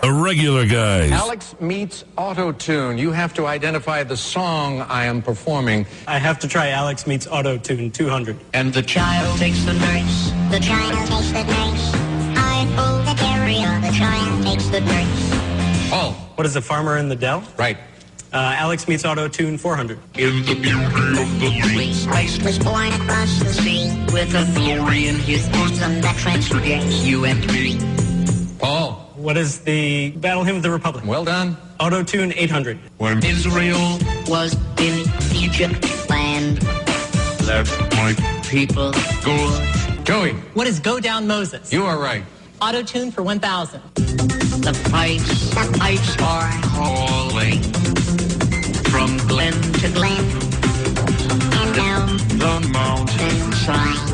The regular guys. Alex meets Auto-Tune. You have to identify the song I am performing. I have to try Alex meets Auto-Tune 200. And the child takes the nurse. The child takes the nurse. I hold the carrier. The child takes the nurse. Paul. What is a farmer in the Dell? Right. Alex meets Auto-Tune 400. In the beauty of the place, Christ Was born across the sea with a glory in his bosom that transforms you and me. Paul. What is the Battle Hymn of the Republic? Well done. Auto-Tune 800. When Israel was in Egypt land, let my people go. Joey. What is Go Down Moses? You are right. Auto-Tune for 1,000. The pipes are hauling from glen to glen and down the mountainside.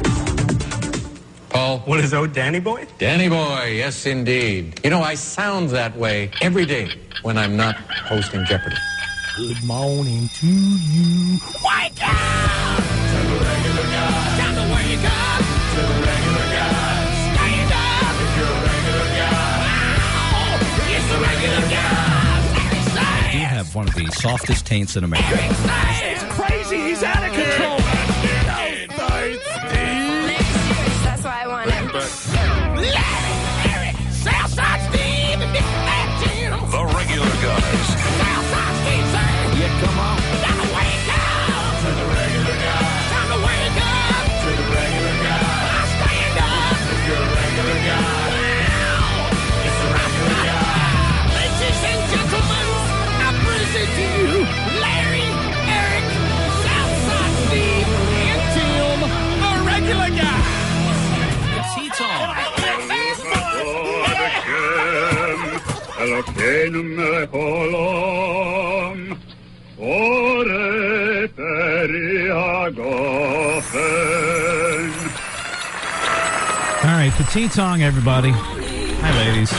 Paul. What is Oh Danny Boy? Danny Boy, yes indeed. You know, I sound that way every day when I'm not hosting Jeopardy. Good morning to you. Wake up! To the regular guy. Time to wake up! To the regular guy. Stand up! If you're a regular guy. Wow! It's the regular guy. Larry Science. You have one of the softest taints in America. Larry Science. It's crazy. He's out of control. That's why I want him. Larry, Southside Steve, and Big Fat Jim. The regular guys. Southside Steve, sir. Yeah, come on. Time to wake up. To the regular guy. Time to wake up. To the regular guy. Stand up. If you're a regular guy. Wow. It's the regular guy. Ladies and gentlemen, I present to you Larry, Eric, Southside Steve, and Tim, the regular guy. Elokeinu meholom, ore peri hagofen. All right, Petite Song, everybody. Hi, ladies.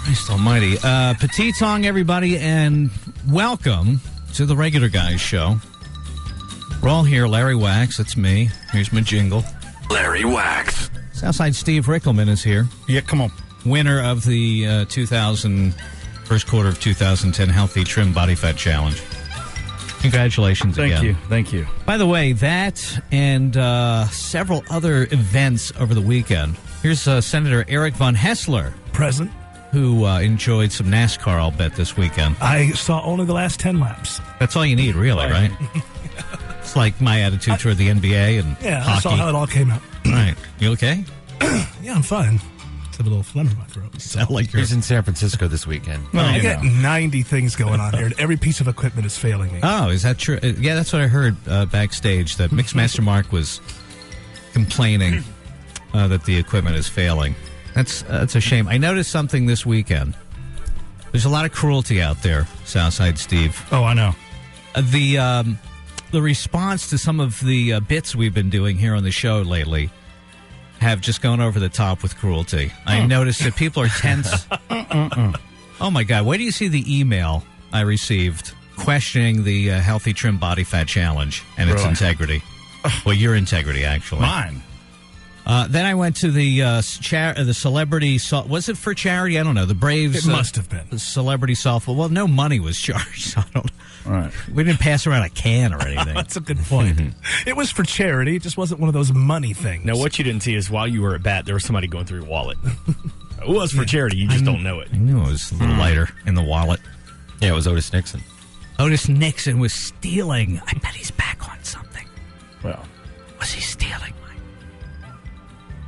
Christ almighty. Petite Song, everybody, and welcome to the Regular Guys show. We're all here. Larry Wax, that's me. Here's my jingle. Larry Wax. Southside Steve Rickelman is here. Yeah, come on. Winner of the first quarter of 2010 Healthy Trim Body Fat Challenge. Congratulations again. Thank you. By the way, that and several other events over the weekend. Here's Senator Eric Von Hessler. Present. Who enjoyed some NASCAR, I'll bet, this weekend. I saw only the last 10 laps. That's all you need, really, right? It's like my attitude toward the NBA and Yeah, hockey. I saw how it all came out. Right. You okay? Yeah, I'm fine. Just have a little phlegm in my throat. Sound like He's in San Francisco this weekend. Well, I got 90 things going on here, and every piece of equipment is failing me. Oh, is that true? Yeah, that's what I heard backstage, that Mixmaster Mark was complaining that the equipment is failing. That's a shame. I noticed something this weekend. There's a lot of cruelty out there, Southside Steve. Oh, I know. The response to some of the bits we've been doing here on the show lately have just gone over the top with cruelty. I noticed that people are tense. Oh, my God. Wait till you see the email I received questioning the Healthy Trim Body Fat Challenge and its integrity. Well, your integrity, actually. Mine. Then I went to the celebrity. Was it for charity? I don't know. The Braves. It must have been. The celebrity softball. Well, no money was charged. So I don't. Right. We didn't pass around a can or anything. That's a good point. It was for charity. It just wasn't one of those money things. Now, what you didn't see is while you were at bat, there was somebody going through your wallet. It was for charity. You just don't know it. I knew it was a little lighter in the wallet. Yeah, it was Otis Nixon. Otis Nixon was stealing. I bet he's back on something. Well, was he stealing?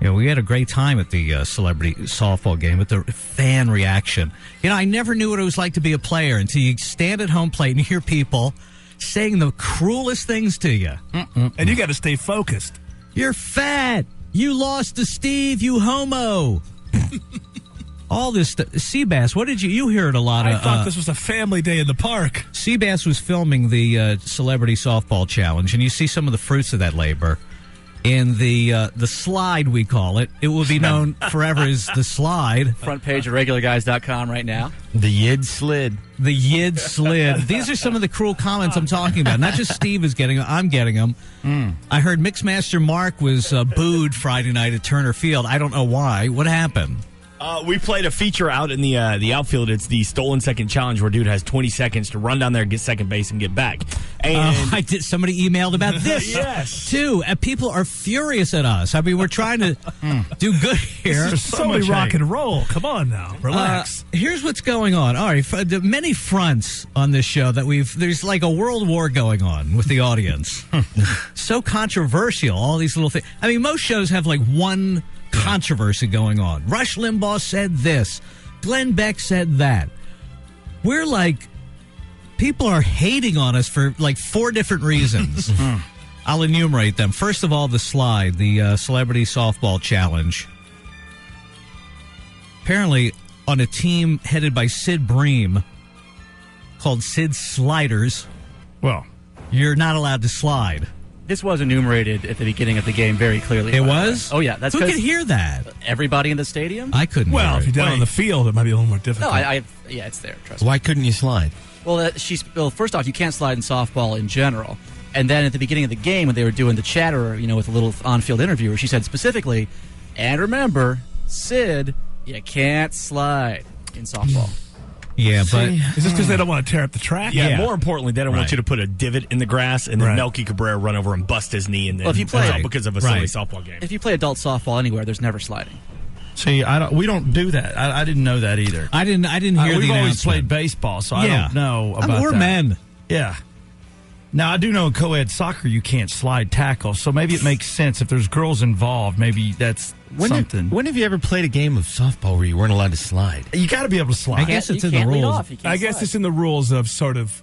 Yeah, we had a great time at the celebrity softball game with the fan reaction. You know, I never knew what it was like to be a player until you stand at home plate and hear people saying the cruelest things to you. And you got to stay focused. You're fat. You lost to Steve, you homo. All this stuff. Seabass, what did you hear it a lot of? I thought this was a family day in the park. Seabass was filming the celebrity softball challenge, and you see some of the fruits of that labor. in the slide, we call it. It will be known forever as the slide. Front page of regularguys.com right now. The Yid slid. The Yid slid. These are some of the cruel comments I'm talking about. Not just Steve is getting them, I'm getting them. I heard Mixmaster Mark was booed Friday night at Turner Field. I don't know why. What happened? We played a feature out in the outfield. It's the stolen second challenge where dude has 20 seconds to run down there, get second base, and get back. And Somebody emailed about this yes, too. And people are furious at us. I mean, we're trying to do good here. There's so many rock and roll. Come on now, relax. Here's what's going on. All right, the many fronts on this show that there's like a world war going on with the audience. So controversial, all these little things. I mean, most shows have like one controversy going on. Rush Limbaugh said this. Glenn Beck said that. We're like, people are hating on us for like 4 different reasons. I'll enumerate them. First of all, the slide, the Celebrity Softball Challenge. Apparently, on a team headed by Sid Bream called Sid Sliders, well, you're not allowed to slide. This was enumerated at the beginning of the game very clearly. It was? Oh, yeah. That's Who could hear that? Everybody in the stadium? I couldn't. Well, hear if you're down on the field, it might be a little more difficult. No, yeah, it's there. Trust me. Why couldn't you slide? Well, first off, you can't slide in softball in general. And then at the beginning of the game, when they were doing the chatter, with a little on-field interviewer, she said specifically, and remember, Sid, you can't slide in softball. Yeah, but is this because they don't want to tear up the track? Yeah, more importantly, they don't want Right. you to put a divot in the grass and then Right. Melky Cabrera run over and bust his knee, and then Well, if you play- that's all because of a silly Right. softball game. If you play adult softball anywhere, there's never sliding. See, we don't do that. I didn't know that either. I didn't hear We've the always played announcement. baseball, so I Yeah. don't know I mean, about we're that. men. Yeah. Now, I do know in co-ed soccer you can't slide tackle, so maybe it makes sense. If there's girls involved, maybe that's something. When have you ever played a game of softball where you weren't allowed to slide? You got to be able to slide. I guess it's You in the can't lead rules. off. You can't I guess slide. it's in the rules of sort of,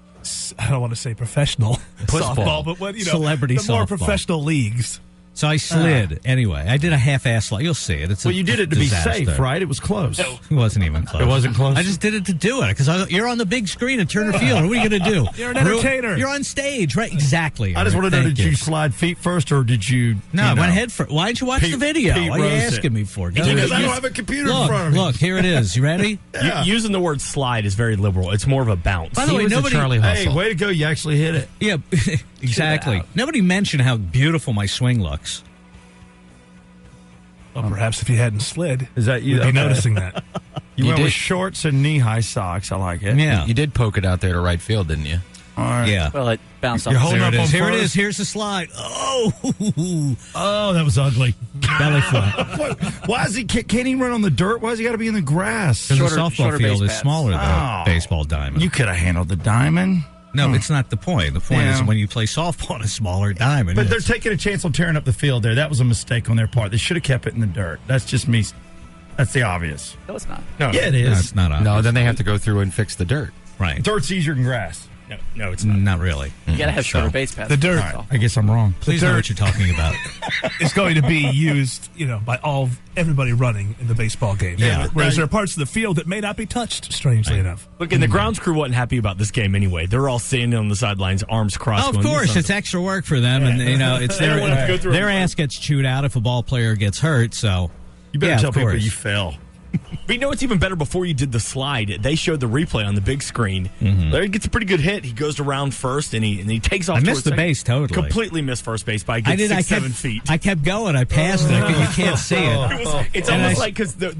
I don't want to say professional softball, but Celebrity the more softball. professional leagues. So I slid. Anyway, I did a half-ass slide. You'll see it. It's Well, you did it to disaster. be safe, right? It was close. It wasn't even close. It wasn't close? I just did it to do it because you're on the big screen at Turner Field. What are you going to do? You're an entertainer. You're on stage, right? Exactly. I just want to know, Thank did you slide feet first or did you... No, you I know? went head first. Why didn't you watch the video? Pete What are you Rose asking it. me for? Because I don't have a computer look, in front of me. Look, here it is. You ready? Using the word slide is very liberal. It's more of a bounce. By the way, nobody... Hey, way to go. You actually hit it. Yeah, exactly. Nobody mentioned how beautiful my swing looks. Well, perhaps if you hadn't slid, Is that you? you'd be Okay. noticing that. You went did. with shorts and knee-high socks. I like it. Yeah. You did poke it out there to right field, didn't you? All right. Yeah. Well, it bounced off. You're holding There up it on is. Here it first? is. Here's the slide. Oh, Oh, that was ugly. belly flop. What? Why is he? Can't he run on the dirt? Why has he got to be in the grass? Because the Shorter softball base field is pads. smaller than Oh. a baseball diamond. You could have handled the diamond. No, it's not the point. The point is Yeah. when you play softball on a smaller diamond. But they're it's- taking a chance on tearing up the field there. That was a mistake on their part. They should have kept it in the dirt. That's just me. That's the obvious. No, it's not. No, Yeah, it No, is. it's not obvious. No, then they have to go through and fix the dirt. Right. Dirt's easier than grass. no, it's not. Not really. You got to have shorter base paths. The dirt I guess I'm wrong. Please know what you're talking about. is going to be used, by everybody running in the baseball game. Yeah. Whereas there are parts of the field that may not be touched, strangely enough. Look, and the grounds crew wasn't happy about this game anyway. They're all standing on the sidelines, arms crossed. Oh, of going, course, "This it's extra work for them, and it's They don't want to go through their it. ass gets chewed out if a ball player gets hurt. So You better yeah, tell of people course. you fell. But you know what's even better? Before you did the slide, they showed the replay on the big screen. Larry gets a pretty good hit. He goes around first, and he takes off. I towards missed the second. base totally. Completely missed first base by a I good did. 6-7 feet. I kept going. I passed it. You can't see it. It's And almost I- like because the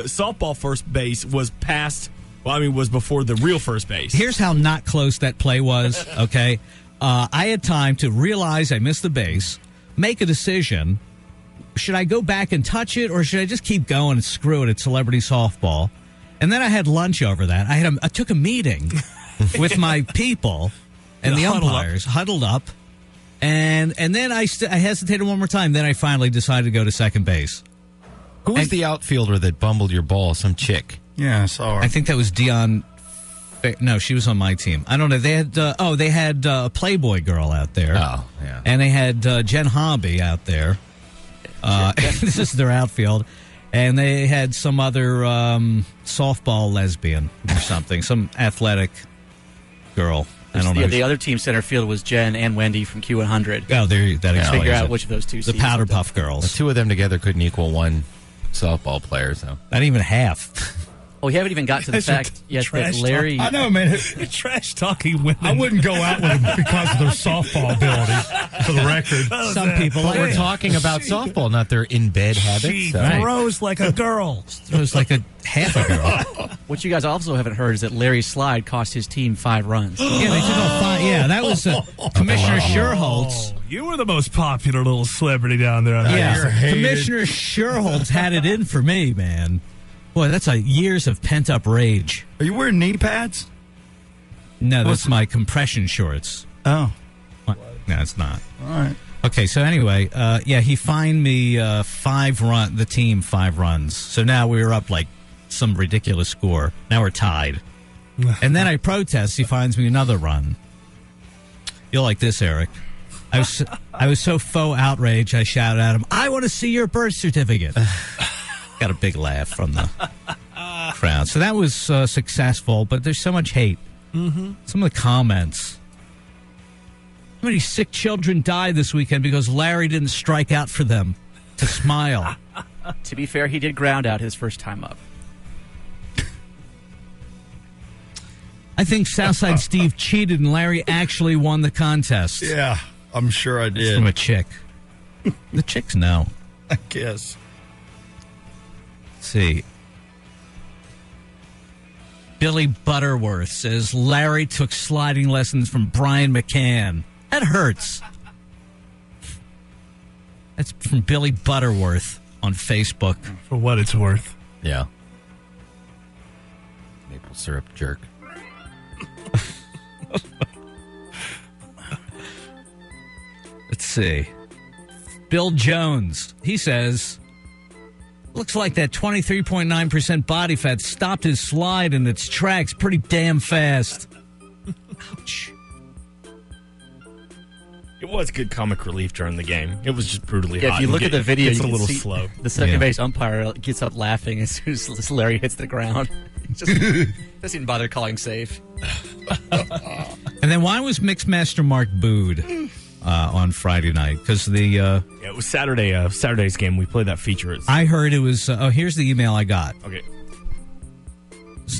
softball first base was past. Well, I mean, was before the real first base. Here's how not close that play was. Okay, I had time to realize I missed the base, make a decision. Should I go back and touch it, or should I just keep going and screw it at Celebrity Softball? And then I had lunch over that. I took a meeting with my people and the umpires, huddled up, and then I hesitated one more time. Then I finally decided to go to second base. Who was the outfielder that bumbled your ball? Some chick. Yeah, I saw her. I think that was Dion. No, she was on my team. I don't know. They had a Playboy girl out there. Oh, yeah. And they had Jen Hobby out there. This is their outfield. And they had some other softball lesbian or something, some athletic girl. I don't know. The other team center field was Jen and Wendy from Q100. Oh, there. That explains Figure out it. which of those two. The seasons Powder it Puff does. Girls. The two of them together couldn't equal one softball player, so. Not even half. Oh, we haven't even got to the fact yet that Larry. I know, man. You're trash talking women. I wouldn't go out with them because of their softball ability, for the record. Some people. But we're talking about softball, not their in-bed habits. She so. throws like a girl. Throws like a half a girl. What you guys also haven't heard is that Larry's slide cost his team 5 runs. Yeah, they took off 5. Yeah, that was Commissioner Sherholtz. You were the most popular little celebrity down there. Commissioner Sherholtz had it in for me, man. Boy, that's years of pent-up rage. Are you wearing knee pads? No, that's my compression shorts. Oh. No, it's not. All right. Okay, so anyway, he fined me 5 runs, the team 5 runs. So now we were up like some ridiculous score. Now we're tied. And then I protest. He fines me another run. You'll like this, Eric. I was so faux outraged, I shouted at him, "I want to see your birth certificate." Got a big laugh from the crowd. So that was successful, but there's so much hate. Mm-hmm. Some of the comments. How many sick children died this weekend because Larry didn't strike out for them to smile? To be fair, he did ground out his first time up. I think Southside Steve cheated and Larry actually won the contest. Yeah, I'm sure I It's did. from a chick. The chicks know. I guess. Let's see. Billy Butterworth says Larry took sliding lessons from Brian McCann. That hurts. That's from Billy Butterworth on Facebook. For what it's worth. Yeah. Maple syrup jerk. Let's see. Bill Jones, he says, looks like that 23.9% body fat stopped his slide in its tracks pretty damn fast. Ouch. It was good comic relief during the game. It was just brutally Yeah, hot. if you look at the video, it's you a can little see slow. The second base umpire gets up laughing as soon as Larry hits the ground. Doesn't even bother calling safe. And then why was Mixmaster Mark booed on Friday night? Because Yeah, it was Saturday's game. We played that feature. I heard it was. Here's the email I got. Okay.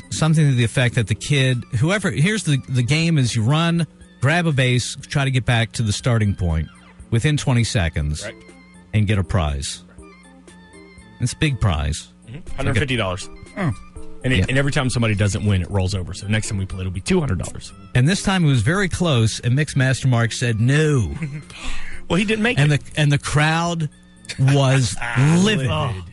Something to the effect that the kid, whoever, here's the game is you run, grab a base, try to get back to the starting point within 20 seconds, Right. and get a prize. It's a big prize. $150. And every time somebody doesn't win, it rolls over. So next time we play, it'll be $200. And this time it was very close, and Mixmaster Mark said no. Well, he didn't make it. And the crowd was livid.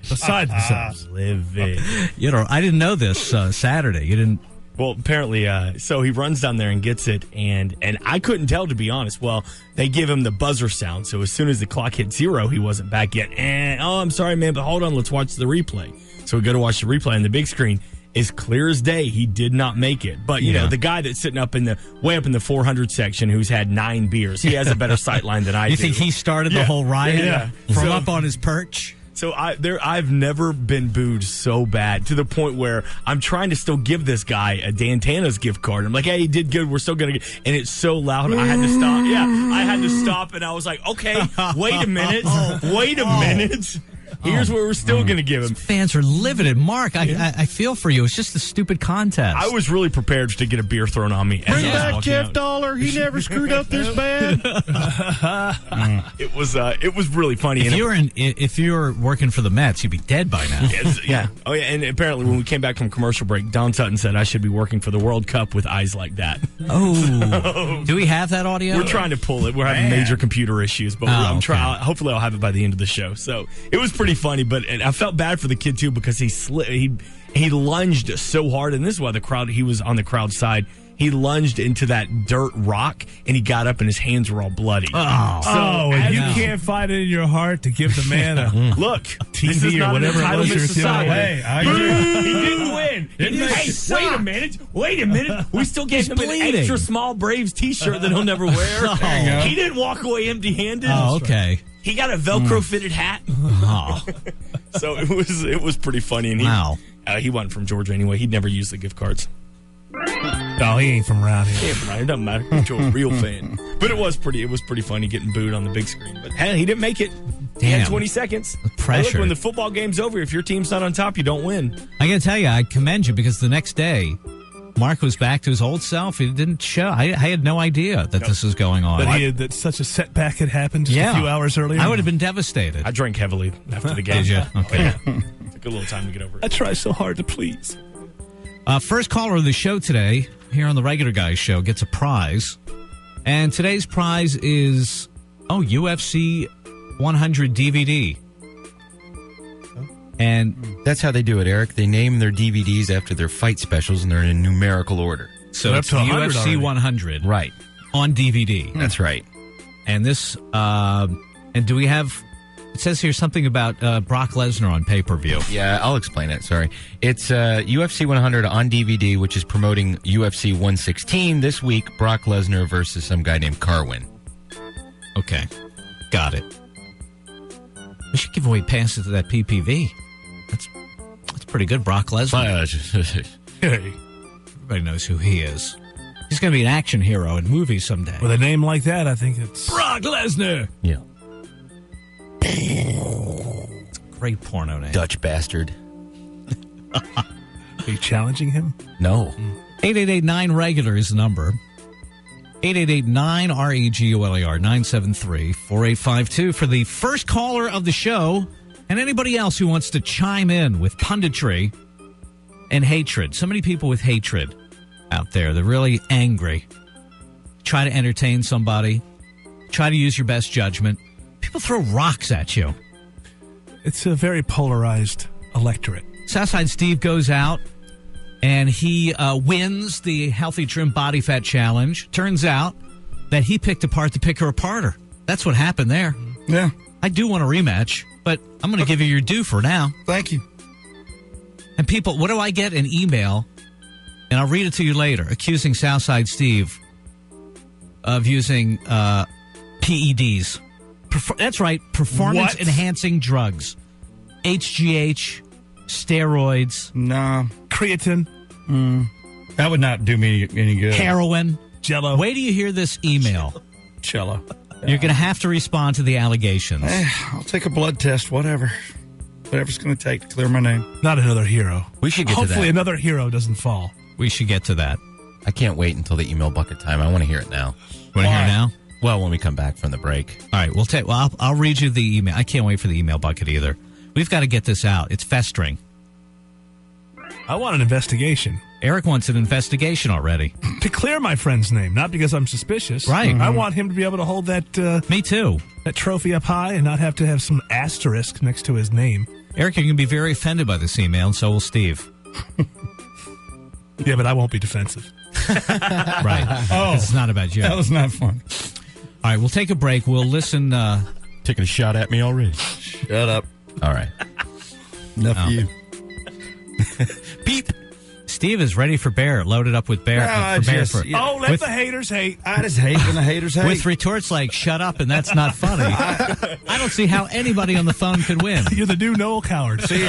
Beside themselves. Livid. You know, I didn't know this Saturday. You didn't. Well, apparently, so he runs down there and gets it, and I couldn't tell, to be honest. Well, they give him the buzzer sound, so as soon as the clock hit 0, he wasn't back yet. I'm sorry, man, but hold on, let's watch the replay. So we go to watch the replay on the big screen. It's clear as day he did not make it. But, you know, the guy that's sitting way up in the 400 section who's had 9 beers, he has a better sight line than I do. You think he started the whole riot from So- up on his perch? So I've never been booed so bad to the point where I'm trying to still give this guy a Dantana's gift card. I'm like, hey, he did good. We're still going to get, and it's so loud. I had to stop. Yeah, I had to stop, and I was like, okay, wait a minute. Wait a minute. Here's what we're still going to give him. Fans are livid. And Mark, I feel for you. It's just a stupid contest. I was really prepared to get a beer thrown on me. Bring back Jeff Dollar. He never screwed up this bad. It was really funny. If you were working for the Mets, you'd be dead by now. Yeah. Oh, yeah. And apparently, when we came back from commercial break, Don Sutton said I should be working for the World Cup with eyes like that. Oh. Do we have that audio? We're trying to pull it. We're having major computer issues, but I'm trying. okay. Hopefully, I'll have it by the end of the show. So it was pretty funny, but and I felt bad for the kid too because he lunged so hard, and this is why he was on the crowd side. He lunged into that dirt rock, and he got up, and his hands were all bloody. And you can't find it in your heart to give the man a look, TV this is or not whatever an it was entitlement you're society. doing. Hey, I agree. He didn't win. Wait a minute. We still gave him bleeding. an extra small Braves T-shirt that he'll never wear. He didn't walk away empty-handed. Oh, okay. He got a Velcro fitted hat. Oh. So it was pretty funny. And Wow. He wasn't from Georgia anyway. He'd never used the gift cards. No, he ain't from around here. Yeah, right. It doesn't matter. He's a real fan. But it was pretty funny getting booed on the big screen. But hey, he didn't make it. He had Damn. 20 seconds. The pressure. Hey, look, when the football game's over, if your team's not on top, you don't win. I got to tell you, I commend you because the next day, Mark was back to his old self. He didn't show. I had no idea that this was going on. That such a setback had happened just a few hours earlier. I would have been devastated. I drank heavily after the game. Did you? Okay. Took a little time to get over it. I try so hard to please. First caller of the show today, here on the Regular Guys show, gets a prize. And today's prize is, UFC 100 DVD. And that's how they do it, Eric. They name their DVDs after their fight specials, and they're in numerical order. So it's UFC 100. Right. On DVD. That's right. And this, and do we have, it says here something about Brock Lesnar on pay-per-view. Yeah, I'll explain it. Sorry. It's UFC 100 on DVD, which is promoting UFC 116 this week, Brock Lesnar versus some guy named Carwin. Okay. Got it. We should give away passes to that PPV. That's pretty good, Brock Lesnar. Hey. Everybody knows who he is. He's going to be an action hero in movies someday. With a name like that, I think it's Brock Lesnar. Yeah. It's a great porno name. Dutch bastard. Are you challenging him? No. 888-9-REGULAR is the number. 888-9-REGULAR 973-4852 for the first caller of the show and anybody else who wants to chime in with punditry and hatred. So many people with hatred out there. They're really angry. Try to entertain somebody. Try to use your best judgment. People throw rocks at you. It's a very polarized electorate. Southside Steve goes out and he wins the Healthy Trim Body Fat Challenge. Turns out that he picked apart the picker-aparter. That's what happened there. Yeah. I do want a rematch, but I'm going to give you your due for now. Thank you. And people, what do I get? An email, and I'll read it to you later, accusing Southside Steve of using PEDs. That's right, performance-enhancing drugs. HGH, steroids. Nah. Creatine. That would not do me any good. Heroin. Jello. Wait till you hear this email. Cello. You're going to have to respond to the allegations. I'll take a blood test, whatever. Whatever's going to take to clear my name. Not another hero. We should get to that. Hopefully another hero doesn't fall. We should get to that. I can't wait until the email bucket time. I want to hear it now. Want to hear it now? Well, when we come back from the break. All right, I'll read you the email. I can't wait for the email bucket either. We've got to get this out. It's festering. I want an investigation. Eric wants an investigation already. To clear my friend's name, not because I'm suspicious. Right. I want him to be able to hold that... Me too. That trophy up high and not have to have some asterisk next to his name. Eric, you're going to be very offended by this email, and so will Steve. Yeah, but I won't be defensive. Right. Oh. It's not about you. That was not fun. All right, we'll take a break. We'll listen... Taking a shot at me already. Shut up. All right. Enough of you. Beep. Steve is ready for Bear, loaded up with Bear. Let the haters hate. I just hate when the haters hate. With retorts like, shut up, and that's not funny. I don't see how anybody on the phone could win. You're the new Noel Coward. See,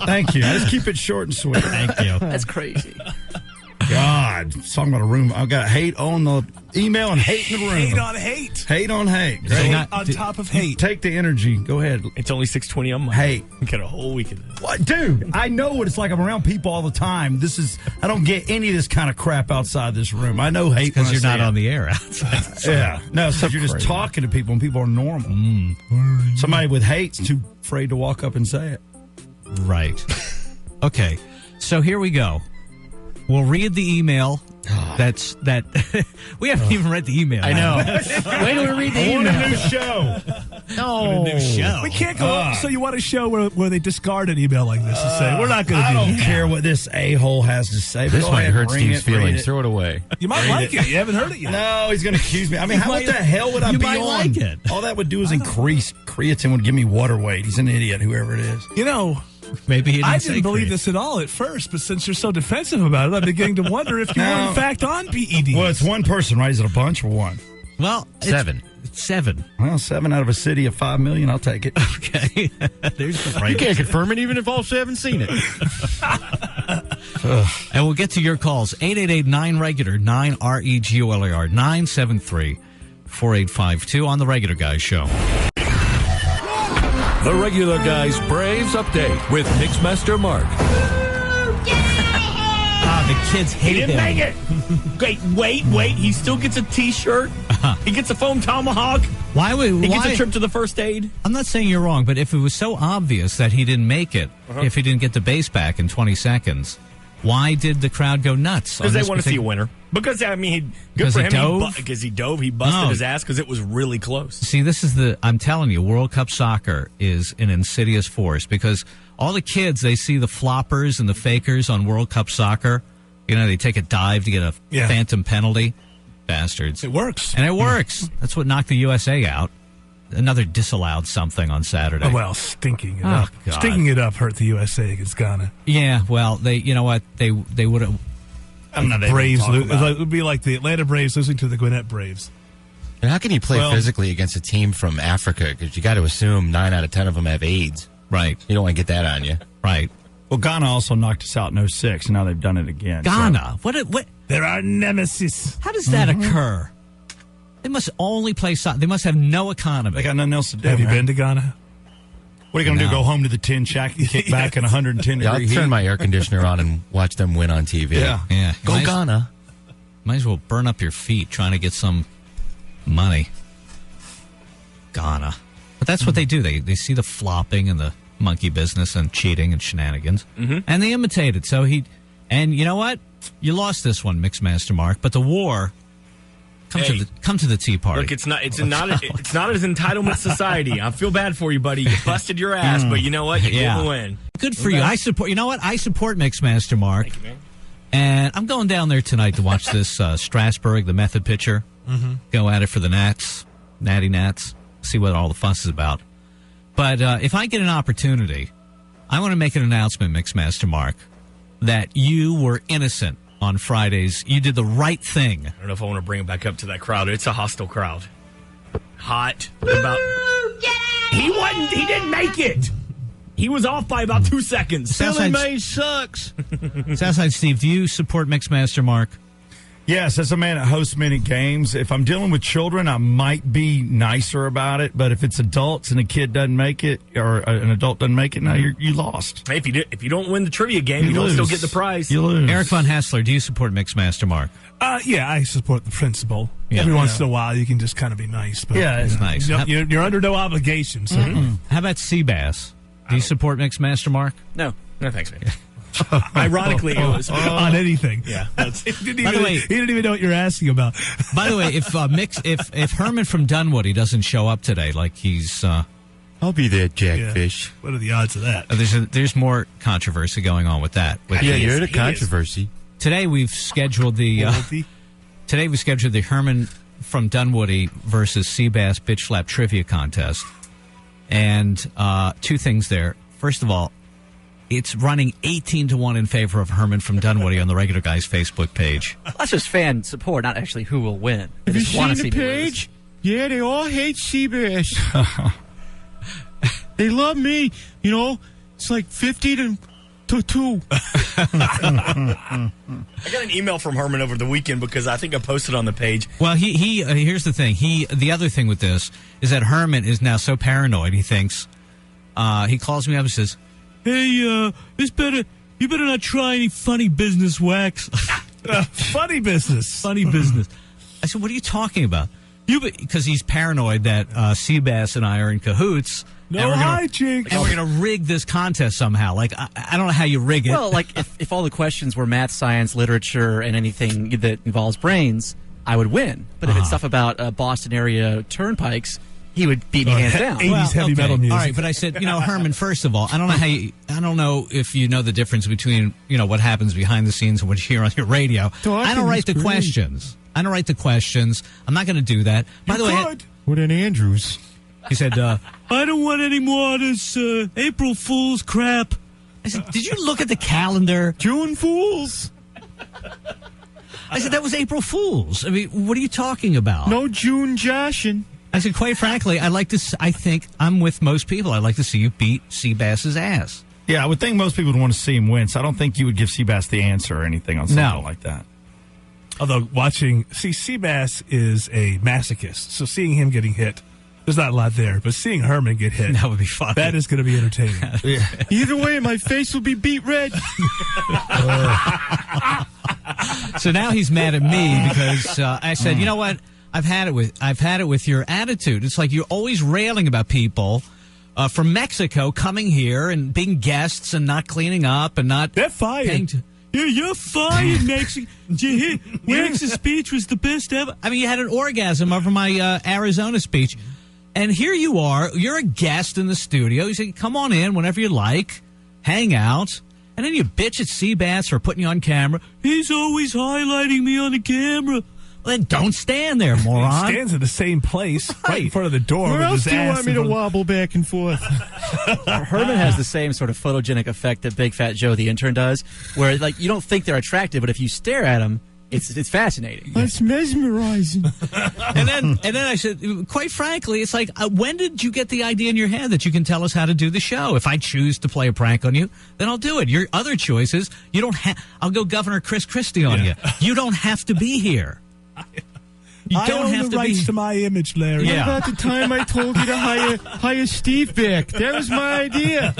thank you. I just keep it short and sweet. Thank you. That's crazy. God, talking about a room. I've got hate on the email and hate in the room. Hate on hate. Hate on hate. Hate on top of hate. Take the energy. Go ahead. It's only 6:20 on Monday. Hate. We got a whole week of this. What, dude? I know what it's like. I'm around people all the time. I don't get any of this kind of crap outside this room. I know hate because you're not on the air outside. Yeah. No, so you're just talking to people and people are normal. Somebody with hate's too afraid to walk up and say it. Right. Okay. So here we go. We'll read the email. We haven't even read the email. I know. Wait till we read the email. A new show. No. A new show. We can't go. So you want a show where they discard an email like this and say, we're not going to do I don't that. care what this a-hole has to say. This might hurt Steve's feelings. Throw it away. You might like it. You haven't heard it yet. No, he's going to accuse me. I mean, what the hell would I be on? Like it. All that would do is increase. Creatine would give me water weight. He's an idiot, whoever it is. You know... Maybe I didn't believe this at all at first, but since you're so defensive about it, I'm beginning to wonder if you were in fact on PEDs. Well, it's one person, right? Is it a bunch or one? Well, 7. It's 7. Well, 7 out of a city of 5 million. I'll take it. Okay. There's the right. You can't confirm it even if all 7 seen it. And we'll get to your calls. 888-9-REGULAR, 9-REGULAR, 973-4852 on The Regular Guys Show. The Regular Guys Braves Update with Mixmaster Mark. The kids hate He didn't him. make it. Wait. He still gets a T-shirt. He gets a foam tomahawk. He gets a trip to the first aid. I'm not saying you're wrong, but if it was so obvious that he didn't make it, if he didn't get the base back in 20 seconds, why did the crowd go nuts? Because they want to see a winner. Because, I mean, good for him. Because he dove. He busted his ass because it was really close. See, I'm telling you, World Cup soccer is an insidious force because all the kids, they see the floppers and the fakers on World Cup soccer. You know, they take a dive to get a phantom penalty. Bastards. It works. And it works. That's what knocked the USA out. Another disallowed something on Saturday. Oh, well, stinking it up. God. Stinking it up hurt the USA against Ghana. Yeah, well, you know what? They would have. I'm not Braves. It would be like the Atlanta Braves losing to the Gwinnett Braves. And how can you play physically against a team from Africa? Because you got to assume 9 out of 10 of them have AIDS. Right. You don't want to get that on you. Right. Well, Ghana also knocked us out in 06, and now they've done it again. Ghana? So. What? They're our nemesis. How does that occur? They must only play soccer. They must have no economy. They got nothing else to do. Have you been to Ghana? What are you going to do, go home to the tin shack and kick back in 110 I'll degree turn heat? my air conditioner on and watch them win on TV. Yeah. Go Ghana. Might as well burn up your feet trying to get some money. Ghana. But that's what they do. They see the flopping and the monkey business and cheating and shenanigans. And they imitate it. And you know what? You lost this one, Mixmaster Mark. But the war, come to the Tea Party. Look, it's not an entitlement society. I feel bad for you, buddy. You busted your ass, but you know what? You didn't win. Good for you. I support. You know what? I support Mixmaster Mark. Thank you, man. And I'm going down there tonight to watch this Strasburg, the method pitcher, go at it for the Natty Nats, see what all the fuss is about. But if I get an opportunity, I want to make an announcement, Mixmaster Mark, that you were innocent on Fridays. You did the right thing. I don't know if I want to bring it back up to that crowd. It's a hostile crowd. Hot about. He didn't make it. He was off by about 2 seconds. Southside May sucks. Southside Steve, do you support Mixmaster Mark? Yes, as a man that hosts many games, if I'm dealing with children, I might be nicer about it. But if it's adults and a kid doesn't make it, or an adult doesn't make it, now you lost. Hey, if you don't win the trivia game, you don't still get the prize. You lose. Eric Von Hassler, do you support Mixmaster Mark? Yeah, I support the principle. Yeah. Every once in a while, you can just kind of be nice. But, Yeah, it's nice. You're under no obligation. So. How about Seabass? Do you support Mixmaster Mark? No, thanks, man. Ironically, it was on anything. Yeah. He didn't even know what you're asking about. By the way, if Herman from Dunwoody doesn't show up today, like he's, I'll be there, Jackfish. What are the odds of that? There's more controversy going on with that. You're the controversy. Today we've scheduled the Herman from Dunwoody versus Seabass Bitch Slap Trivia Contest, and two things there. First of all, it's running 18-1 in favor of Herman from Dunwoody on the Regular Guys Facebook page. That's just fan support, not actually who will win. They Have you just wanna seen see the me lose. page? Yeah, they all hate Seabass. They love me. You know, it's like 50 to 2. I got an email from Herman over the weekend because I think I posted on the page. Well, he here's the thing. The other thing with this is that Herman is now so paranoid. He thinks he calls me up and says, "Hey, you better not try any funny business, Wax." Funny business. Funny business. I said, "What are you talking about?" Because he's paranoid that Seabass and I are in cahoots. No And hijinks. we're going to rig this contest somehow. Like, I don't know how you rig it. Well, like if all the questions were math, science, literature, and anything that involves brains, I would win. But if it's stuff about Boston area turnpikes, he would beat me hands down. 80s heavy metal music. All right, but I said, Herman, first of all, I don't know if you know the difference between, what happens behind the scenes and what you hear on your radio. I don't write the questions. I'm not going to do that. By the way, What an Andrews. he said, I don't want any more of this April Fool's crap. I said, did you look at the calendar? June Fools. I said, that was April Fool's. I mean, what are you talking about? No June Joshin. I said, quite frankly, I think I'm with most people. I'd like to see you beat Seabass's ass. Yeah, I would think most people would want to see him win, so I don't think you would give Seabass the answer or anything on something like that. Although Seabass is a masochist, so seeing him getting hit, there's not a lot there. But seeing Herman get hit, that would be fun. That is going to be entertaining. Either way, my face will be beat red. So now he's mad at me because I said, you know what? I've had it with your attitude. It's like you're always railing about people from Mexico coming here and being guests and not cleaning up and not. They're fired. You're fired, Mexico. Wax's speech was the best ever. I mean, you had an orgasm over my Arizona speech. And here you are. You're a guest in the studio. You say, come on in whenever you like. Hang out. And then you bitch at Seabass for putting you on camera. He's always highlighting me on the camera. Well, then don't stand there, moron. He stands in the same place, right in front of the door. Where with else his do you ass want me in to front- wobble back and forth? Herman has the same sort of photogenic effect that Big Fat Joe, the intern, does, where like you don't think they're attractive, but if you stare at them, it's fascinating. It's mesmerizing. And then I said, quite frankly, it's like, when did you get the idea in your head that you can tell us how to do the show? If I choose to play a prank on you, then I'll do it. Your other choices, you don't have. I'll go Governor Chris Christie on you. You don't have to be here. You I don't own have the to rights be. to my image, Larry. Yeah. What about the time I told you to hire Steve back? That was my idea.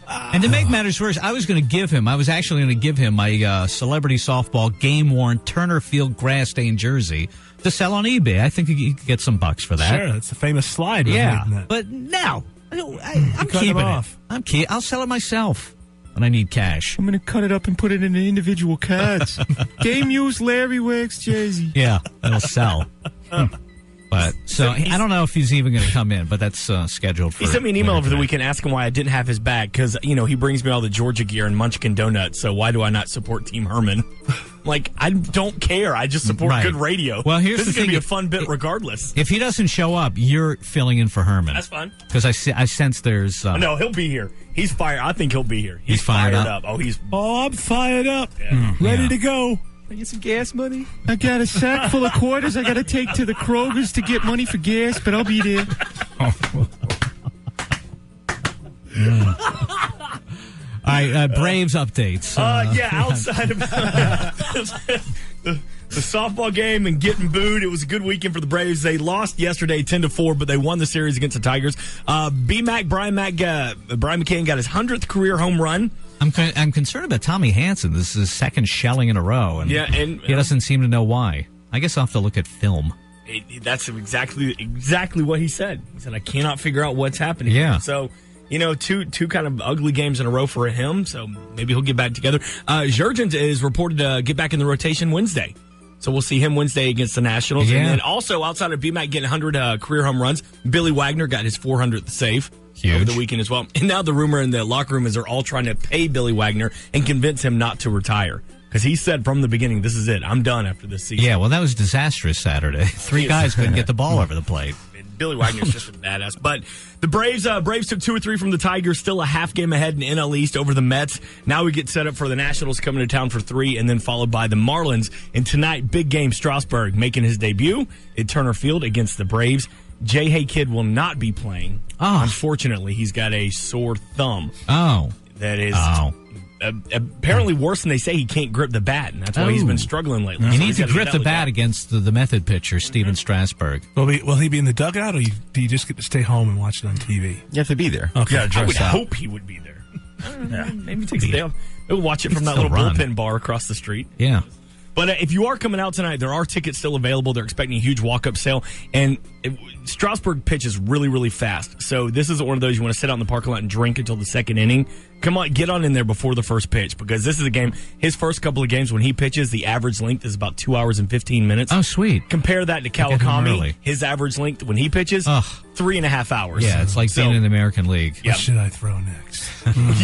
And to make matters worse, I was actually going to give him my celebrity softball game-worn Turner Field grass stained jersey to sell on eBay. I think you could get some bucks for that. Sure, that's a famous slide. Yeah, but no, I'm cut keeping him it. off. I'll sell it myself when I need cash. I'm going to cut it up and put it in the individual cards. Game used Larry Wax jersey. Yeah, it'll sell. But so I don't know if he's even going to come in, but that's scheduled for. He sent me an email over the tonight. weekend asking why I didn't have his bag because, he brings me all the Georgia gear and Munchkin donuts. So why do I not support Team Herman? Like, I don't care. I just support Right. good radio. Well, here's this the is going to thing. be a fun bit regardless. If he doesn't show up, you're filling in for Herman. That's fine. Because I sense there's. No, he'll be here. He's fired. I think he'll be here. He's fired up? Oh, he's Oh, I'm fired up. Ready to go. I get some gas money. I got a sack full of quarters I got to take to the Kroger's to get money for gas, but I'll be there. All right, Braves updates. Outside of the softball game and getting booed, it was a good weekend for the Braves. They lost yesterday 10-4, but they won the series against the Tigers. Brian McCann got his 100th career home run. I'm concerned about Tommy Hansen. This is his second shelling in a row, and and he doesn't seem to know why. I guess I'll have to look at film. That's exactly what he said. He said, I cannot figure out what's happening. Yeah. So, two kind of ugly games in a row for him, so maybe he'll get back together. Jurgens is reported to get back in the rotation Wednesday. So we'll see him Wednesday against the Nationals. Yeah. And then also, outside of BMAC getting 100 career home runs, Billy Wagner got his 400th save. Huge. Over the weekend as well. And now the rumor in the locker room is they're all trying to pay Billy Wagner and convince him not to retire. Because he said from the beginning, this is it. I'm done after this season. Yeah, well, that was disastrous Saturday. Three guys couldn't get the ball over the plate. Billy Wagner's just a badass. But the Braves took 2 or 3 from the Tigers, still a half game ahead in NL East over the Mets. Now we get set up for the Nationals coming to town for 3, and then followed by the Marlins. And tonight, big game, Strasburg making his debut at Turner Field against the Braves. J.Hay Kidd will not be playing. Unfortunately, he's got a sore thumb. That is apparently worse than they say. He can't grip the bat, and that's why he's been struggling lately. You So need he's to gotta grip get the that bat looked against the method pitcher, Steven Strasburg. Will he be in the dugout, or do you just get to stay home and watch it on TV? You have to be there. Okay. I would hope he would be there. Maybe take a day off. He'll watch it from that still little run. bullpen bar across the street. Yeah. But if you are coming out tonight, there are tickets still available. They're expecting a huge walk-up sale. And Strasburg pitches really, really fast. So this isn't one of those you want to sit out in the parking lot and drink until the second inning. Come on, get on in there before the first pitch, because this is a game. His first couple of games when he pitches, the average length is about 2 hours and 15 minutes. Oh, sweet. Compare that to Get him Kawakami. early. His average length when he pitches, 3.5 hours. Yeah, it's like being in the American League. Yeah. What should I throw next?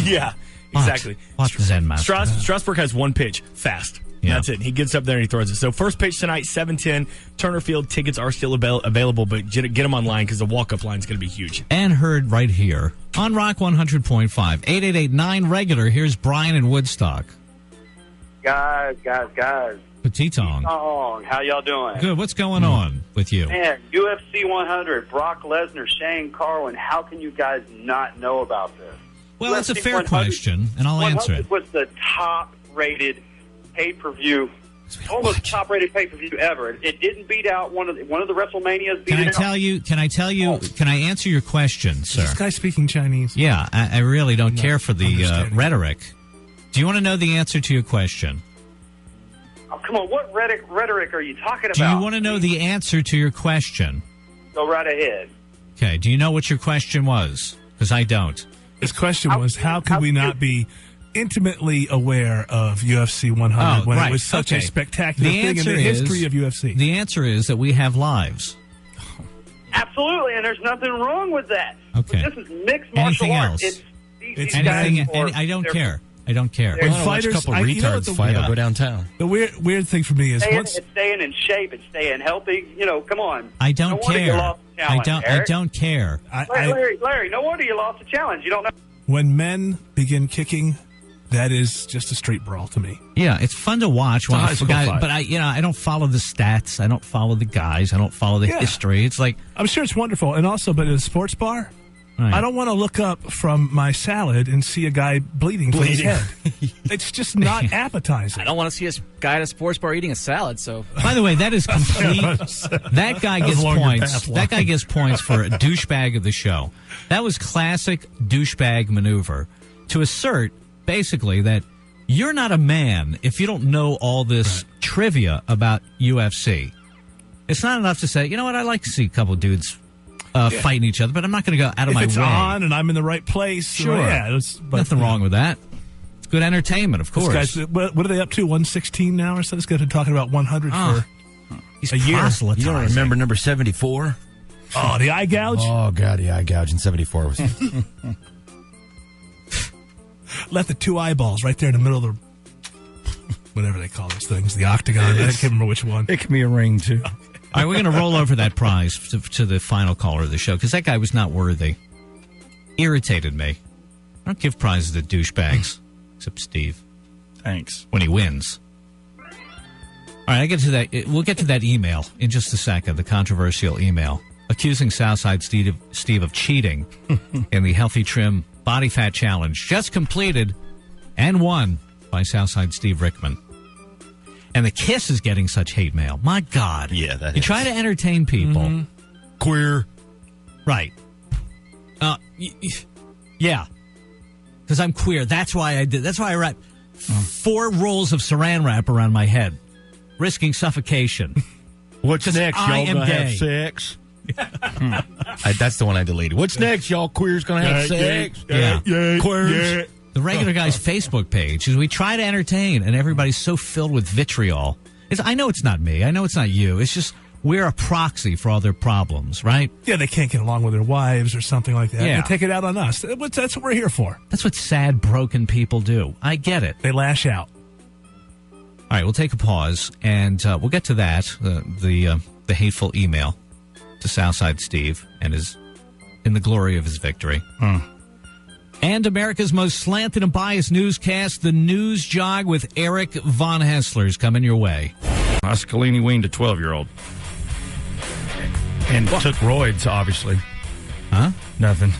Yeah, exactly. Watch the Zen Master. Strasburg has one pitch, fast. Yeah. That's it. He gets up there and he throws it. So first pitch tonight, 7:10. Turner Field tickets are still available, but get them online because the walk-up line is going to be huge. And heard right here on Rock 100.5. 888-9-REGULAR. Here's Brian in Woodstock. Guys. Petitong. How y'all doing? Good. What's going on with you? Man, UFC 100, Brock Lesnar, Shane Carwin. How can you guys not know about this? Well, it's a UFC fair 100 question, and I'll answer it. was the top-rated pay-per-view, almost top-rated pay-per-view ever. It didn't beat out one of the WrestleManias. Can I tell you? Can I answer your question, sir? This guy speaking Chinese. Yeah, I really don't care for the rhetoric. Do you want to know the answer to your question? Oh, come on, what rhetoric are you talking about? Do you want to know the answer to your question? Go right ahead. Okay. Do you know what your question was? Because I don't. His question was, how could we not be intimately aware of UFC 100 when it was such a spectacular thing in the history of UFC? The answer is that we have lives. Absolutely, and there's nothing wrong with that. Okay. But this is mixed martial arts. Else? It's I don't care. I don't care. When fighters, a couple of retards fight, I'll go downtown. The weird thing for me is staying in shape and staying healthy. You know, come on. I don't no wonder you care. lost the challenge, I Eric. don't care. Larry, no wonder you lost the challenge. You don't know. When men begin kicking, that is just a street brawl to me. Yeah, it's fun to watch. When high school fight. But I don't follow the stats. I don't follow the guys. I don't follow the history. It's like I'm sure it's wonderful, and also, but in a sports bar, right. I don't want to look up from my salad and see a guy bleeding from his head. It's just not appetizing. I don't want to see a guy at a sports bar eating a salad. So, by the way, that is complete. That guy gets points. That guy gets points for a douchebag of the show. That was classic douchebag maneuver to assert basically that you're not a man if you don't know all this trivia about UFC. It's not enough to say, you know what, I like to see a couple dudes fighting each other, but I'm not going to go out of my way. If it's on and I'm in the right place, sure. But nothing wrong with that. It's good entertainment, of course. Guys, what are they up to? 116 now or so? This guy's been talking about 100 for he's a year. You don't remember number 74? Oh, the eye gouge? Oh, God, the eye gouge in 74 was... Left the two eyeballs right there in the middle of the... whatever they call those things. The octagon. I can't remember which one. It can be a ring, too. All right, we're going to roll over that prize to the final caller of the show because that guy was not worthy. Irritated me. I don't give prizes to douchebags, except Steve. Thanks. When he wins. All right, we'll get to that email in just a second, the controversial email accusing Southside Steve of cheating in the Healthy Trim Body Fat Challenge, just completed and won by Southside Steve Rickman. And the Kiss is getting such hate mail. My God. Yeah, that You is. try to entertain people. Mm-hmm. Queer. Right. Yeah. Because I'm queer. That's why I did. That's why I wrapped 4 rolls of saran wrap around my head, risking suffocation. What's next? I Y'all am gonna have gay. sex? That's the one I deleted. What's next? Y'all queers gonna have sex? Yeah. Queers. The regular guy's Facebook page is we try to entertain, and everybody's so filled with vitriol. I know it's not me. I know it's not you. It's just we're a proxy for all their problems, right? Yeah, they can't get along with their wives or something like that. Yeah. They take it out on us. That's what we're here for. That's what sad, broken people do. I get it. They lash out. All right, we'll take a pause, and we'll get to that, the hateful email to Southside Steve and in the glory of his victory. And America's most slanted and biased newscast, The News Jog with Eric Von Hessler, is coming your way. Muscolini weaned a 12-year-old. And took roids, obviously. Huh? Nothing.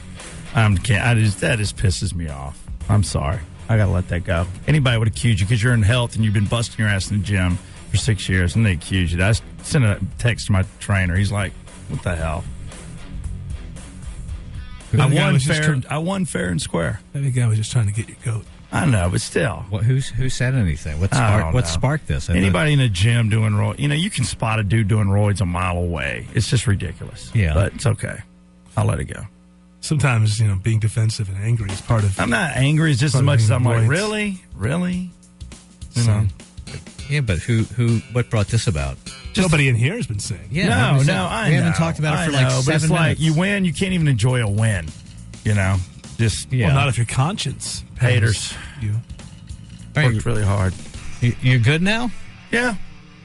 That just pisses me off. I'm sorry. I got to let that go. Anybody would accuse you because you're in health and you've been busting your ass in the gym for 6 years, and they accuse you. I sent a text to my trainer. He's like, what the hell? I won fair and square. I think I was just trying to get your goat. I know, but still. Who said anything? What sparked this? Anybody in a gym doing roids, you can spot a dude doing roids a mile away. It's just ridiculous. Yeah. But it's okay. I'll let it go. Sometimes, being defensive and angry is part of... I'm not angry. It's just as much as I'm like, really? Really? Yeah, but what brought this about? Nobody in here has been saying. Yeah, No, we I haven't know. talked about it for I know, like but 7 it's minutes. like you win, you can't even enjoy a win. Just Well, not if your conscience. haters. You. Worked really hard. You're good now? Yeah.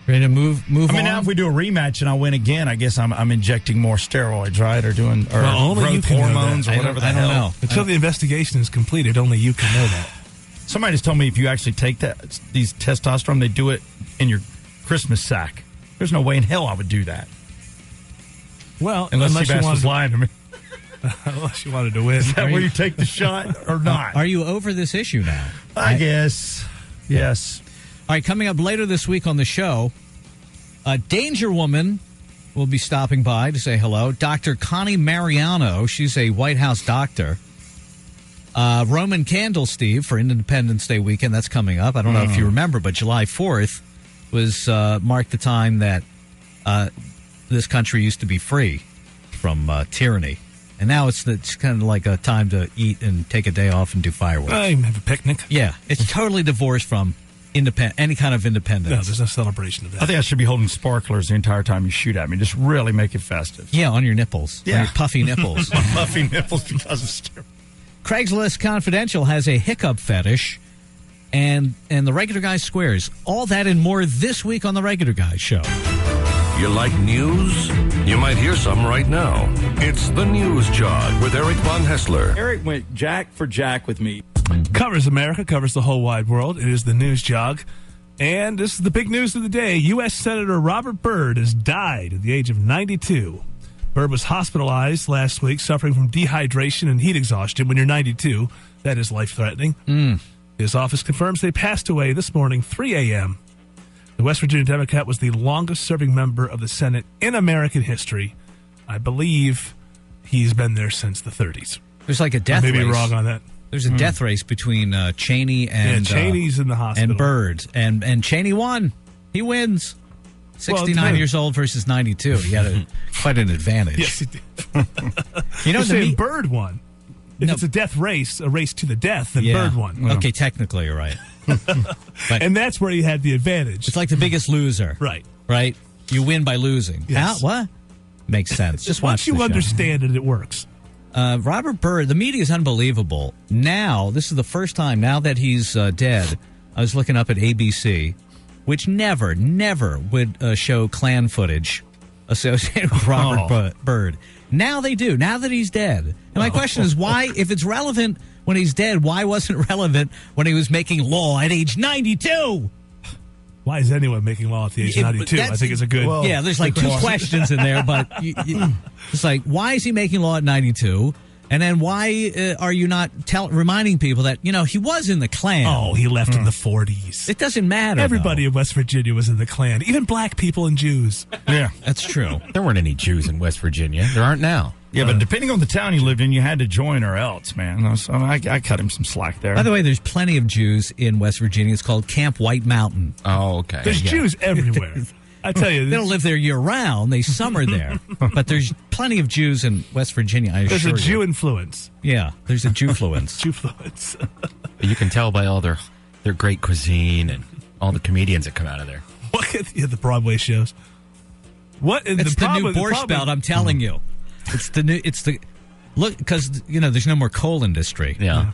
Ready to move I mean, on? now if we do a rematch and I win again, I guess I'm injecting more steroids, right? Or doing only you growth can know hormones that. or whatever the I hell. don't know. Until the investigation is completed, only you can know that. Somebody just told me if you actually take these testosterone, they do it in your Christmas sack. There's no way in hell I would do that. Well, Unless you Seabass want was lying to me. Unless you wanted to win. Is that where you take the shot or not? Are you over this issue now? I guess. Yes. All right, coming up later this week on the show, Danger Woman will be stopping by to say hello. Dr. Connie Mariano, she's a White House doctor. Roman Candle, Steve, for Independence Day weekend. That's coming up. I don't know if you remember, but July 4th was marked the time that this country used to be free from tyranny. And now it's kind of like a time to eat and take a day off and do fireworks. Have a picnic. Yeah, it's totally divorced from any kind of independence. No, there's no celebration of that. I think I should be holding sparklers the entire time you shoot at me. Just really make it festive. Yeah, on your nipples. Yeah. On your puffy nipples. Puffy nipples because of steroids. Craigslist Confidential has a hiccup fetish, and the Regular Guy squares. All that and more this week on the Regular Guy Show. You like news? You might hear some right now. It's the News Jog with Eric Von Hessler. Eric went jack for jack with me. Covers America, covers the whole wide world. It is the News Jog. And this is the big news of the day. U.S. Senator Robert Byrd has died at the age of 92. Byrd was hospitalized last week, suffering from dehydration and heat exhaustion. When you're 92, that is life-threatening. His office confirms they passed away this morning, 3 a.m. The West Virginia Democrat was the longest-serving member of the Senate in American history. I believe he's been there since the 30s. There's like a death race. Maybe wrong on that. There's a death race between Cheney and... Yeah, Cheney's in the hospital. And Byrd. And Cheney won. He wins. 69 years old versus 92. He had quite an advantage. Yes, he did. You know, You're saying Byrd won. If it's a death race, a race to the death, then Byrd won. Okay, technically you're right. And that's where he had the advantage. It's like the Biggest Loser. Right. Right? You win by losing. Yes. What? Makes sense. Just watch Once you understand it, it works. Robert Byrd, the media is unbelievable. Now, this is the first time, now that he's dead, I was looking up at ABC, which never would show Klan footage associated with Robert Byrd. Now they do, now that he's dead. And my question is, why, if it's relevant when he's dead, why wasn't it relevant when he was making law at age 92? Why is anyone making law at the age of 92? I think it's a good... Yeah, there's like two questions in there, but it's like, why is he making law at 92? And then why are you not reminding people that, he was in the Klan? Oh, he left in the 40s. It doesn't matter. Everybody in West Virginia was in the Klan, even black people and Jews. Yeah, that's true. There weren't any Jews in West Virginia. There aren't now. Yeah, but depending on the town you lived in, you had to join or else, man. So I cut him some slack there. By the way, there's plenty of Jews in West Virginia. It's called Camp White Mountain. Oh, okay. There's Jews everywhere. I tell you. They don't live there year-round. They summer there. But there's plenty of Jews in West Virginia, I assure you. There's a Jew influence. Yeah, there's a Jewfluence. Jewfluence. You can tell by all their great cuisine and all the comedians that come out of there. Look at the Broadway shows. It's the new Borscht Belt, I'm telling you. Look, because, there's no more coal industry. Yeah.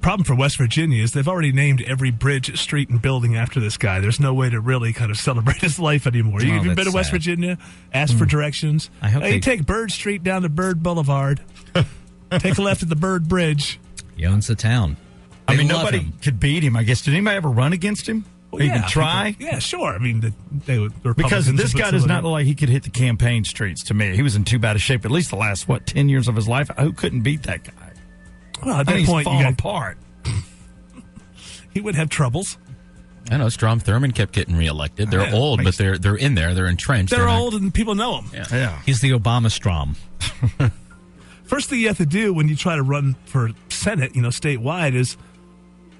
Problem for West Virginia is they've already named every bridge, street, and building after this guy. There's no way to really kind of celebrate his life anymore. You've been to West Virginia, ask for directions. I hope you take Bird Street down to Bird Boulevard. Take a left at the Bird Bridge. He owns the town. I mean, nobody could beat him, I guess. Did anybody ever run against him? Well, even try? Yeah, sure. I mean, because this guy does not look like he could hit the campaign streets to me. He was in too bad a shape at least the last, 10 years of his life. Who couldn't beat that guy? Well, at that point, he's falling apart. He would have troubles. I know Strom Thurmond kept getting reelected. They're old, but they're in there. They're entrenched. They're old, and people know him. Yeah. He's the Obama Strom. First thing you have to do when you try to run for Senate, statewide, is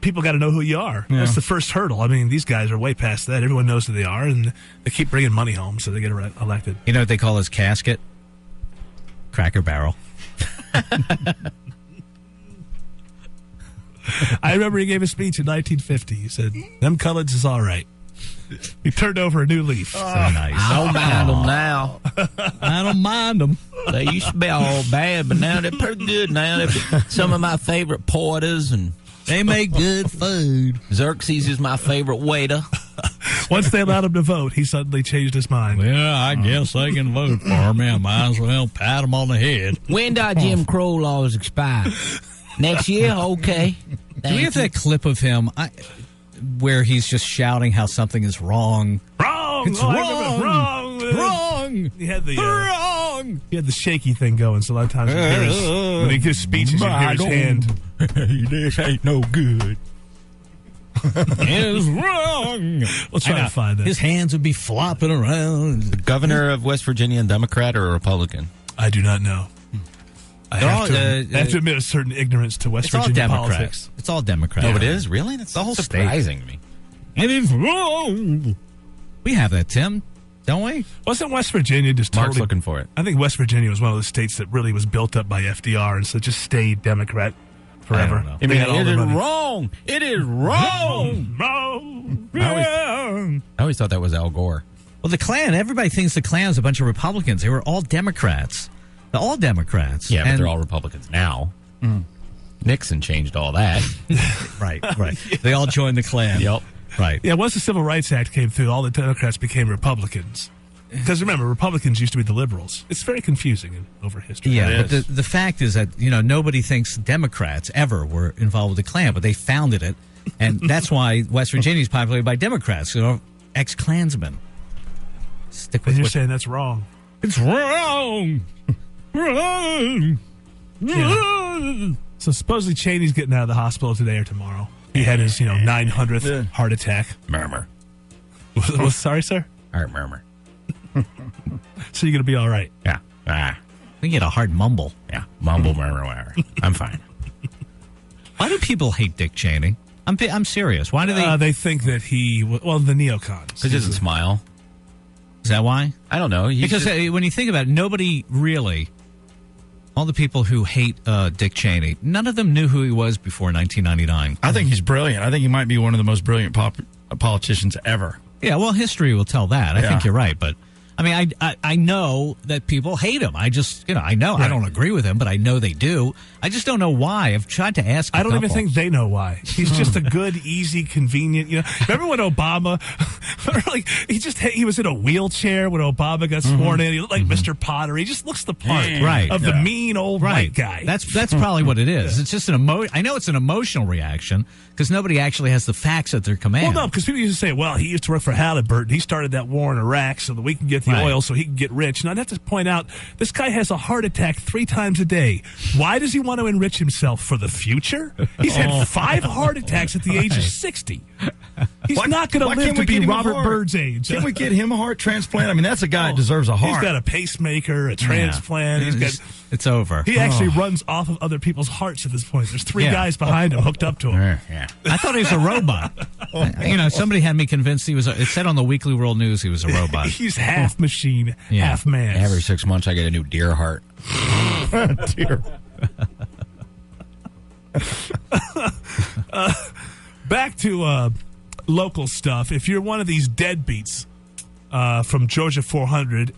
people got to know who you are. Yeah. That's the first hurdle. I mean, these guys are way past that. Everyone knows who they are, and they keep bringing money home, so they get elected. You know what they call his casket? Cracker Barrel. I remember he gave a speech in 1950. He said, "Them Cullens is all right." He turned over a new leaf. So nice. I don't mind them now. I don't mind them. They used to be all bad, but now they're pretty good now. They're some of my favorite porters, and they make good food. Xerxes is my favorite waiter. Once they allowed him to vote, he suddenly changed his mind. Well, I guess they can vote for me. I might as well pat him on the head. When do Jim Crow laws expire? Next year? Okay. Do we have that clip of him where he's just shouting how something is wrong? Wrong! It's wrong! Wrong! He had the... Wrong! wrong. He had the shaky thing going, so a lot of times when he gives speeches, you hear his hand. This ain't no good. Is wrong. We'll try to find that. His hands would be flopping around. The governor of West Virginia, a Democrat or a Republican? I do not know. I They're have, all, I have to admit a certain ignorance to West It's all Virginia Democrats. politics. It's all Democrats. Oh, it is? Really? That's the whole surprising state. to me. It is wrong. We have that, Tim, don't we? Wasn't West Virginia just Mark's totally... looking for it. I think West Virginia was one of the states that really was built up by FDR, and so just stayed Democrat forever. know. They had all it the is money. wrong. It is wrong. Wrong. I always thought that was Al Gore. Well, the Klan, everybody thinks the Klan's a bunch of Republicans. They were all Democrats. They're all Democrats. Yeah, but And- they're all Republicans now. Nixon changed all that. Right. They all joined the Klan. Yep. Right. Yeah, once the Civil Rights Act came through, all the Democrats became Republicans. Because remember, Republicans used to be the liberals. It's very confusing over history. Yeah, but the fact is that, nobody thinks Democrats ever were involved with the Klan, but they founded it. And that's why West Virginia is populated by Democrats, ex-Klansmen. Stick with And you're what- saying that's wrong. It's wrong. Wrong. Yeah. So supposedly Cheney's getting out of the hospital today or tomorrow. He had his, 900th heart attack. Murmur. Well, sorry, sir? All right, murmur. So you're going to be all right. Yeah. Ah. We get a hard mumble. Yeah. Mumble, murmur, murmur. I'm fine. Why do people hate Dick Cheney? I'm serious. Why do they? They think that the neocons. He doesn't smile. Is that why? I don't know. Because when you think about it, nobody really, all the people who hate Dick Cheney, none of them knew who he was before 1999. I think he's brilliant. I think he might be one of the most brilliant politicians ever. Yeah, well, history will tell that. I Yeah. think you're right. But, I mean, I know that people hate him. I just, I know. I don't agree with him, but I know they do. I just don't know why. I've tried to ask I don't even couple. think they know why. He's just a good, easy, convenient. Remember when Obama, he was in a wheelchair when Obama got sworn in. He looked like Mr. Potter. He just looks the part Right. of the mean old white guy. That's probably what it is. It's just I know it's an emotional reaction because nobody actually has the facts at their command. Well, no, because people used to say, well, he used to work for Halliburton. He started that war in Iraq so that we can get the oil so he can get rich. And I'd have to point out, this guy has a heart attack 3 times a day. Why does he want to enrich himself for the future? He's had 5 heart attacks at the age of 60. He's not going to live to be Robert Byrd's age. Can we get him a heart transplant? I mean, that's a guy that deserves a heart. He's got a pacemaker, a transplant. It's over. He actually runs off of other people's hearts at this point. There's 3 guys behind him hooked up to him. I thought he was a robot. Somebody had me convinced he was. It said on the Weekly World News he was a robot. He's half machine, half man. Every 6 months I get a new deer heart. Dear. Back to local stuff. If you're one of these deadbeats from Georgia 400,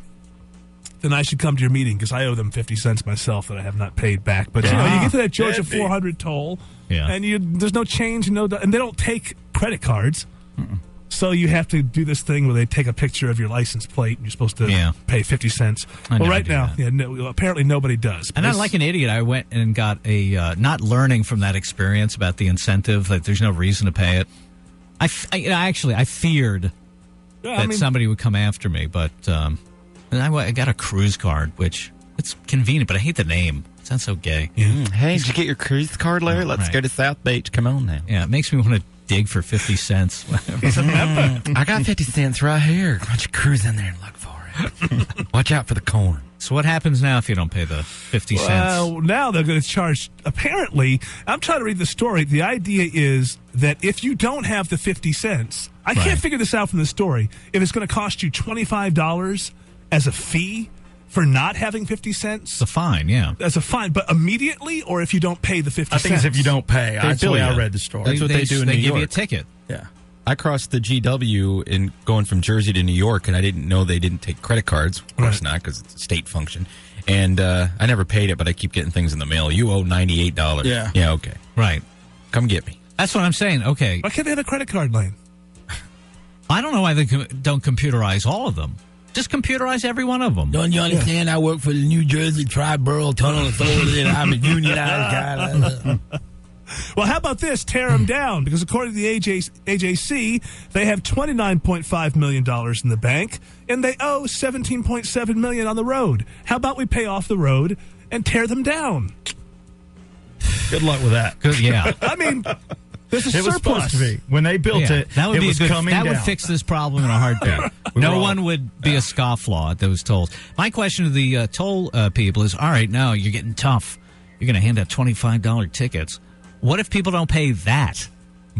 then I should come to your meeting because I owe them 50 cents myself that I have not paid back. But you get to that Georgia 400 toll, and there's no change, and they don't take credit cards. So you have to do this thing where they take a picture of your license plate, and you're supposed to pay 50 cents. Well, right now, apparently nobody does. And like an idiot, I went and got a not learning from that experience about the incentive that there's no reason to pay it. I feared that somebody would come after me, but and I got a cruise card, which it's convenient, but I hate the name. It sounds so gay. Hey, did you get your cruise card, Larry? Let's go to South Beach. Come on now. Yeah, it makes me want to dig for 50 cents. He's a member. I got 50 cents right here. Why don't you cruise in there and look for it? Watch out for the corn. So what happens now if you don't pay the 50 cents? Well, now they're going to charge. Apparently, I'm trying to read the story. The idea is that if you don't have the 50 cents, I can't figure this out from the story. If it's going to cost you $25 as a fee for not having 50 cents. It's a fine, yeah. As a fine, but immediately, or if you don't pay the 50 I cents? think it's if you don't pay. That's the way I read the story. That's what they do in New York. They give you a ticket. Yeah. I crossed the GW in going from Jersey to New York, and I didn't know they didn't take credit cards. Of course not, because it's a state function. And I never paid it, but I keep getting things in the mail. You owe $98. Yeah. Yeah, okay. Right. Come get me. That's what I'm saying. Okay. Why can't they have a credit card line? I don't know why they don't computerize all of them. Just computerize every one of them. Don't you understand? I work for the New Jersey Tri-Borough Tunnel Authority, and I'm a unionized guy. Well, how about this? Tear them down, because according to the AJC, they have $29.5 million in the bank, and they owe $17.7 million on the road. How about we pay off the road and tear them down? Good luck with that. Good, yeah. I mean, this is It was surplus. supposed to be. When they built Yeah, it, that would it be was a good, coming that down. would fix this problem in a heartbeat. No all- one would be a scofflaw at those tolls. My question to the toll people is, all right, now you're getting tough. You're going to hand out $25 tickets. What if people don't pay that?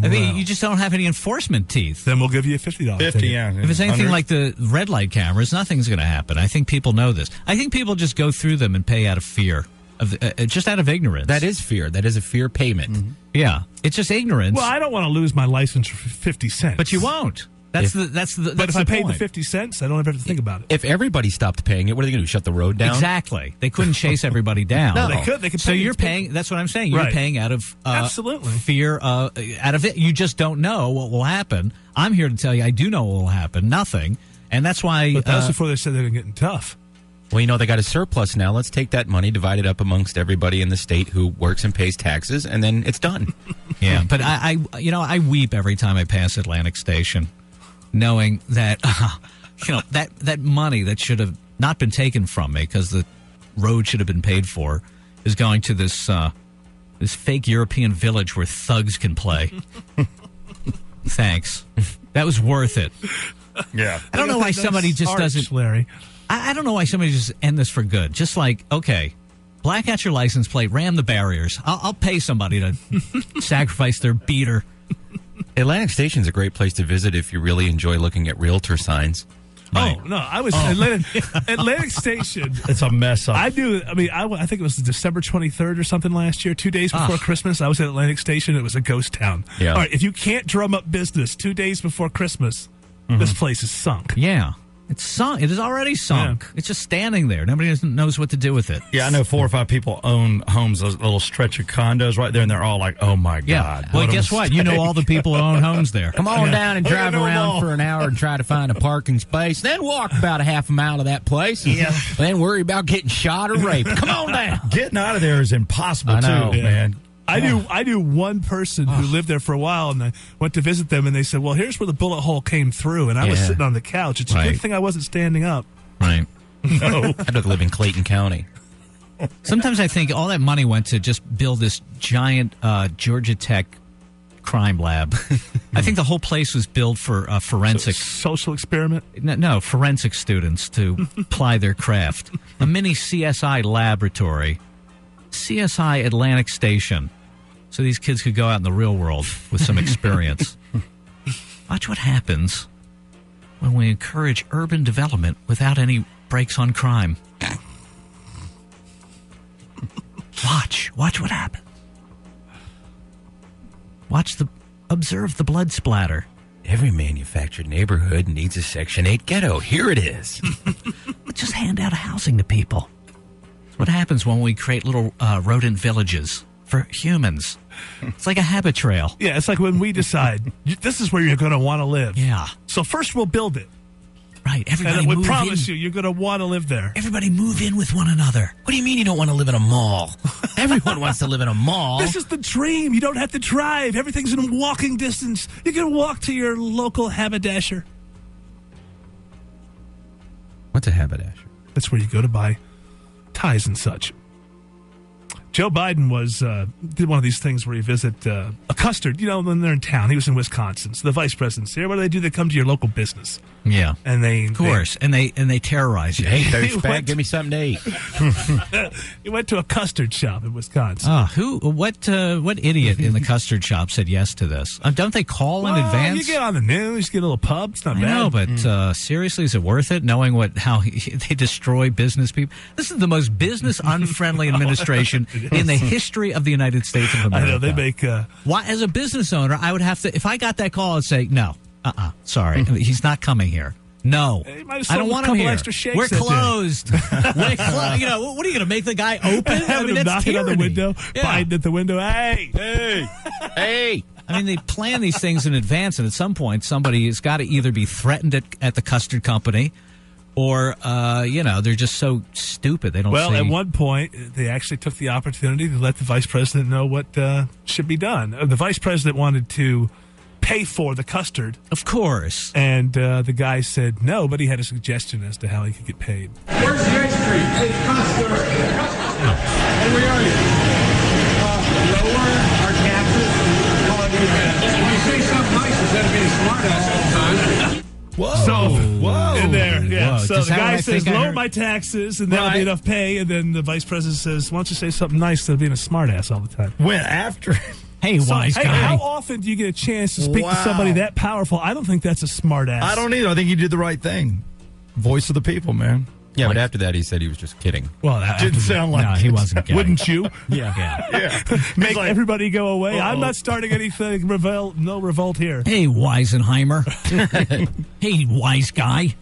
I mean, you just don't have any enforcement teeth. Then we'll give you a $50 ticket. yeah. If it's anything 100. like the red light cameras, nothing's going to happen. I think people know this. I think people just go through them and pay out of fear, just out of ignorance. That is fear. That is a fear payment. Yeah, it's just ignorance. Well, I don't want to lose my license for 50 cents. But you won't. That's the But if I paid the point. 50 cents, I don't ever have to think about it. If everybody stopped paying it, what are they going to do? Shut the road down? Exactly. They couldn't chase everybody down. No, they could. They could So pay you're it. paying. That's what I'm saying. You're Right. paying out of Absolutely. fear. Out of it, you just don't know what will happen. I'm here to tell you, I do know what will happen. Nothing, and that's why. But that was before they said they were getting tough. Well, you know, they got a surplus now. Let's take that money, divide it up amongst everybody in the state who works and pays taxes, and then it's done. Yeah, but I weep every time I pass Atlantic Station, knowing that that money that should have not been taken from me because the road should have been paid for is going to this fake European village where thugs can play. Thanks, that was worth it. Yeah. I don't know why somebody just Arch, doesn't. Larry. I don't know why somebody just end this for good. Just like, okay, black out your license plate, ram the barriers. I'll pay somebody to sacrifice their beater. Atlantic Station's a great place to visit if you really enjoy looking at realtor signs. Oh, no, I was Atlantic Station. It's a mess up. I think it was December 23rd or something last year, 2 days before Christmas. I was at Atlantic Station. It was a ghost town. Yeah. All right, if you can't drum up business 2 days before Christmas, this place is sunk. Yeah. It's sunk. It is already sunk. It's just standing there. Nobody knows what to do with it. Yeah, I know 4 or 5 people own homes, those little stretch of condos right there, and they're all like, oh, my Yeah. God. Well, what a guess what? You know mistake. all the people who own homes there. Come on down and Look, I drive know them around all. for an hour and try to find a parking space. Then walk about a half a mile to that place. Yeah. Then worry about getting shot or raped. Come on down. Getting out of there is impossible, I know. too, man. I knew one person who lived there for a while, and I went to visit them, and they said, well, here's where the bullet hole came through, and I was Yeah. sitting on the couch. It's a Right. good thing I wasn't standing up. Right. No. I don't live in Clayton County. Sometimes I think all that money went to just build this giant Georgia Tech crime lab. I think the whole place was built for forensic. Social experiment? No, forensic students to ply their craft. A mini CSI laboratory. CSI Atlantic Station. So these kids could go out in the real world with some experience. Watch what happens when we encourage urban development without any brakes on crime. Watch what happens. Observe the blood splatter. Every manufactured neighborhood needs a Section 8 ghetto. Here it is. Just hand out housing to people. That's what happens when we create little rodent villages for humans. It's like a habit trail. Yeah, it's like when we decide, this is where you're going to want to live. Yeah. So first we'll build it. Right. Everybody And we move promise in. you're going to want to live there. Everybody move in with one another. What do you mean you don't want to live in a mall? Everyone wants to live in a mall. This is the dream. You don't have to drive. Everything's in walking distance. You can walk to your local haberdasher. What's a haberdasher? That's where you go to buy ties and such. Joe Biden did one of these things where you visit a custard, when they're in town. He was in Wisconsin. So the vice president's here. What do? They come to your local business. Yeah. And Of course. And they terrorize you. Hey, He douchebag, went- give me something to eat. He went to a custard shop in Wisconsin. What idiot in the custard shop said yes to this? Don't they call in Well, advance? You get on the news, get a little pub. It's not I bad. know, but seriously, is it worth it? Knowing how they destroy business people. This is the most business unfriendly administration in the history of the United States of America. I know they make. Why, as a business owner, I would have to. If I got that call, I'd say no. Sorry, he's not coming here. No, Hey, might have I sold don't a want him couple here. extra shakes We're that day. closed. What are you going to make the guy open? Having him that's knocking on the tyranny. window, Yeah. Biden at the window. Hey, Hey. I mean, they plan these things in advance, and at some point, somebody has got to either be threatened at the custard company, or they're just so stupid they don't. Well, see. at one point, they actually took the opportunity to let the vice president know what should be done. The vice president wanted to pay for the custard, of course, and the guy said no, but he had a suggestion as to how he could get paid. Where's the ice cream? Hey, custard. And where are you? Lower our taxes. If you say something nice, instead of being a smartass all the time. Whoa. In there, yeah. Whoa. So Is the that what guy I says, think I lower heard? my taxes, and that'll be enough pay. And then the vice president says, why don't you say something nice instead of being a smartass all the time? Went after. Hey, wise guy. How often do you get a chance to speak to somebody that powerful? I don't think that's a smartass. I don't either. I think he did the right thing. Voice of the people, man. Yeah, but after that, he said he was just kidding. Well, that Didn't sound like No, he wasn't kidding. Wouldn't you? Yeah. Make everybody go away. I'm not starting anything. No revolt here. Hey, Weisenheimer. Hey, wise guy.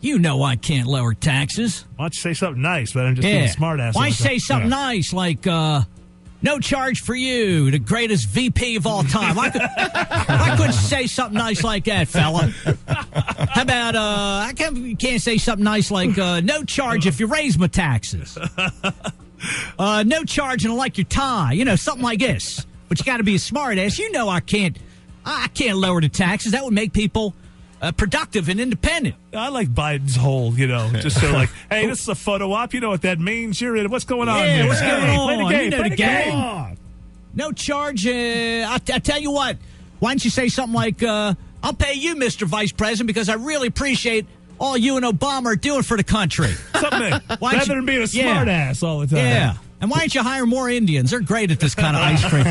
You know I can't lower taxes. Why don't you say something nice rather than just being a smartass? Why all the time? say something nice like, no charge for you, the greatest VP of all time? I couldn't say something nice like that, fella. How about, you can't say something nice like, no charge if you raise my taxes. No charge and I like your tie. Something like this. But you got to be a smartass. You know I can't lower the taxes. That would make people productive and independent. I like Biden's whole, just so like, hey, this is a photo op. You know what that means? You're in. What's going on Yeah, here? what's going Hey, on? Play the game. You know Play the game. No charge. I tell you what. Why don't you say something like, I'll pay you, Mr. Vice President, because I really appreciate all you and Obama are doing for the country. Something. Rather than being a smart ass all the time. Yeah. And why don't you hire more Indians? They're great at this kind of ice cream.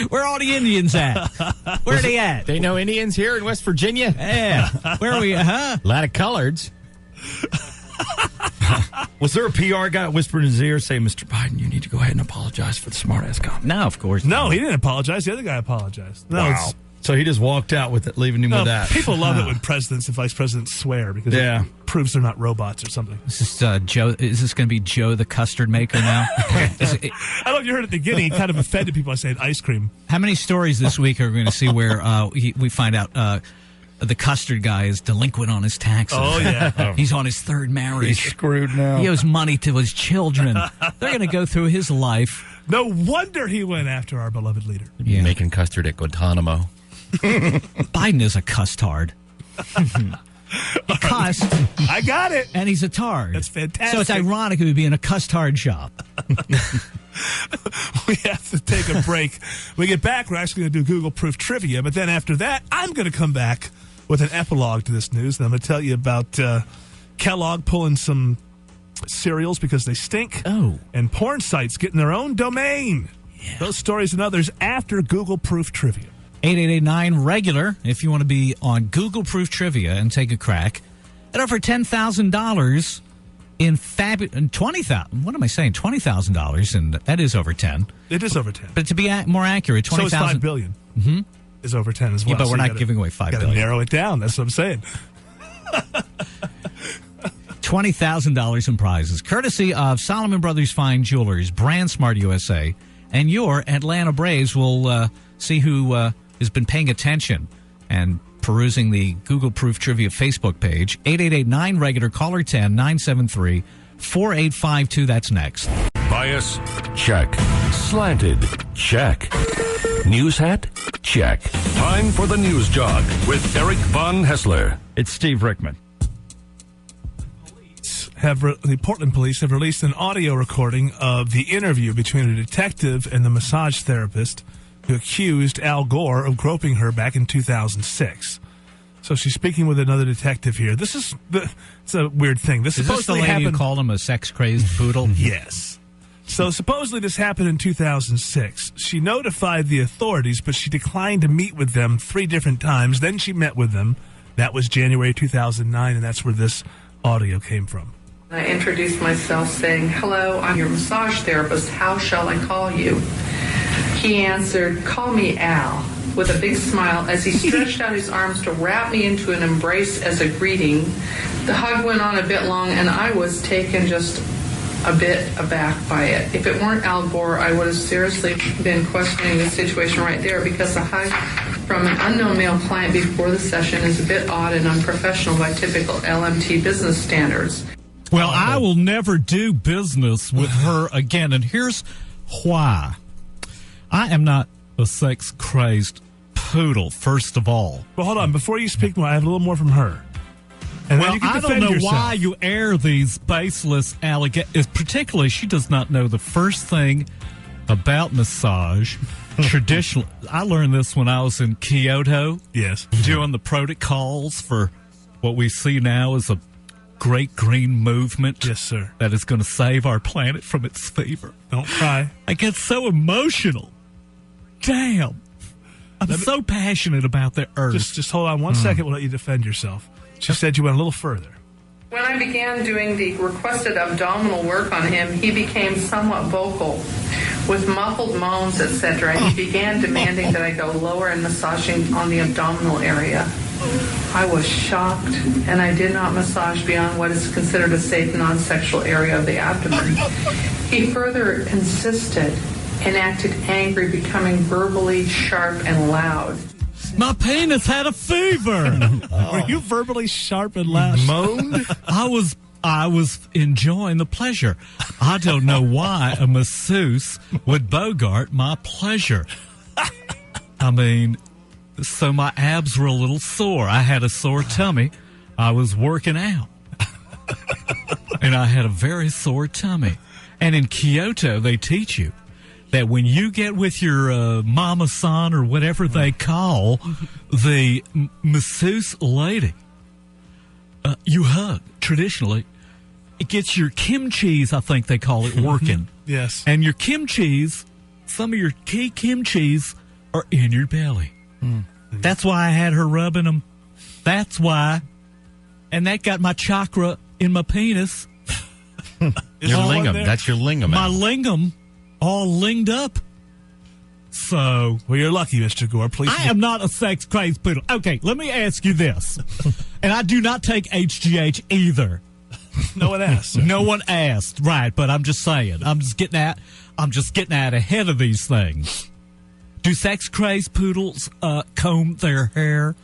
Where are all the Indians at? Where are they at? They know Indians here in West Virginia? Yeah. Where are we? A lot of coloreds. Was there a PR guy whispering in his ear saying, Mr. Biden, you need to go ahead and apologize for the smartass comment? No, of course No, he didn't apologize. The other guy apologized. No, Wow. So he just walked out with it, leaving him with that. People love it when presidents and vice presidents swear because it proves they're not robots or something. This is Joe. Is this going to be Joe the custard maker now? I don't know if you heard at the beginning, he kind of offended people by saying ice cream. How many stories this week are we going to see where we find out the custard guy is delinquent on his taxes? Oh, yeah. He's on his third marriage. He's screwed now. He owes money to his children. They're going to go through his life. No wonder he went after our beloved leader. Yeah. Making custard at Guantanamo. Biden is a custard. He cussed. I got it. And he's a tard. That's fantastic. So it's ironic he would be in a custard shop. We have to take a break. When we get back, we're actually going to do Google Proof Trivia. But then after that, I'm going to come back with an epilogue to this news. And I'm going to tell you about Kellogg pulling some cereals because they stink. Oh. And porn sites getting their own domain. Yeah. Those stories and others after Google Proof Trivia. 8889-REGULAR if you want to be on Google Proof Trivia and take a crack at over $10,000 in $20,000. What am I saying? $20,000, and that is over 10. It is over 10. But to be more accurate, 20,000. So it's $5 billion. Mm-hmm. Is over 10 as well. Yeah, but so we're not giving away $5 billion. Narrow it down. That's what I'm saying. $20,000 in prizes, courtesy of Solomon Brothers Fine Jewelers, Brand Smart USA, and your Atlanta Braves will see who has been paying attention and perusing the Google Proof Trivia Facebook page. 8889-REGULAR, caller 10-973-4852. That's next. Bias? Check. Slanted? Check. News hat? Check. Time for the News Jog with Eric Von Hessler. It's Steve Rickman. The Portland police have released an audio recording of the interview between a detective and the massage therapist who accused Al Gore of groping her back in 2006. So she's speaking with another detective here. It's a weird thing. Is this the lady who called him a sex-crazed poodle? Yes. So supposedly this happened in 2006. She notified the authorities, but she declined to meet with them 3 different times. Then she met with them. That was January 2009, and that's where this audio came from. I introduced myself saying, "Hello, I'm your massage therapist. How shall I call you?" He answered, "Call me Al," with a big smile as he stretched out his arms to wrap me into an embrace as a greeting. The hug went on a bit long, and I was taken just a bit aback by it. If it weren't Al Gore, I would have seriously been questioning the situation right there, because the hug from an unknown male client before the session is a bit odd and unprofessional by typical LMT business standards. Well, I will never do business with her again, and here's why. I am not a sex-crazed poodle, first of all. Well, hold on. Before you speak more, I have a little more from her. And well, then you can I don't defend know yourself. why you air these baseless allegations. Particularly, she does not know the first thing about massage. Traditional. I learned this when I was in Kyoto. Yes. Doing the protocols for what we see now as a great green movement. Yes, sir. That is going to save our planet from its fever. Don't cry. I get so emotional. Damn. I'm so passionate about the earth. Just hold on 1 second. We'll let you defend yourself. She said you went a little further. When I began doing the requested abdominal work on him, he became somewhat vocal with muffled moans, etc. He began demanding that I go lower and massaging on the abdominal area. I was shocked, and I did not massage beyond what is considered a safe non-sexual area of the abdomen. He further insisted and acted angry, becoming verbally sharp and loud. My penis had a fever. Were you verbally sharp and loud? Moaned? I was enjoying the pleasure. I don't know why a masseuse would bogart my pleasure. I mean, so my abs were a little sore. I had a sore tummy. I was working out. And I had a very sore tummy. And in Kyoto, they teach you that when you get with your mama-san or whatever they call the masseuse lady, you hug, traditionally. It gets your kimchis, I think they call it, working. Yes. And your kimchis, some of your key kimchis are in your belly. That's why I had her rubbing them. That's why. And that got my chakra in my penis. Your lingam. That's your lingam. My lingam all linged up. So, well, you're lucky, Mr. Gore. Please. I am not a sex-crazed poodle. Okay, let me ask you this. And I do not take HGH either. No one asked. Sir. No one asked, right? But I'm just saying. I'm just getting out ahead of these things. Do sex-crazed poodles comb their hair?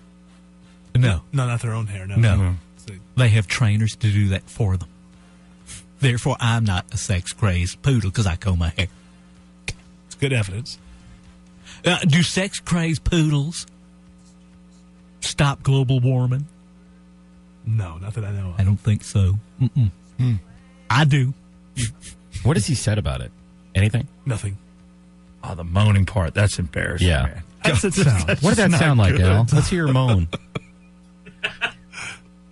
No, not their own hair. No. No. They have trainers to do that for them. Therefore, I'm not a sex-crazed poodle because I comb my hair. It's good evidence. Do sex-crazed poodles stop global warming? No, not that I know of. I don't think so. I do. What has he said about it? Anything? Nothing. Oh, the moaning part. That's embarrassing. Yeah. Man. That's it sound. What did that sound like, Al? Let's hear your moan.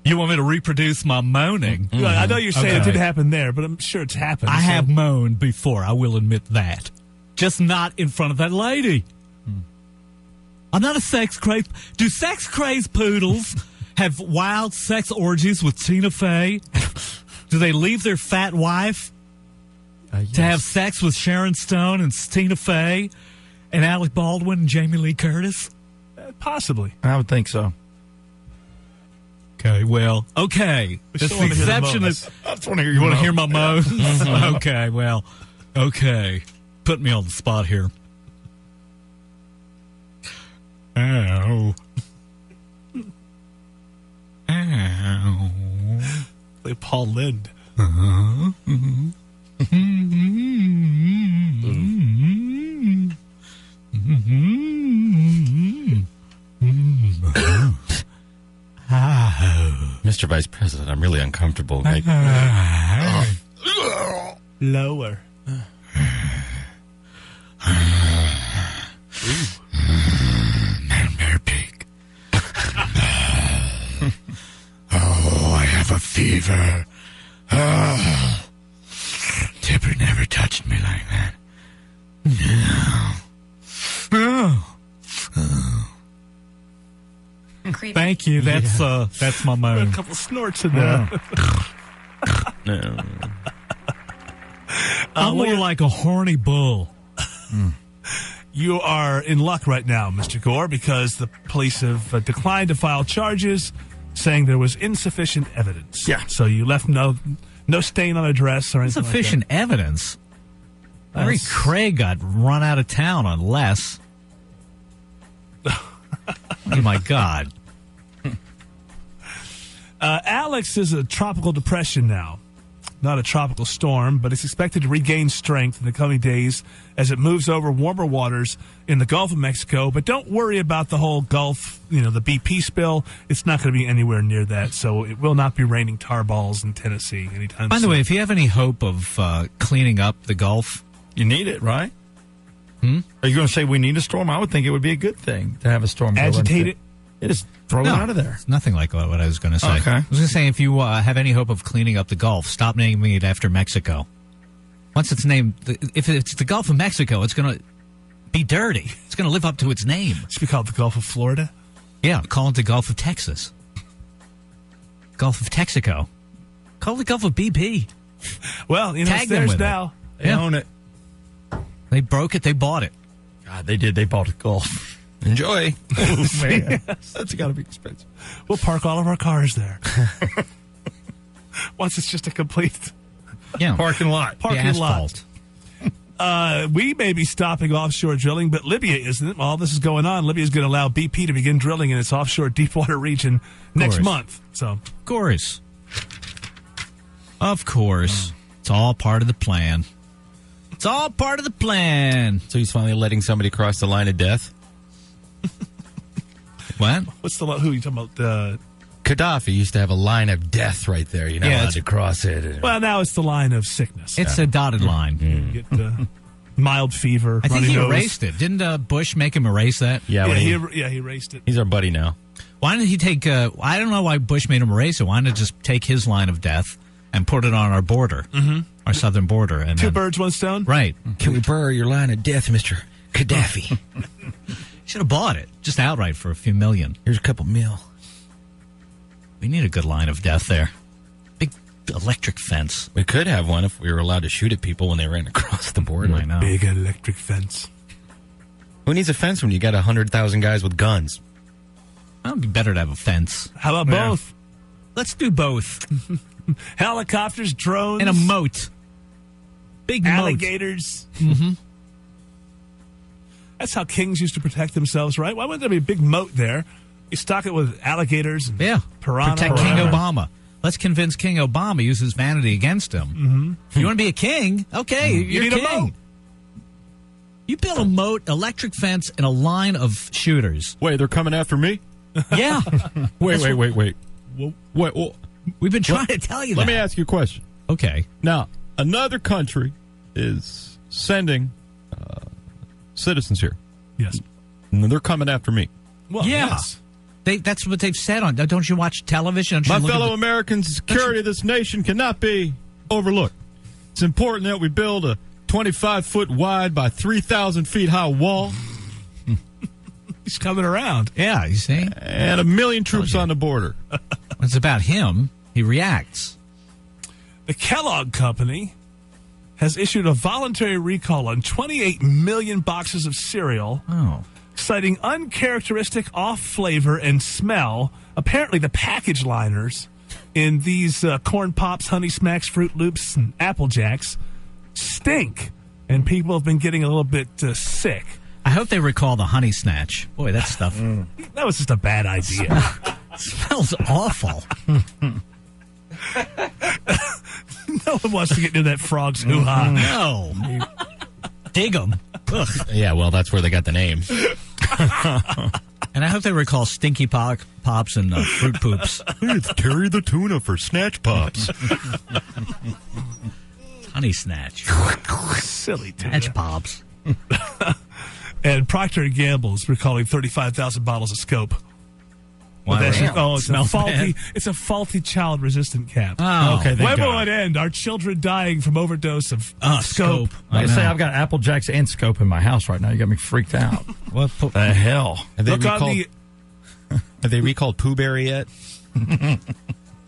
You want me to reproduce my moaning? Mm-hmm. I know you're saying it didn't happen there, but I'm sure it's happened. I have moaned before. I will admit that. Just not in front of that lady. I'm not a sex-crazed. Do sex-crazed poodles have wild sex orgies with Tina Fey? Do they leave their fat wife to have sex with Sharon Stone and Tina Fey and Alec Baldwin and Jamie Lee Curtis? Possibly. I would think so. Okay, well, okay. That's the exception. I just want to hear you want to hear my moans? Okay, well, okay. Put me on the spot here. Ow. Ow. Like Paul Lind. Mr. Vice President, I'm really uncomfortable. Lower. Man, bear pig. Oh, I have a fever. Oh. Tipper never touched me like that. No. Oh. Thank you. That's my moan. A couple snorts in there. No. I'm more like a horny bull. You are in luck right now, Mr. Gore, because the police have declined to file charges, saying there was insufficient evidence. Yeah. So you left no stain on a dress or anything Insufficient like evidence. Larry Craig got run out of town on less. Oh, my God. Alex is a tropical depression now. Not a tropical storm, but it's expected to regain strength in the coming days as it moves over warmer waters in the Gulf of Mexico. But don't worry about the whole Gulf, the BP spill. It's not going to be anywhere near that, so it will not be raining tar balls in Tennessee anytime By the soon. way, if you have any hope of cleaning up the Gulf, you need it, right? Are you going to say we need a storm? I would think it would be a good thing to have a storm. Agitate it? Just throw it out of there. It's nothing like what I was going to say. Okay. I was going to say, if you have any hope of cleaning up the Gulf, stop naming it after Mexico. Once it's named, if it's the Gulf of Mexico, it's going to be dirty. It's going to live up to its name. It should be called the Gulf of Florida? Yeah, call it the Gulf of Texas. Gulf of Texaco. Call it the Gulf of BP. Well, it's Tag them theirs with now. They own it. They broke it. They bought it. God, they did. They bought a Gulf. Enjoy. Man, that's got to be expensive. We'll park all of our cars there. Once it's just a complete Parking lot. Parking lot. We may be stopping offshore drilling, but Libya isn't. While this is going on, Libya is going to allow BP to begin drilling in its offshore deepwater region next month. So, Of course. Of course. It's all part of the plan. It's all part of the plan. So he's finally letting somebody cross the line of death? What? What's the who are you talking about? Gaddafi used to have a line of death right there. You're not allowed it's- to cross it. Well, now it's the line of sickness. It's a dotted line. Get mild fever. I think runny he nose. erased it. Didn't Bush make him erase that? Yeah, he erased it. He's our buddy now. Why didn't he take... I don't know why Bush made him erase it. Why didn't he just take his line of death and put it on our border, our southern border? And Two then- birds, one stone? Right. Can we borrow your line of death, Mr. Gaddafi? Should have bought it, just outright for a few million. Here's a couple mil. We need a good line of death there. Big electric fence. We could have one if we were allowed to shoot at people when they ran across the border. I know. Big electric fence. Who needs a fence when you got 100,000 guys with guns? Well, it'd be better to have a fence. How about both? Let's do both. Helicopters, drones, And a moat. Big alligators. Mm-hmm. That's how kings used to protect themselves, right? Why wouldn't there be a big moat there? You stock it with alligators and piranha. Protect King Obama. Let's convince King Obama use his vanity against him. Mm-hmm. You want to be a king? Okay, you're need king. a moat. You build a moat, electric fence, and a line of shooters. Wait, they're coming after me? Yeah. Wait. Wait. We've been trying to tell you Let that. me ask you a question. Okay. Now, another country is sending citizens here. Yes. And they're coming after me. Well, Yeah. yes. That's what they've said on. Don't you watch television? Don't you My look at fellow the- Americans, the security of this nation cannot be overlooked. It's important that we build a 25-foot wide by 3,000 feet high wall. He's coming around. Yeah, you see? And 1 million troops on the border. It's about him. He reacts. The Kellogg Company has issued a voluntary recall on 28 million boxes of cereal, citing uncharacteristic off flavor and smell. Apparently, the package liners in these Corn Pops, Honey Smacks, Fruit Loops, and Apple Jacks stink, and people have been getting a little bit sick. I hope they recall the Honey Snatch. Boy, that stuff That was just a bad idea. smells awful. No one wants to get near that frog's hoo-ha. No. Dig them. Yeah, well, that's where they got the name. And I hope they recall Stinky Pops and Fruit Poops. It's Terry the Tuna for Snatch Pops. Honey Snatch. Silly tuna. Snatch Pops. And Procter & Gamble's recalling 35,000 bottles of Scope. Why Well, would- it's a Smells faulty. bad. It's a faulty child-resistant cap. Oh. Okay, thank When will God. it end? Our children dying from overdose of Scope. I say I've got Apple Jacks and Scope in my house right now. You got me freaked out. What the hell? Have they Look on recalled? Have they recalled Pooh Berry yet?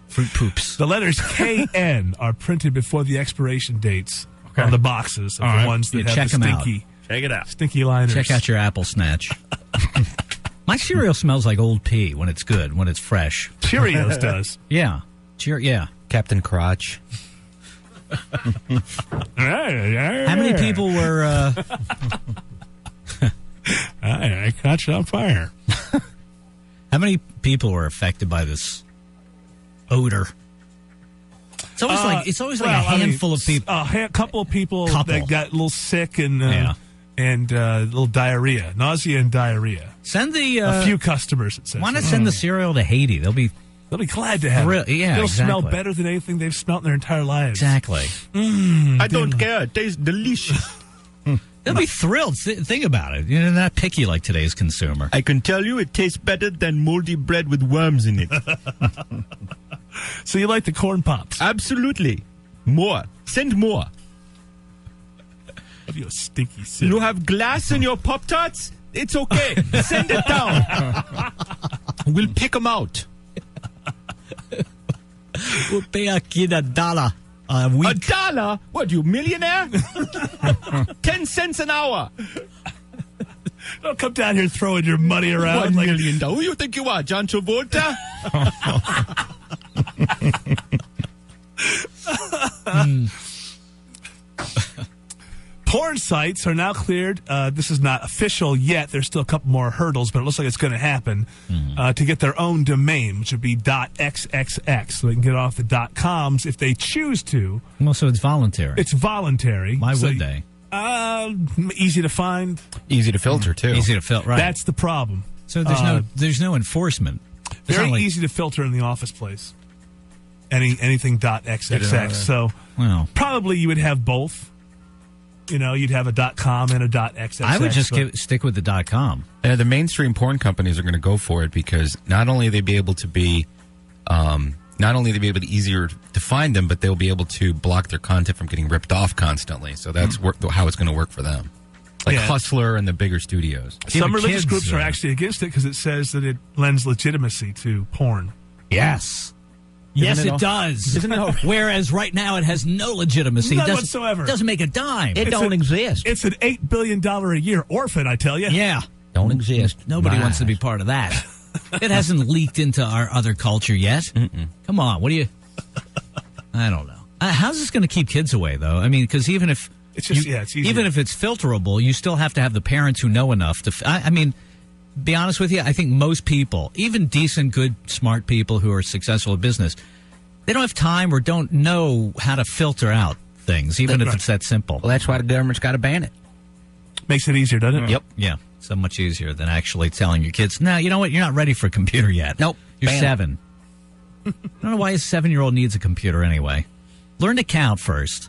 Fruit Poops. The letters KN are printed before the expiration dates Okay. on the boxes of All the right. ones that Yeah, have check the 'em out. stinky, Check it out. stinky liners. Check out your Apple Snatch. My cereal smells like old pea when it's good, when it's fresh. Cheerios does. Yeah. Yeah. Captain Crotch. How many people were... I caught you on fire. many people were affected by this odor? It's always like a handful of people. A couple of people that got a little sick and a little diarrhea, nausea and diarrhea. Send the a few customers. It says. Why not send the cereal to Haiti? They'll be glad to have it. Yeah, it'll exactly. smell better than anything they've smelled in their entire lives. Exactly. I don't care. It tastes delicious. They'll be thrilled. Think about it. You're not picky like today's consumer. I can tell you it tastes better than moldy bread with worms in it. So you like the corn pops? Absolutely. More. Send more. Have you a stinky city? You have glass in your Pop-Tarts? It's okay. Send it down. We'll pick them out. We'll pay a kid $1 a week. $1? What, you millionaire? 10 cents an hour. Don't come down here throwing your money around. $1 million. Who you think you are, John Travolta? Porn sites are now cleared. This is not official yet. There's still a couple more hurdles, but it looks like it's going to happen to get their own domain, which would be .xxx. So they can get off the .coms if they choose to. Well, so it's voluntary. It's voluntary. Why would they? Easy to find. Easy to filter, too. Easy to filter, right. That's the problem. So there's no enforcement. It's Very not like- easy to filter in the office place. Anything .xxx. So probably you would have both. You know, you'd have a .com and a .xxx. I would just stick with the .com. Yeah, the mainstream porn companies are going to go for it because not only they be able to be, easier to find them, but they'll be able to block their content from getting ripped off constantly. So that's how it's going to work for them. Like Hustler and the bigger studios. Some religious groups are actually against it because it says that it lends legitimacy to porn. Yes. Yes, it does. Isn't it? Whereas right now it has no legitimacy. None whatsoever. It doesn't make a dime. It don't exist. It's an $8 billion a year orphan, I tell you. Yeah. Don't exist. Nobody wants to be part of that. It hasn't leaked into our other culture yet. Come on. What do you... I don't know. How's this going to keep kids away, though? I mean, because even if... It's just, it's easy. Even if it's filterable, you still have to have the parents who know enough to... I mean... Be honest with you, I think most people, even decent, good, smart people who are successful at business, they don't have time or don't know how to filter out things, even if it's that simple. Well, that's why the government's got to ban it. Makes it easier, doesn't it? Yep. Yeah. So much easier than actually telling your kids, no, you know what? You're not ready for a computer yet. Nope. You're ban 7. I don't know why a 7-year-old needs a computer anyway. Learn to count first.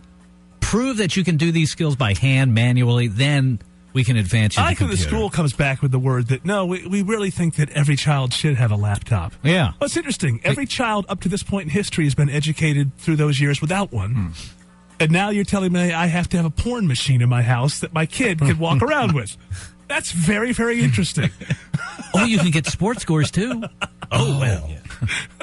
Prove that you can do these skills by hand, manually, then... we can advance you I like when the school comes back with the word that, no, we really think that every child should have a laptop. Yeah. Well, it's interesting. Every child up to this point in history has been educated through those years without one. And now you're telling me I have to have a porn machine in my house that my kid can walk around with. That's very, very interesting. Oh, you can get sports scores, too. Oh, well.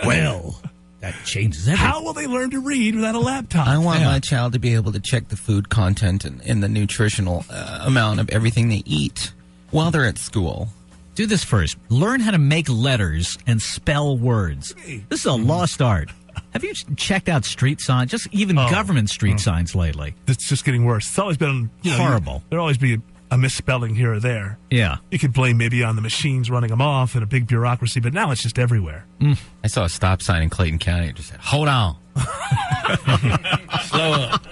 Well, that changes everything. How will they learn to read without a laptop? I want my child to be able to check the food content and the nutritional amount of everything they eat while they're at school. Do this first. Learn how to make letters and spell words. This is a lost art. Have you checked out street signs, just even government street signs lately? It's just getting worse. It's always been horrible. There'll always be a misspelling here or there. Yeah. You could blame maybe on the machines running them off and a big bureaucracy, but now it's just everywhere. I saw a stop sign in Clayton County. It just said, hold on. Slow up.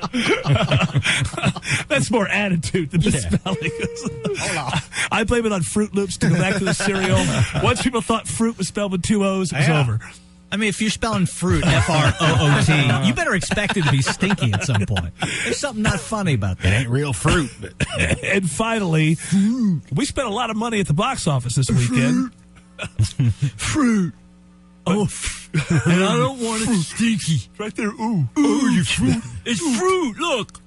That's more attitude than misspelling. Hold on. I blame it on Fruit Loops to go back to the cereal. Once people thought fruit was spelled with 2 O's, it was over. I mean, if you're spelling fruit, F-R-O-O-T, you better expect it to be stinky at some point. There's something not funny about that. It ain't real fruit. And finally, we spent a lot of money at the box office this weekend. Fruit. Oh, and I don't want it stinky. It's right there. Ooh. Ooh, you fruit. It's fruit, look.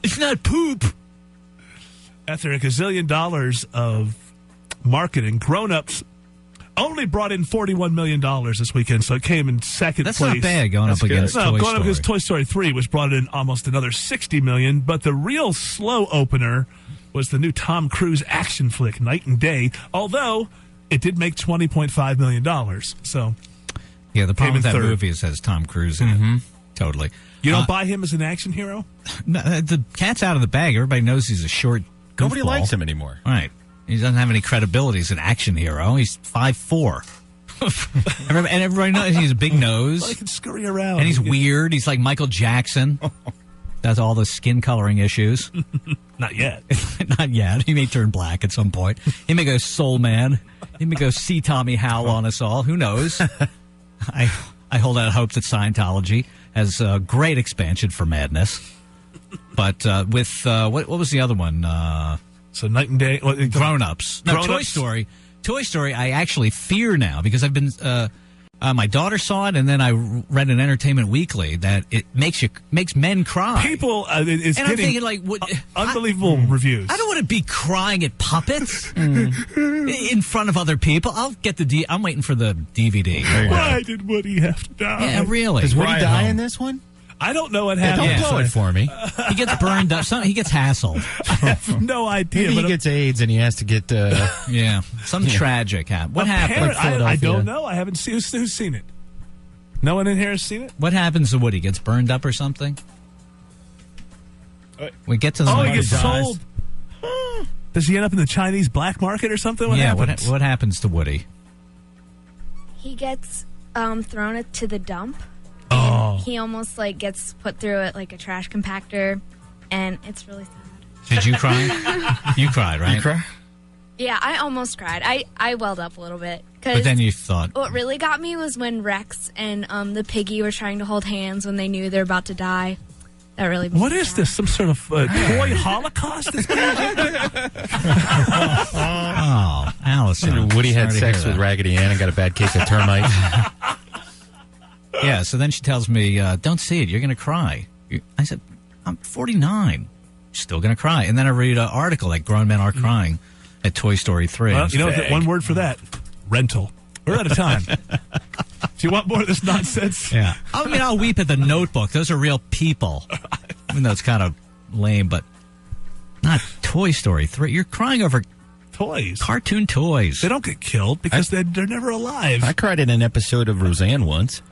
It's not poop. After $1 gazillion of marketing, Grown-Ups only brought in $41 million this weekend, so it came in second place. That's not bad going up against Toy Story. Going up against Toy Story 3, which brought in almost another $60 million. But the real slow opener was the new Tom Cruise action flick, Night and Day, although it did make $20.5 million. So, yeah, the problem with that third. movie is it has Tom Cruise in it. Totally. You don't buy him as an action hero? No, the cat's out of the bag. Everybody knows he's a short goofball. Nobody likes him anymore. Right. He doesn't have any credibility as an action hero. He's 5'4". And everybody knows he's a big nose. Well, he can scurry around. And he's weird. He's like Michael Jackson. Does all the skin coloring issues. Not yet. Not yet. He may turn black at some point. He may go Soul Man. He may go see Tommy Howell on us all. Who knows? I hold out hope that Scientology has a great expansion for madness. But with what was the other one? So Night and Day. Grown Ups. No, Toy Story. Toy Story. I actually fear now because I've been. My daughter saw it, and then I read in Entertainment Weekly that it makes men cry. People, it's and getting I'm thinking like, unbelievable reviews. I don't want to be crying at puppets in front of other people. I'll get I'm waiting for the DVD. Why did Woody have to die? Yeah, really. Does Woody die in this one? I don't know what happened. Don't blow it for me. He gets burned up. He gets hassled. I have no idea. Maybe but he gets AIDS and he has to get. Tragic happened. What happened? I don't know. I haven't seen. Who's seen it? No one in here has seen it. What happens to Woody? Gets burned up or something? We get to the. He gets sold. Does he end up in the Chinese black market or something? What happens? What happens to Woody? He gets thrown to the dump. Oh. He almost gets put through it like a trash compactor, and it's really sad. Did you cry? You cried, right? You cry? Yeah, I almost cried. I welled up a little bit. But then you thought. What really got me was when Rex and the piggy were trying to hold hands when they knew they're about to die. That really. What is this? Some sort of toy holocaust? Oh, Allison. Woody had sex with Raggedy Ann and got a bad case of termites. Yeah, so then she tells me, don't see it, you're going to cry. I said, I'm 49. Still going to cry. And then I read an article like Grown Men Are Crying at Toy Story 3. Well, you know, one word for that. Rental. We're out of time. Do you want more of this nonsense? Yeah. I mean, I'll weep at the Notebook. Those are real people. Even though it's kind of lame, but not Toy Story 3. You're crying over toys. Cartoon toys. They don't get killed because they're never alive. I cried in an episode of Roseanne once.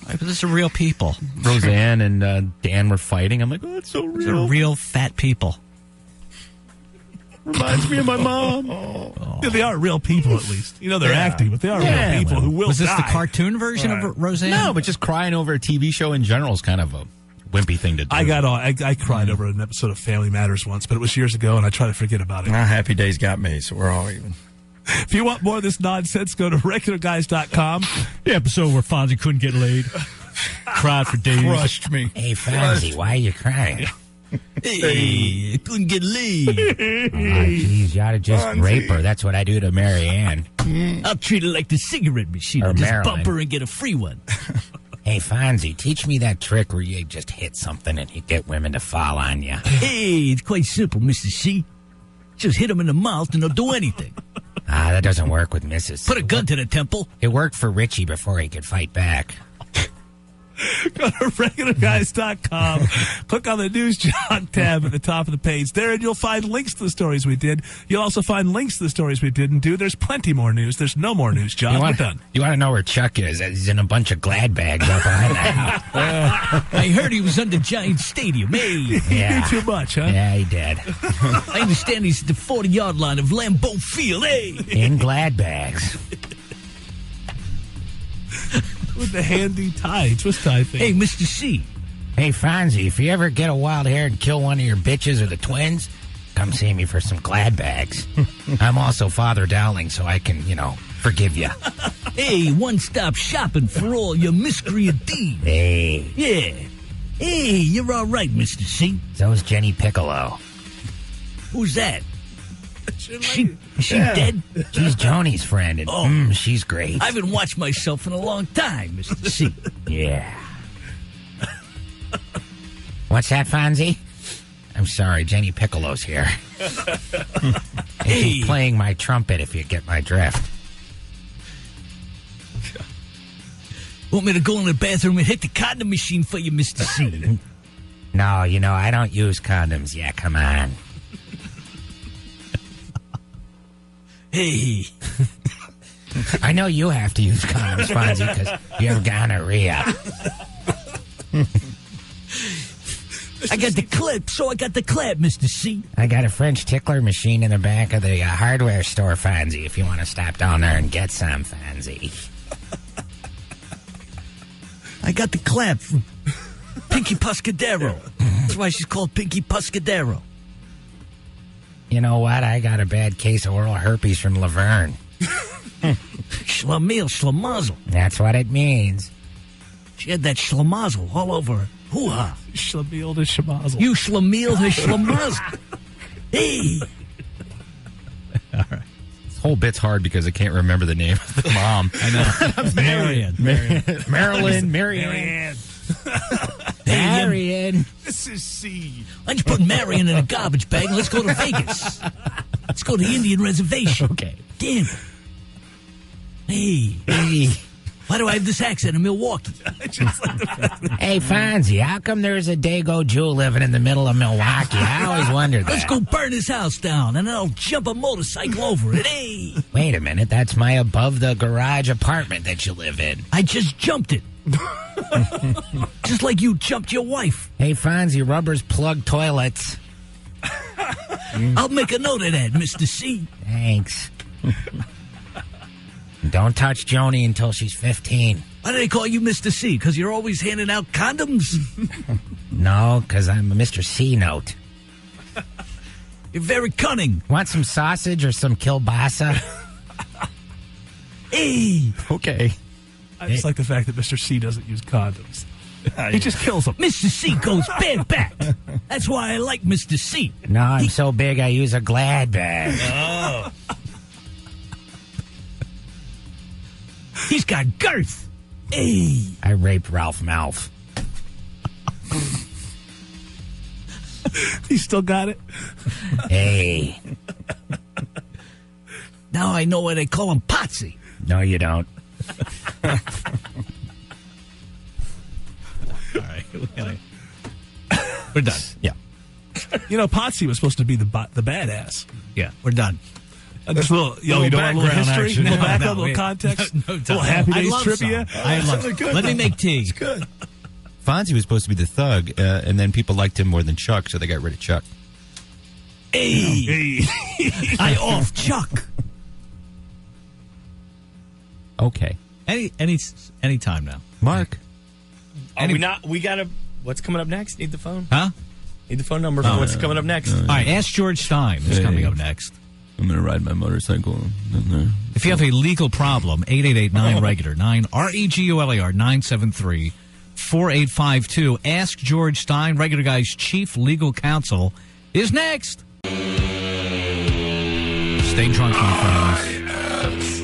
But these are real people. Roseanne and Dan were fighting. I'm like, oh, it's so real. These are real fat people. Reminds me of my mom. Yeah, they are real people, at least. You know, they're acting, but they are real people who will Was this die. the cartoon version of Roseanne? No, but just crying over a TV show in general is kind of a wimpy thing to do. I cried over an episode of Family Matters once, but it was years ago, and I try to forget about it. Happy Days got me, so we're all even. If you want more of this nonsense, go to regularguys.com. The episode where Fonzie couldn't get laid. Cried for days. Crushed me. Hey, Fonzie, why are you crying? Hey, I couldn't get laid. Jeez, you ought to just rape her. That's what I do to Mary Ann. I'll treat her like the cigarette machine. Or I'll just Marilyn. bump her and get a free one. Hey, Fonzie, teach me that trick where you just hit something and you get women to fall on you. Hey, it's quite simple, Mr. C. Just hit them in the mouth and they'll do anything. That doesn't work with Mrs. Put a gun to the temple. It worked for Richie before he could fight back. Go to regularguys.com. Click on the News Jog tab at the top of the page. There, and you'll find links to the stories we did. You'll also find links to the stories we didn't do. There's plenty more news. There's no more news, John. We're done. You want to know where Chuck is? He's in a bunch of glad bags up behind the house. I heard he was under Giant Stadium. Hey. He knew too much, huh? Yeah, he did. I understand he's at the 40-yard line of Lambeau Field. Hey. In glad bags. With the handy tie, twist tie thing. Hey, Mr. C. Hey, Fonzie, if you ever get a wild hair and kill one of your bitches or the twins, come see me for some glad bags. I'm also Father Dowling, so I can, forgive you. Hey, one-stop shopping for all your miscreant deeds. Hey. Yeah. Hey, you're all right, Mr. C. So is Jenny Piccolo. Who's that? Is she dead? She's Joni's friend, and she's great. I haven't watched myself in a long time, Mr. C. Yeah. What's that, Fonzie? I'm sorry, Jenny Piccolo's here. She's playing my trumpet, if you get my drift. Want me to go in the bathroom and hit the condom machine for you, Mr. C? No, I don't use condoms. Yeah, come on. Hey. I know you have to use condoms, Fonzie, because you have gonorrhea. I got the clip, so I got the clap, Mr. C. I got a French tickler machine in the back of the hardware store, Fonzie, if you want to stop down there and get some, Fonzie. I got the clap from Pinky Puscadero. That's why she's called Pinky Puscadero. You know what? I got a bad case of oral herpes from Laverne. Schlemiel, schlemazel. That's what it means. She had that schlemazel all over her. Hoo-ha. Schlemiel to schmazel. You schlemiel to schlemazel. Hey. All right. This whole bit's hard because I can't remember the name of the mom. I know. Marion. Marilyn. Marianne. Marion. This is C. Why don't you put Marion in a garbage bag and let's go to Vegas? Let's go to the Indian Reservation. Okay. Damn it. Hey. Why do I have this accent in Milwaukee? Hey, Fonzie, how come there's a Dago Jew living in the middle of Milwaukee? I always wondered that. Let's go burn his house down, and I'll jump a motorcycle over it. Hey! Wait a minute, that's my above-the-garage apartment that you live in. I just jumped it. Just like you jumped your wife. Hey, Fonzie, rubbers plug toilets. I'll make a note of that, Mr. C. Thanks. Don't touch Joni until she's 15. Why do they call you Mr. C? Because you're always handing out condoms? No, because I'm a Mr. C note. You're very cunning. Want some sausage or some kielbasa? Hey! Okay. I just like the fact that Mr. C doesn't use condoms. He just kills them. Mr. C goes bad back. That's why I like Mr. C. No, I'm so big I use a Glad bag. Oh. He's got girth. Hey. I raped Ralph Malph. You still got it? Hey. Now I know why they call him Potsy. No, you don't. All right. We're done. Yeah. You know, Potsy was supposed to be the badass. Yeah, we're done. Just a little, you don't want a little history? action. A little background, a No, little context? no, a little Happy I Days love trivia? some. I love some. Let me make tea. It's good. Fonzie was supposed to be the thug, and then people liked him more than Chuck, so they got rid of Chuck. Hey. I off Chuck. Okay. Any time now. Mark. Are we not? We gotta. What's coming up next? Need the phone? Huh? Need the phone number for what's coming up next? All right, Ask George Stein is coming up next. I'm going to ride my motorcycle. If you have a legal problem, 888-9-REGULAR, 9-REGULAR, 973-4852. Ask George Stein, Regular Guy's chief legal counsel, is next. Stay drunk, my friends.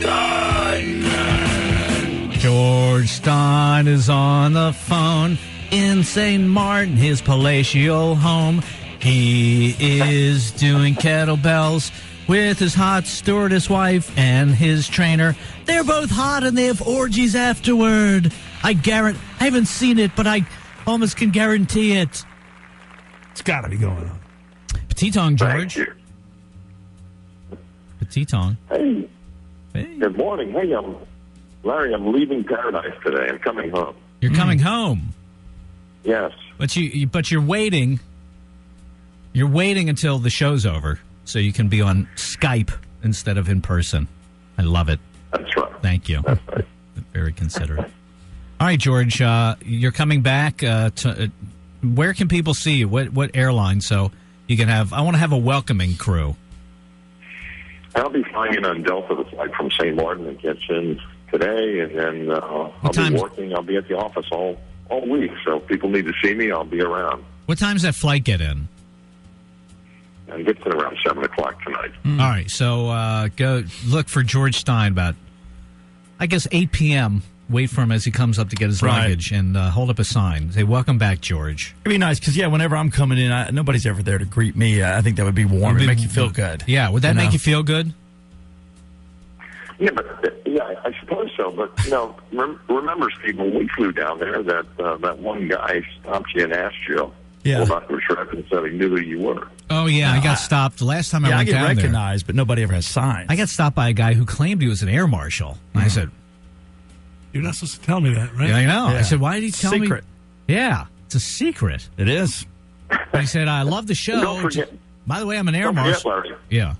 George Stein is on the phone in St. Martin, his palatial home. He is doing kettlebells with his hot stewardess wife and his trainer. They're both hot and they have orgies afterward. I haven't seen it, but I almost can guarantee it. It's got to be going on. Petitong, George. Petitong. Hey. Good morning. Hey, Larry, I'm leaving paradise today. I'm coming home. You're coming home. Yes. But you're waiting. You're waiting until the show's over so you can be on Skype instead of in person. I love it. That's right. Thank you. That's right. Very considerate. All right, George, you're coming back. Where can people see you? What airline? So you can have. I want to have a welcoming crew. I'll be flying in on Delta, the flight from St. Martin that gets in today, and then I'll be working. I'll be at the office all week. So if people need to see me, I'll be around. What time does that flight get in? It gets in around 7 o'clock tonight. All right, so go look for George Stein about, I guess, 8 p.m. Wait for him as he comes up to get his luggage and hold up a sign. Say, welcome back, George. It'd be nice because, whenever I'm coming in, nobody's ever there to greet me. I think that would be warm. It'd make you feel good. Yeah, would that make you feel good? Yeah, I suppose so. But, remember, Steve, when we flew down there, that one guy stopped you and asked you about your trip and said he knew who you were. Oh, yeah, I got stopped the last time I went down there. I get recognized, but nobody ever has signs. I got stopped by a guy who claimed he was an air marshal. And I said, you're not supposed to tell me that, right? Yeah, I know. Yeah. I said, why did he tell me? Secret. Yeah, it's a secret. It is. He said, I love the show. Don't forget. By the way, I'm an air Don't forget, marshal. Larry. Yeah.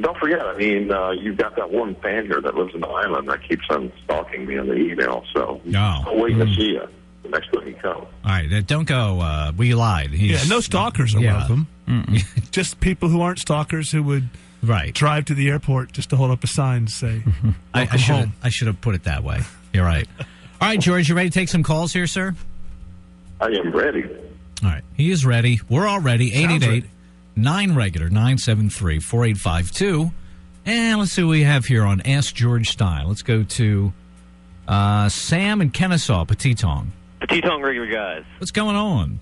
Don't forget, I mean, you've got that one fan here that lives in the island that keeps on stalking me on the email, so I'm waiting to see you the next time you come. All right, don't go. We lied. Yeah, no stalkers are welcome. Just people who aren't stalkers who would drive to the airport just to hold up a sign and say, I should have put it that way. You're right. All right, George, you ready to take some calls here, sir? I am ready. All right, he is ready. We're all ready. 888-9-REGULAR, 973-4852. And let's see what we have here on Ask George Style. Let's go to Sam in Kennesaw, Petitong. Petitong regular guys. What's going on?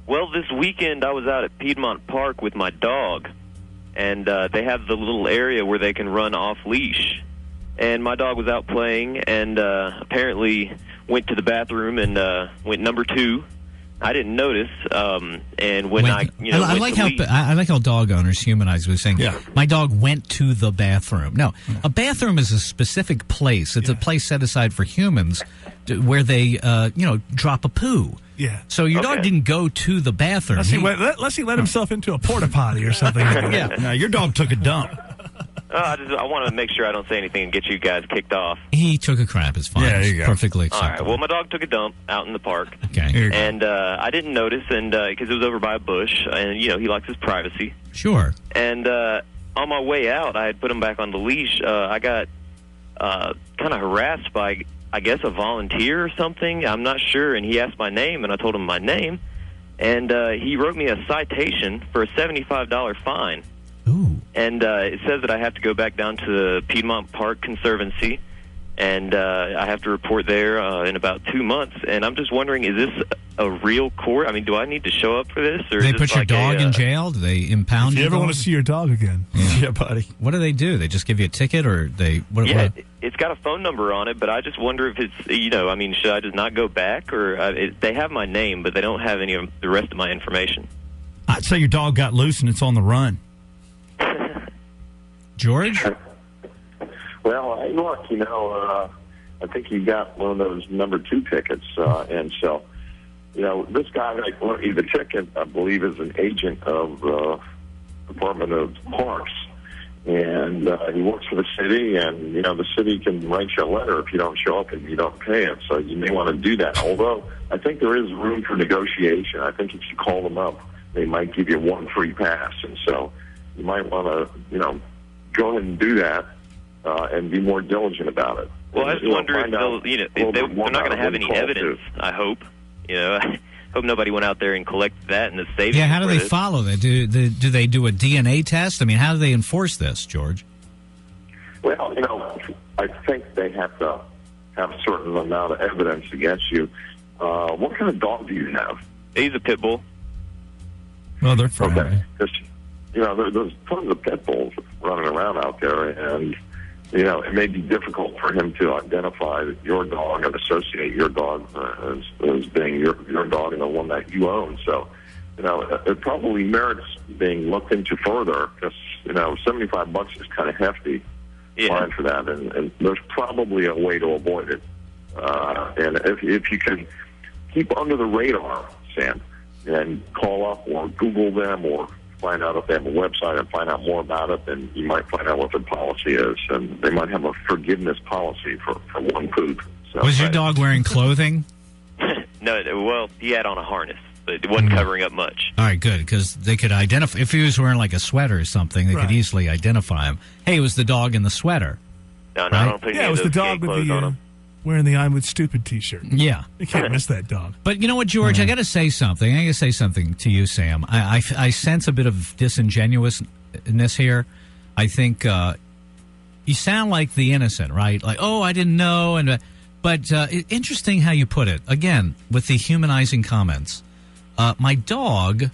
Well, this weekend I was out at Piedmont Park with my dog, and they have the little area where they can run off-leash. And my dog was out playing and apparently went to the bathroom and went number 2. I didn't notice, and when I like how dog owners humanize with saying, my dog went to the bathroom. No, a bathroom is a specific place. It's a place set aside for humans where they, drop a poo. Yeah. So your dog didn't go to the bathroom. Unless he let himself into a porta potty or something. No, your dog took a dump. I want to make sure I don't say anything and get you guys kicked off. He took a crap. It's fine. Yeah, there you go. Perfectly All right. acceptable. Well, my dog took a dump out in the park. Okay. And I didn't notice, and because it was over by a bush, and he likes his privacy. Sure. And on my way out, I had put him back on the leash. I got kind of harassed by, I guess, a volunteer or something. I'm not sure. And he asked my name, and I told him my name, and he wrote me a citation for a $75 fine. Ooh. And it says that I have to go back down to the Piedmont Park Conservancy, and I have to report there in about 2 months. And I'm just wondering, is this a real court? I mean, do I need to show up for this? Or They is this put your like dog in jail? Do they impound If you your ever dog? want to see your dog again. Yeah, buddy. What do they do? They just give you a ticket, or they? What, Yeah, it's got a phone number on it, but I just wonder if it's, should I just not go back? Or they have my name, but they don't have any of the rest of my information. I'd say your dog got loose and it's on the run. George? Well, hey, look, I think you got one of those number 2 tickets, and so, this guy that wrote you the ticket, I believe, is an agent of the Department of Parks, and he works for the city, and the city can write you a letter if you don't show up and you don't pay it. So you may want to do that. Although I think there is room for negotiation. I think if you call them up, they might give you 1 free pass, and so you might want to, go ahead and do that and be more diligent about it. Well, I just wonder if they're not going to have any evidence. I hope. I hope nobody went out there and collected that in the savings. Yeah, how do they credit. follow that? Do they do a DNA test? I mean, how do they enforce this, George? Well, I think they have to have a certain amount of evidence against you. What kind of dog do you have? He's a pit bull. Well, they're friendly. Okay. Because, there's tons of pit bulls running around out there, and, it may be difficult for him to identify your dog and associate your dog as being your dog and the one that you own. So, it probably merits being looked into further because, $75 is kind of hefty fine for that, and there's probably a way to avoid it. And if you can keep under the radar, Sam, and call up or Google them or find out if they have a website and find out more about it, then you might find out what their policy is. And they might have a forgiveness policy for one poop. So, Was your dog wearing clothing? No, well, he had on a harness, but it wasn't covering up much. All right, good, because they could identify. If he was wearing like a sweater or something, they could easily identify him. Hey, it was the dog in the sweater. No, I don't think it was the dog with the wearing the "I'm with stupid" T-shirt. Yeah, you can't miss that dog. But you know what, George? I got to say something. I got to say something to you, Sam. I sense a bit of disingenuousness here. I think you sound like the innocent, right? Like, oh, I didn't know, but interesting how you put it. Again, with the humanizing comments. My dog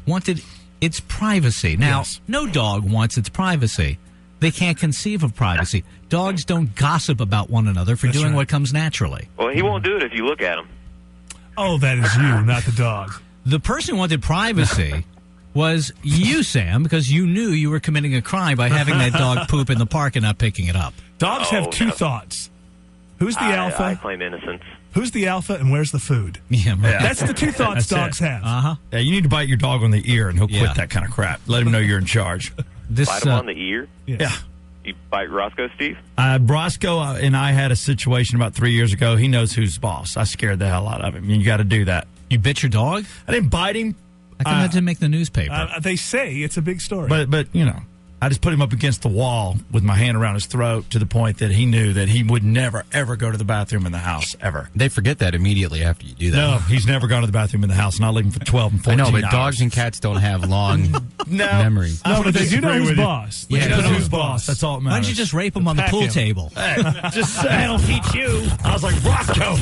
wanted its privacy. Now, no dog wants its privacy. They can't conceive of privacy. Dogs don't gossip about one another for doing what comes naturally. Well, he won't do it if you look at him. Oh, that is you, not the dog. The person who wanted privacy was you, Sam, because you knew you were committing a crime by having that dog poop in the park and not picking it up. Dogs have two thoughts. Who's the alpha? I claim innocence. Who's the alpha and where's the food? Yeah, right. That's the two thoughts dogs have. Uh-huh. Yeah, you need to bite your dog on the ear, and he'll quit Yeah. that kind of crap. Let him know you're in charge. Bite him on the ear? Yeah. You bite Roscoe, Steve? Roscoe and I had a situation about 3 years ago. He knows who's boss. I scared the hell out of him. You got to do that. You bit your dog? I didn't bite him. I thought that didn't make the newspaper. They say it's a big story. But you know, I just put him up against the wall with my hand around his throat to the point that he knew that he would never, ever go to the bathroom in the house, ever. They forget that immediately after you do that. No, he's never gone to the bathroom in the house, and I'll leave him for 12 and 14 I know, but hours. dogs and cats don't have long memories. No, but they do know disagree who's with you. boss. Yeah, They they know know who's who's boss. That's all that matters. Why don't you just rape him on the Pack pool him. table? Hey, just say, I'll teach you. I was like, Roscoe.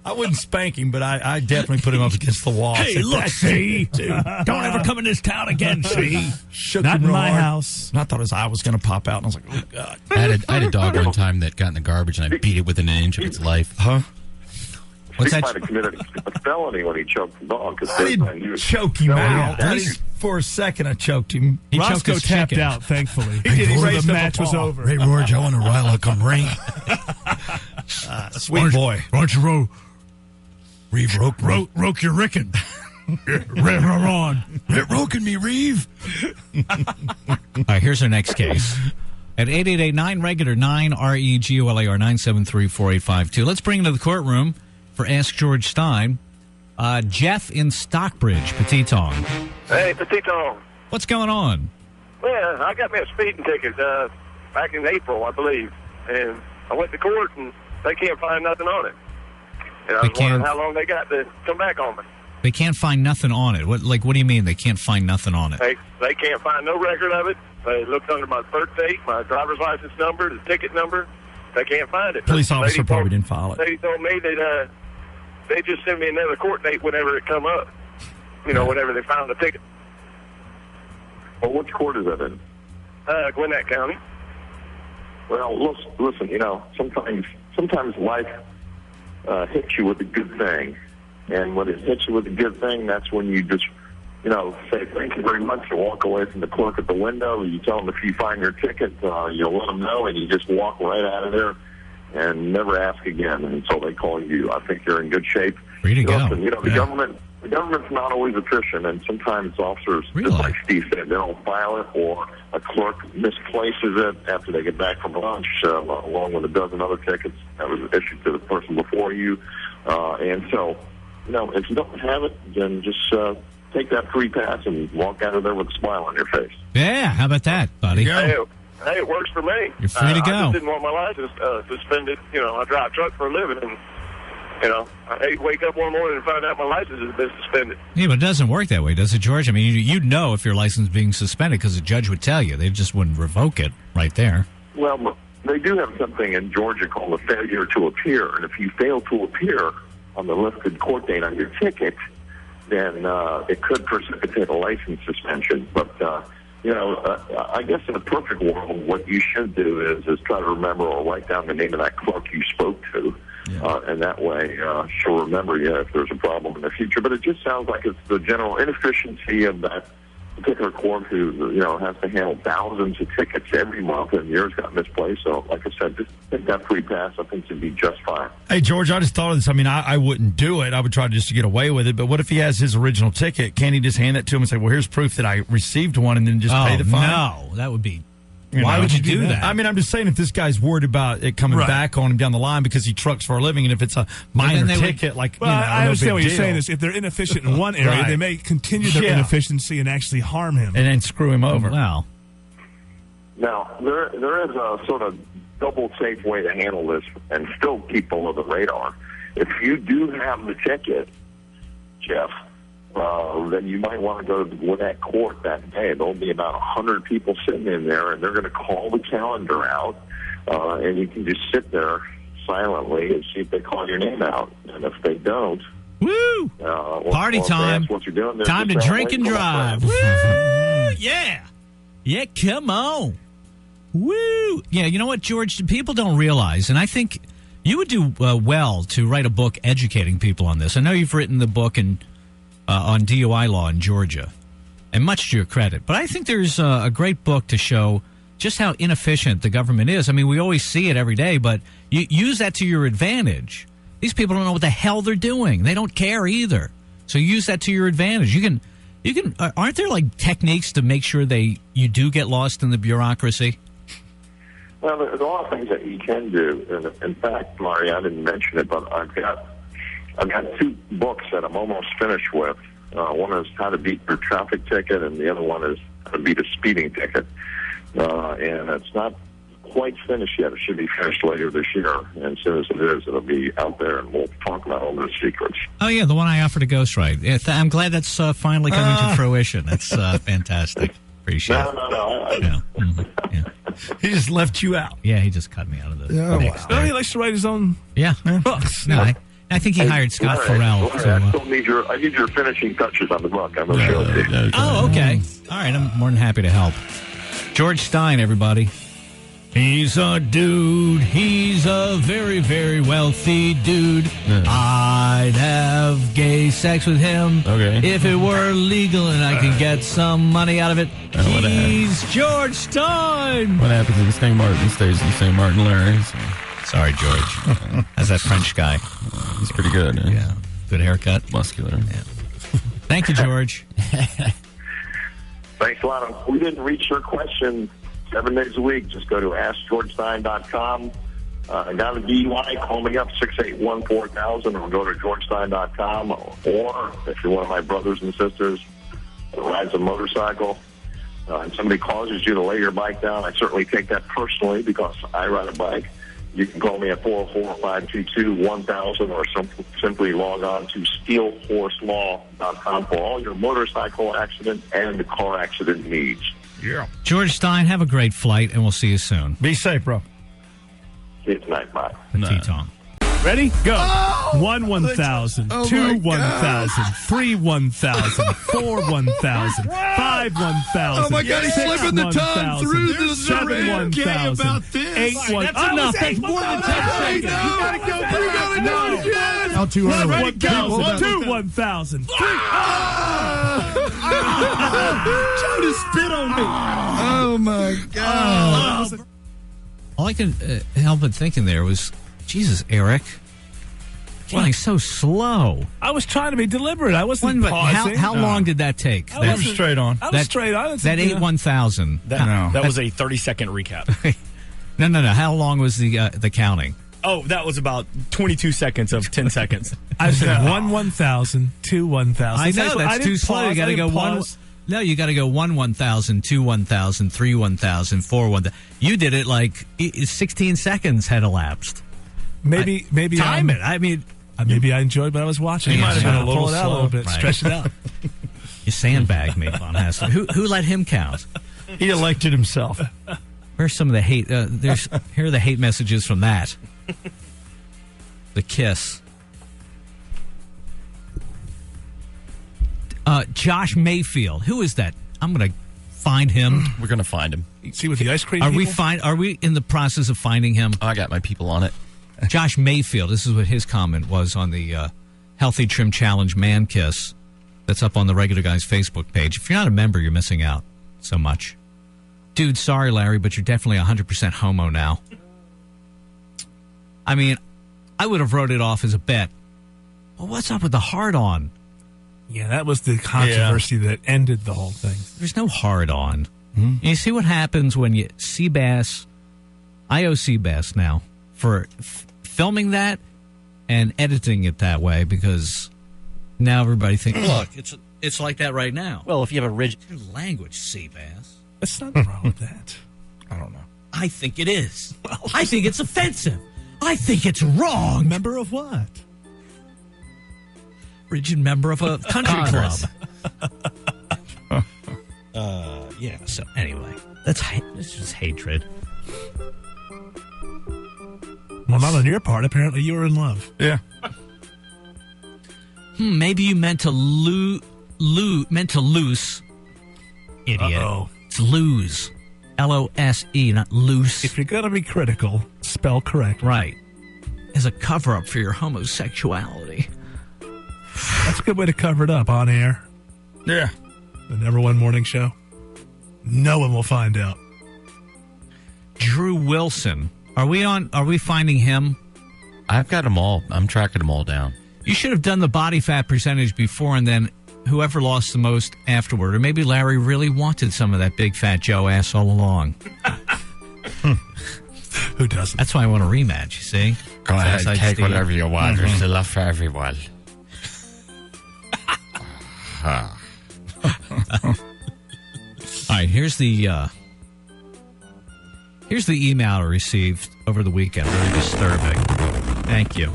I wouldn't spank him, but I definitely put him up against the wall. I Hey, said, look, "That's see? it, dude." Don't ever come in this town again, see? Shook Not him in real my hard. house. And I thought his eye was going to pop out, and I was like, oh, God. I had a dog one time that got in the garbage, and I beat it within an inch of its life. Huh? What's He that? might have committed a felony when he choked the dog. I didn't choke him out. For a second, I choked him. He choked Roscoe his tapped chicken. out, thankfully. He did. He Before raised the up a match was paw. over. Hey, George, I want to rile come ring. Sweet boy. Why don't you Reeve roke your rickin'. Ron. It roking me, Reeve. All right, here's our next case. At 888-9-REGULAR, 9-REGULAR, 973-4852. Let's bring into the courtroom for Ask George Stein, Jeff in Stockbridge, Petitong. Hey, Petitong. What's going on? Well, I got me a speeding ticket back in April, I believe. And I went to court, and they can't find nothing on it. And I was wondering how long they got to come back on me. They can't find nothing on it. What do you mean they can't find nothing on it? They can't find no record of it. They looked under my birth date, my driver's license number, the ticket number. They can't find it. Police The officer lady probably told- didn't file it. They told me that they just send me another court date whenever it come up. You know, whenever they found the ticket. Well, which court is that in? Gwinnett County. Well, listen, you know, sometimes life hits you with a good thing. And when it hits you with a good thing, that's when you just, you know, say thank you very much. You walk away from the clerk at the window. You tell them if you find your ticket, you'll let them know, and you just walk right out of there and never ask again until they call you. I think you're in good shape. Free to go. Listen, you know, the government's not always efficient, and sometimes officers, just like Steve said, they don't file it, or a clerk misplaces it after they get back from lunch, along with a dozen other tickets that was issued to the person before you. And so, you know, if you don't have it, then just take that free pass and walk out of there with a smile on your face. Yeah, how about that, buddy? Hey, it works for me. You're free to I go. just didn't want my license suspended. You know, I drive truck for a living, and, you know, I hate to wake up one morning and find out my license has been suspended. Yeah, but it doesn't work that way, does it, George? I mean, you'd know if your license is being suspended because the judge would tell you. They just wouldn't revoke it right there. Well, they do have something in Georgia called a failure to appear, and if you fail to appear on the listed court date on your ticket, then it could precipitate a license suspension. But, you know, I guess in a perfect world, what you should do is try to remember or write down the name of that clerk you spoke to, and that way she'll remember you if there's a problem in the future. But it just sounds like it's the general inefficiency of that particular court who, you know, has to handle thousands of tickets every month, and yours got misplaced. So, like I said, just take that free pass. I think you'd be just fine. Hey, George, I just thought of this. I mean, I wouldn't do it. I would try just to get away with it. But what if he has his original ticket? Can't he just hand it to him and say, well, here's proof that I received one, and then just pay the fine? No, that would be... You Why know? would you do that? I mean, I'm just saying if this guy's worried about it coming Right. back on him down the line because he trucks for a living, and if it's a minor they would- ticket, like, Well, you know, I no understand big what you're deal. saying is if they're inefficient in one area, Right. they may continue their Yeah. inefficiency and actually harm him. And then screw him over. Wow. Now, there is a sort of double safe way to handle this and still keep below the radar. If you do have the ticket, Jeff, then you might want to go to Gwinnett Court that day. There'll be about 100 people sitting in there, and they're going to call the calendar out, and you can just sit there silently and see if they call your name out. And if they don't, woo! Party if they time. ask what you're doing, then Time to just say, drink "Wait, and come on, drive. friend." Woo! Yeah. Yeah, come on. Woo! Yeah, you know what, George? People don't realize, and I think you would do well to write a book educating people on this. I know you've written the book on DUI law in Georgia, and much to your credit. But I think there's a great book to show just how inefficient the government is. I mean, we always see it every day, but you use that to your advantage. These people don't know what the hell they're doing. They don't care either. So use that to your advantage. You can. Aren't there like techniques to make sure you do get lost in the bureaucracy? Well, there's a lot of things that you can do. And in fact, Mari, I didn't mention it, but I've got 2 books that I'm almost finished with. One is How to Beat Your Traffic Ticket, and the other one is How to Beat a Speeding Ticket. And it's not quite finished yet. It should be finished later this year. And as soon as it is, it'll be out there, and we'll talk about all those secrets. Oh, yeah, the one I offered to ghostwrite. I'm glad that's finally coming to fruition. That's fantastic. Appreciate it. No. He just left you out. Yeah, he just cut me out of the mix. No, he likes to write his own books. No, I think he hired Scott Farrell. I need your finishing touches on the book. I'm going to show it to you. Oh, okay. All right, I'm more than happy to help. George Stein, everybody. He's a dude. He's a very, very wealthy dude. I'd have gay sex with him if it were legal and I could get some money out of it. He's George Stein. What happens if St. Martin stays in St. Martin Larry? So. Sorry, George. How's that French guy? He's pretty good. Yeah. Good haircut. Muscular. Yeah. Thank you, George. Thanks a lot. If we didn't reach your question 7 days a week, just go to AskGeorgeStein.com. I got a DUI, call me up, 681-4000, or go to GeorgeStein.com. Or if you're one of my brothers and sisters that rides a motorcycle, and somebody causes you to lay your bike down, I certainly take that personally because I ride a bike. You can call me at 404-522-1000 or simply log on to steelhorselaw.com for all your motorcycle accident and car accident needs. Yeah. George Stein, have a great flight, and we'll see you soon. Be safe, bro. See you tonight. Bye. T-Tong. Ready? Go. 1 1,000, 2 1,000, 3 1,000, 4 1,000, 5 1,000. Oh my God, he's 6 slipping the tongue 1,000, through the 7 1,000, 8 1. Oh no, that's more than 10 seconds. You gotta go. You gotta do it again. How too early? 2 1,000. Joe just spit on me. Oh my God. All I could help but thinking there was, Jesus, Eric, flying so slow. I was trying to be deliberate. I wasn't pausing. How long did that take? I was straight on. I was straight on. That 8 1,000. That was a 30-second recap. No. How long was the counting? Oh, that was about 22 seconds of 10 seconds. I said 1 1,000, 2 1,000. I know, that's too slow. You got to go 1. No, you got to go 1 1,000, 2 1,000, 3 1,000, 4 1,000. You did it like 16 seconds had elapsed. Maybe time it. I mean, maybe I enjoyed what I was watching. You might have been a little pull it out a little bit, Right. stretch it out. You sandbagged me, Von Hassler. Who let him count? He elected himself. Where's some of the hate? Here are the hate messages from that. The kiss. Josh Mayfield. Who is that? I'm going to find him. We're going to find him. See with the ice cream. Are we in the process of finding him? I got my people on it. Josh Mayfield. This is what his comment was on the Healthy Trim Challenge Man Kiss. That's up on the Regular Guys Facebook page. If you're not a member, you're missing out so much. Dude, sorry, Larry, but you're definitely 100% homo now. I mean, I would have wrote it off as a bet. Well, what's up with the hard-on? Yeah, that was the controversy that ended the whole thing. There's no hard-on. Mm-hmm. You see what happens when you Seabass, I.O. Seabass now, for filming that and editing it that way, because now everybody thinks, look, it's like that right now. Well, if you have a rigid language, Seabass. There's nothing wrong with that. I don't know. I think it is. I think it's offensive. I think it's wrong. Member of what? Rigid member of a country club. Yeah, so anyway, that's just hatred. Well, not on your part. Apparently you were in love. Yeah. Maybe you meant to loose. Idiot. Uh-oh. It's lose. L-O-S-E, not loose. If you're going to be critical, spell correct. Right. As a cover-up for your homosexuality. That's a good way to cover it up on air. Yeah. The Number One Morning Show. No one will find out. Drew Wilson. Are we finding him? I've got them all. I'm tracking them all down. You should have done the body fat percentage before and then whoever lost the most afterward. Or maybe Larry really wanted some of that big fat Joe ass all along. Who doesn't? That's why I want a rematch, you see? Go ahead, take whatever you want. Mm-hmm. There's enough for everyone. All right, here's the email I received over the weekend. Very disturbing. Thank you.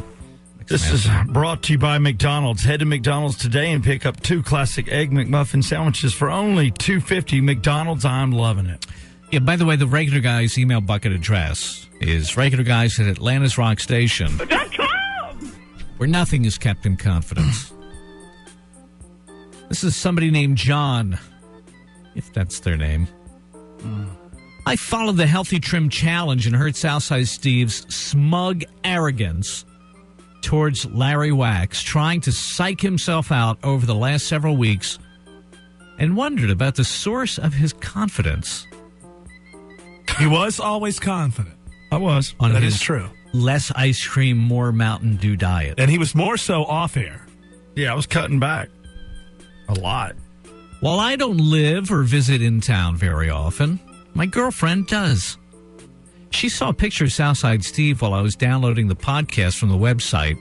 This is brought to you by McDonald's. Head to McDonald's today and pick up 2 classic Egg McMuffin sandwiches for only $2.50. McDonald's, I'm loving it. Yeah, by the way, the Regular Guys email bucket address is Regular Guys at Atlanta's Rock Station, where nothing is kept in confidence. This is somebody named John, if that's their name. I followed the Healthy Trim Challenge and heard Southside Steve's smug arrogance towards Larry Wax, trying to psych himself out over the last several weeks, and wondered about the source of his confidence. He was always confident. I was. On That his is true. less ice cream, more Mountain Dew diet. And he was more so off air. Yeah, I was cutting back a lot. While I don't live or visit in town very often, my girlfriend does. She saw a picture of Southside Steve while I was downloading the podcast from the website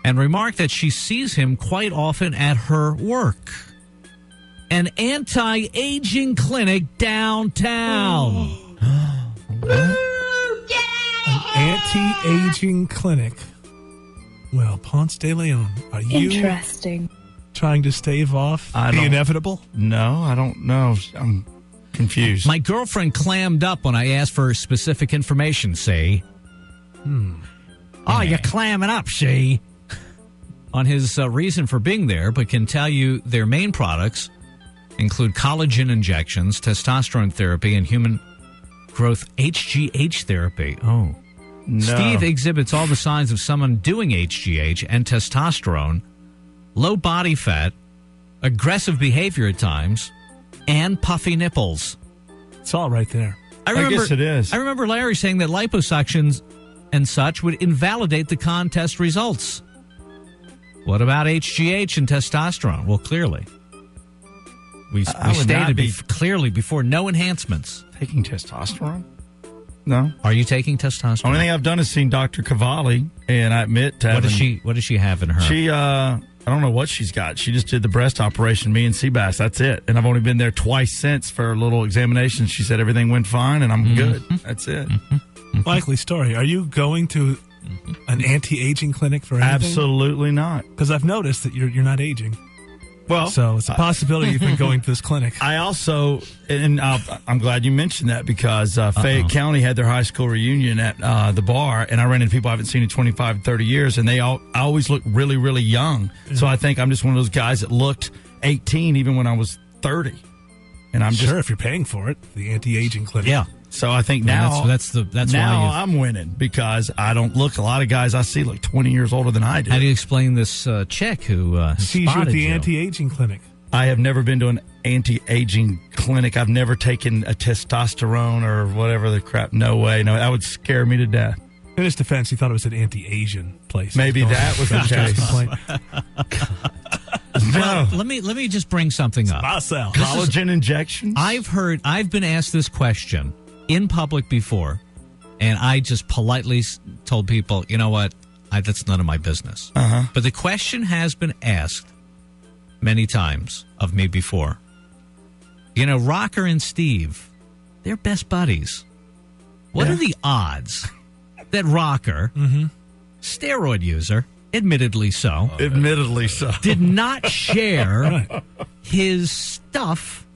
and remarked that she sees him quite often at her work. An anti-aging clinic downtown. An anti-aging clinic. Well, Ponce de Leon, are you Interesting. trying to stave off the don't- inevitable? No, I don't know. I'm confused. My girlfriend clammed up when I asked for specific information, see? Oh, you're clamming up, see? On his reason for being there, but can tell you their main products include collagen injections, testosterone therapy, and human growth HGH therapy. Oh. No. Steve exhibits all the signs of someone doing HGH and testosterone, low body fat, aggressive behavior at times, and puffy nipples. It's all right there. I guess it is. I remember Larry saying that liposuctions and such would invalidate the contest results. What about HGH and testosterone? Well, clearly. We I would not stated be- clearly before, no enhancements. Taking testosterone? No. Are you taking testosterone? Only thing I've done is seen Dr. Cavalli, and I admit to What does having- she have in her? She, I don't know what she's got. She just did the breast operation, me and Seabass. That's it. And I've only been there twice since for a little examination. She said everything went fine, and I'm good. That's it. Likely story. Are you going to an anti-aging clinic for anything? Absolutely not. Because I've noticed that you're not aging. Well, so it's a possibility you've been going to this clinic. I also, and I'm glad you mentioned that because Fayette County had their high school reunion at the bar, and I ran into people I haven't seen in 25, 30 years, and they always look really, really young. So I think I'm just one of those guys that looked 18 even when I was 30. And I'm Sure, if you're paying for it, the anti-aging clinic. Yeah. So I think Yeah, now that's now why I'm winning because I don't look. A lot of guys I see look 20 years older than I do. How do you explain this chick who sees you at spotted the you? anti-aging clinic? I have never been to an anti-aging clinic. I've never taken a testosterone or whatever the crap. No way. No, that would scare me to death. In his defense, he thought it was an anti-Asian place. Maybe that was the case. Well, let me just bring something up. Marcel. Collagen injections? I've been asked this question in public before, and I just politely told people, you know what, that's none of my business. But the question has been asked many times of me before. You know, Rocker and Steve, they're best buddies. What are the odds that Rocker, steroid user, admittedly so, did not share his stuff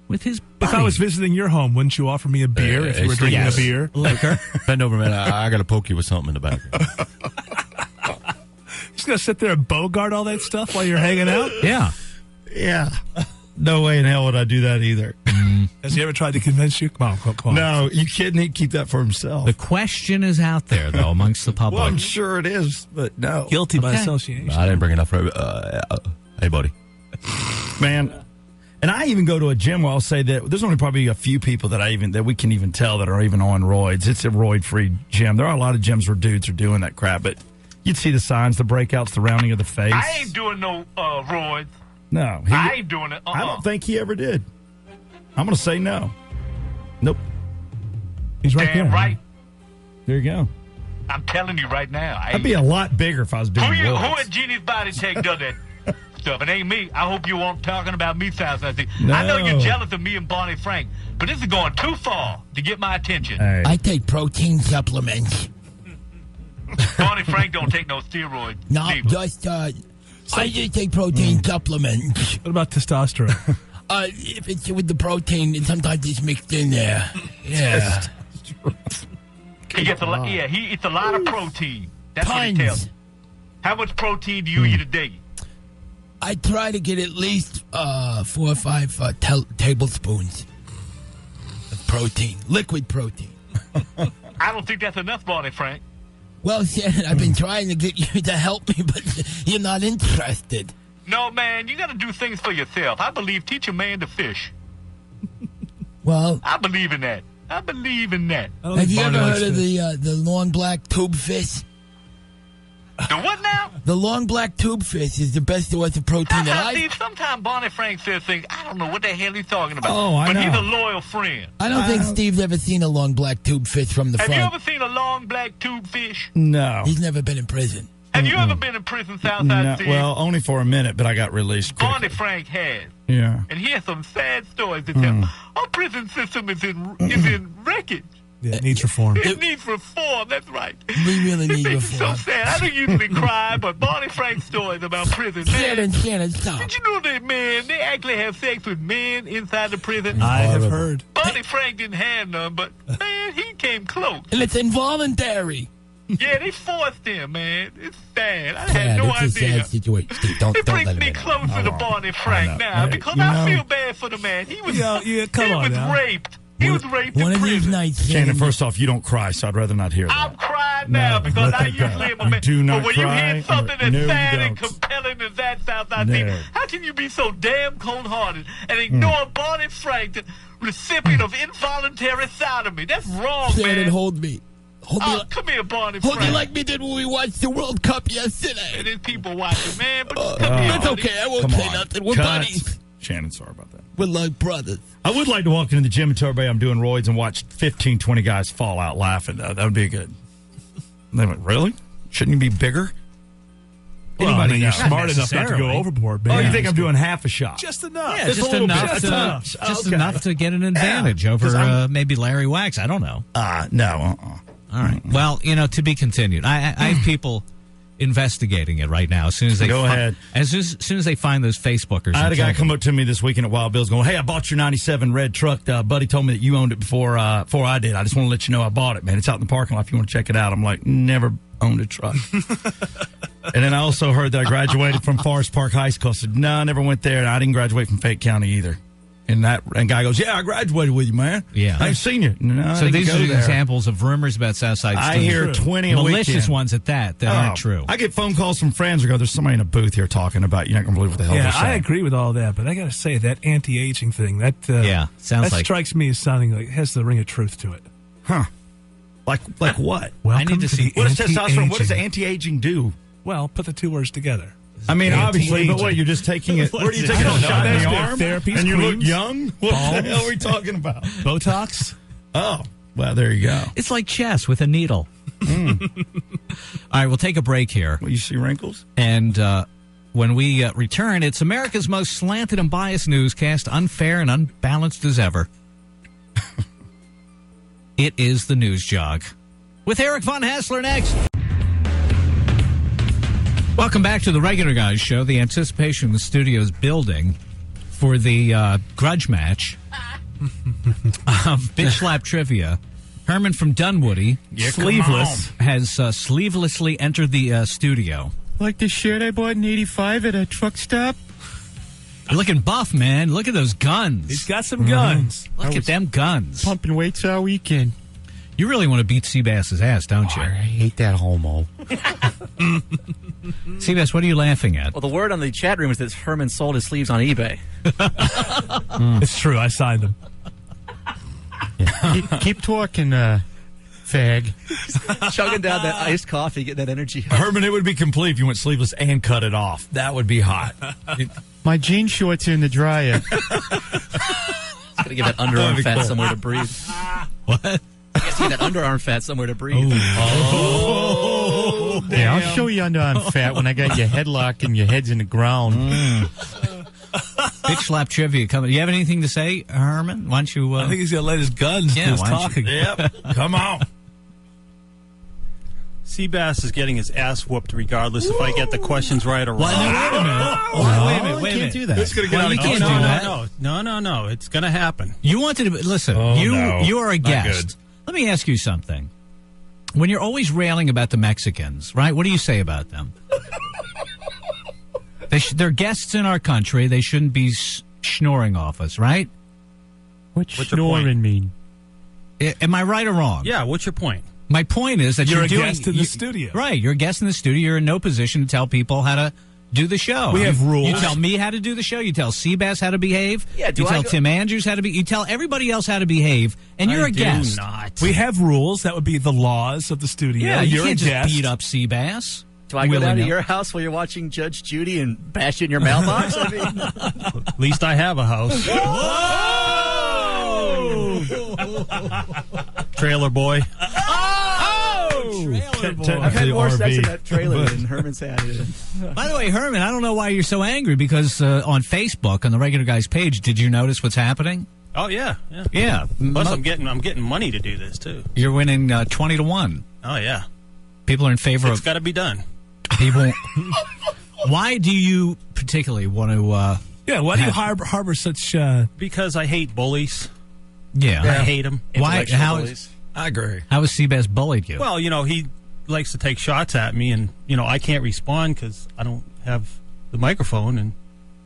with his buddy? If I was visiting your home, wouldn't you offer me a beer if you were drinking a beer? Liquor. Bend over, man. I got to poke you with something in the back. Just going to sit there and bogart all that stuff while you're hanging out? Yeah. Yeah. No way in hell would I do that either. Has he ever tried to convince you? Come on. No, you kidding? He'd keep that for himself. The question is out there, though, amongst the public. Well, I'm sure it is, but no. Guilty by Okay. association. I didn't bring enough. Hey, buddy. Man, And I even go to a gym where I'll say that there's only probably a few people that we can even tell that are even on roids. It's a roid-free gym. There are a lot of gyms where dudes are doing that crap, but you'd see the signs, the breakouts, the rounding of the face. I ain't doing no roids. No. I ain't doing it. I don't think he ever did. I'm going to say no. Nope. He's right Damn there. right. There you go. I'm telling you right now. I'd be a lot bigger if I was doing Who roids. at Genie's Body Tech does that stuff? It ain't me. I hope you won't talking about me sounds like this. No. I know you're jealous of me and Bonnie Frank, but this is going too far to get my attention. I take protein supplements. Bonnie Frank don't take no steroids. No, neither. just I just take protein supplements. What about testosterone? If it's with the protein, and sometimes it's mixed in there. Yeah. He gets a lot. Yeah, he eats a lot of protein. That's what he Tons. tells me. How much protein do you eat a day? I try to get at least 4 or 5 tablespoons of protein, liquid protein. I don't think that's enough, Bonnie Frank. Well, Shannon, I've been trying to get you to help me, but you're not interested. No, man, you got to do things for yourself. I believe teach a man to fish. Well, I believe in that. I believe in that. have you ever heard of the long black tube fish? The what now? The long black tube fish is the best source of protein that I. Steve, sometimes Bonnie Frank says things, I don't know what the hell he's talking about. Oh, I but know. he's a loyal friend. I don't think Steve's ever seen a long black tube fish from the Have front. you ever seen a long black tube fish? No. He's never been in prison. Have you ever been in prison, Southside No, Steve? well, only for a minute, but I got released quickly. Bonnie Frank has. Yeah. And he has some sad stories to tell. Our prison system is in wreckage. Yeah, it needs reform. It needs reform, that's right. We really need It's so reform. sad. I don't usually cry, but Bonnie Frank's stories about prison. Man, Shannon, stop. did you know that, man, they actually have sex with men inside the prison? I have heard. Bonnie Frank didn't have none, but, man, he came close. And it's involuntary. Yeah, they forced him, man. It's sad. I had no it's a idea. sad situation. Steve, don't It let brings him me in. closer to Bonnie Frank now because you I know- feel bad for the man. He was, come he on was now. raped. He was raped One in of these prison. nights, Shannon, first off, you don't cry, so I'd rather not hear that. I'm crying now No, because let I that go. usually am a You man. do not But when you cry. hear something that's No, you sad and don't. compelling as that sounds, I No. think, how can you be so damn cold-hearted and ignore Bonnie Frank, the recipient of involuntary sodomy? That's wrong, Shannon, man. hold me. Hold me Oh, like, come here, Bonnie hold Frank. me like me did when we watched the World Cup yesterday. And there's people watching, man. But come here, That's buddy. okay. I won't Come say on. nothing. We're Cut. buddies. Shannon, sorry about that. We're like brothers. I would like to walk into the gym and tell everybody I'm doing roids and watch 15, 20 guys fall out laughing, though. That would be good. They went, really? Shouldn't you be bigger? Well, I Anybody mean, you're knows. smart enough not to go overboard, man. Oh, you think I'm doing half a shot? Just enough. Yeah, Just a just little enough. bit. To, That's just okay. enough to get an advantage over 'Cause I'm- maybe Larry Wax. I don't know. No. All right. Well, to be continued. I have people investigating it right now. As soon as they Go ahead. As soon as they find those Facebookers. I had a and guy check come them. up to me this weekend at Wild Bill's going, hey, I bought your 97 red truck. Buddy told me that you owned it before I did. I just want to let you know I bought it, man. It's out in the parking lot if you want to check it out. I'm like, never owned a truck. And then I also heard that I graduated from Forest Park High School. I said, no, I never went there. And I didn't graduate from Fayette County either. And guy goes, yeah, I graduated with you, man. Yeah. I ain't seen you. No, I So didn't these go are there. examples of rumors about Southside. I students. hear 20 a malicious weekend. ones at that aren't true. I get phone calls from friends who go, there's somebody in a booth here talking about, you're not going to believe what the hell Yeah, they're saying. I agree with all that, but I got to say that anti-aging thing that sounds that like- strikes me as sounding like it has the ring of truth to it. Huh? Like what? Welcome to the What does testosterone? What does anti-aging. anti-aging do? Well, put the two words together. I mean, obviously, but Anti-aging. what? You're just taking it. Where are you taking I a don't shot know. in the That's arm? their therapies, and you look creams, young? What the balms. hell are we talking about? Botox? Oh, well, there you go. It's like chess with a needle. All right, we'll take a break here. Well, you see wrinkles? And when we return, it's America's most slanted and biased newscast, unfair and unbalanced as ever. It is the News Jog. With Eric Von Hassler next. Welcome back to the Regular Guys Show. The anticipation in the studio is building for the grudge match of Bitch Slap Trivia. Herman from Dunwoody, sleeveless, has sleevelessly entered the studio. Like the shirt I bought in '85 at a truck stop. You're looking buff, man. Look at those guns. He's got some guns. Look at them guns. Pumping weights all weekend. You really want to beat Seabass's ass, don't you? I hate that homo. Seabass, what are you laughing at? Well, the word on the chat room is that Herman sold his sleeves on eBay. It's true. I signed them. Keep talking, fag. Chugging down that iced coffee, getting that energy. Herman, it would be complete if you went sleeveless and cut it off. That would be hot. My jean shorts are in the dryer. Gotta get that underarm fat somewhere to breathe. What? I guess you get that underarm fat somewhere to breathe. Oh, yeah, I'll show you underarm fat when I got your headlock and your head's in the ground. Big slap trivia coming. You have anything to say, Herman? Why don't you? I think he's gonna let his guns do his why don't talking. you- Yep, come on. Seabass is getting his ass whooped regardless if I get the questions right or wrong. Well, no, wait a minute. Wait a minute. do that. It's gonna get Well, out you of can't control. do that. No. It's going to happen. You wanted to listen. Oh, you no. you are a Not guest. good. Let me ask you something. When you're always railing about the Mexicans, right? What do you say about them? They're guests in our country. They shouldn't be schnoring off us, right? What's your point? snoring mean? Am I right or wrong? Yeah, what's your point? My point is that You're a doing, guest in the studio. Right, you're a guest in the studio. You're in no position to tell people how to do the show. We have rules. You tell me how to do the show. You tell Seabass how to behave. Yeah, do you I tell go- Tim Andrews how to be. You tell everybody else how to behave, and you're I a do guest. not. We have rules. That would be the laws of the studio. Yeah, you You're can't a just guest. beat up Seabass. Do I go down to willy-nilly. your house while you're watching Judge Judy and bash it in your mailbox? I mean, At least I have a house. Trailer boy. I've had more sex in that trailer than Herman's had. By the way, Herman, I don't know why you're so angry because on Facebook, on the Regular Guys page, did you notice what's happening? Oh yeah. Yeah. Plus, I'm getting money to do this too. You're winning 20-1. Oh yeah. People are in favor It's of got to be done. people. Why do you particularly want to? Why do you harbor such? Because I hate bullies. Yeah, I hate them. Why? How? I agree. How has Seabass bullied you? Well, he likes to take shots at me, and I can't respond because I don't have the microphone and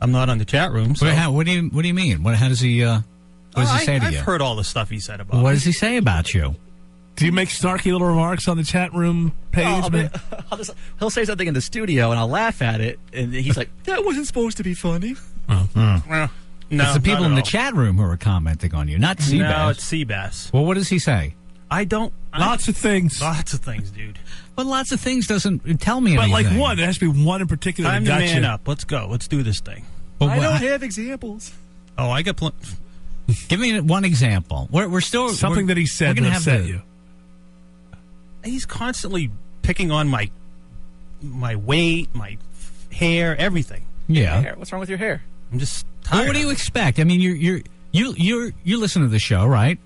I'm not on the chat room. So. What do you mean? How does he? What does he say to I've you? heard all the stuff he said about What me. does he say about you? Do you make snarky little remarks on the chat room page? He'll say something in the studio, and I'll laugh at it, and he's like, "That wasn't supposed to be funny." Well, no, it's the people not in at the all. chat room who are commenting on you, not Seabass. No, it's Seabass. Well, what does he say? Lots of things. Lots of things, dude. But lots of things doesn't tell me But anything. like one, it has to be one in particular. Time to that got man you. up. Let's go. Let's do this thing. I don't have examples. Oh, I got Give me one example. We're still Something that he said we're gonna that have upset the- you. He's constantly picking on my weight, my hair, everything. Yeah. What's wrong with your hair? I'm just Well, tired. what do you expect? I mean, you listen to the show, right?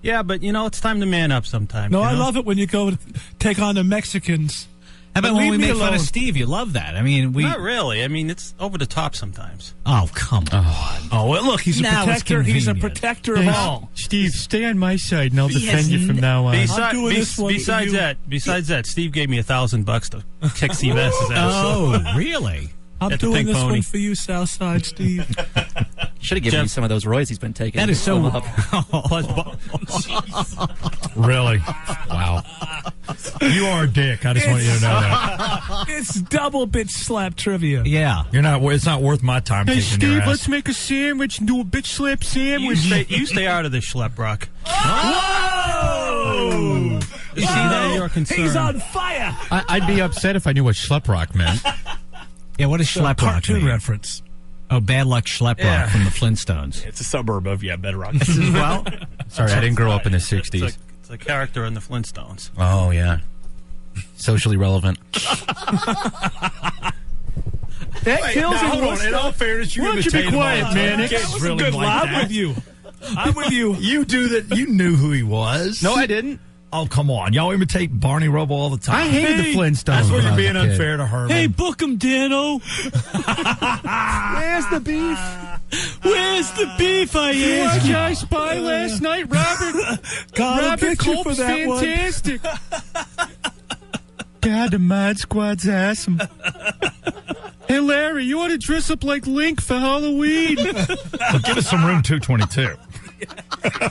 Yeah, but it's time to man up sometimes. No, I love it when you go take on the Mexicans. How about But when leave we me make fun alone. of Steve? You love that. I mean, we. Not really. I mean, it's over the top sometimes. Oh, come on. Oh, well, look, he's a Now it's protector. He's a convenient. protector of all. Steve, stay on my side, and I'll defend you from now on. Besides that, Steve gave me $1,000 to kick Seabass's ass. Oh, really? I'm At the doing Pink this Pony. one for you, Southside Steve. Should have given you some of those roids he's been taking. That is so. Really? Wow. You are a dick. I just want you to know that. It's double bitch slap trivia. Yeah. You're not. It's not worth my time Hey, kicking your Steve, ass. let's make a sandwich and do a bitch slap sandwich. You stay out of this schlep, Brock. Oh! You see that? You're concerned. He's on fire. I'd be upset if I knew what schleprock meant. Yeah, what is Schleprock Cartoon mean? reference. Oh, Bad Luck Schleprock Yeah. from the Flintstones. It's a suburb of Bedrock. Well, Sorry, I didn't grow up in the 60s. It's a character in the Flintstones. Oh, yeah. Socially relevant. That kills him. Hold on. In all fairness, Why don't you be quiet, man? It gets really Good like I'm that. with you. I'm with you. You do that. You knew who he was. No, I didn't. Oh, come on. Y'all imitate Barney Rubble all the time. I hated the Flintstones That's where when I you're was being a kid. unfair to Herman. hey, book him, Dano. Where's the beef? Where's the beef? I asked you. I Spy last night, Robert? God will Robert get you for Culp's that one. fantastic. God, the Mod Squad's awesome. Hey, Larry, you ought to dress up like Link for Halloween. Give us some room 222.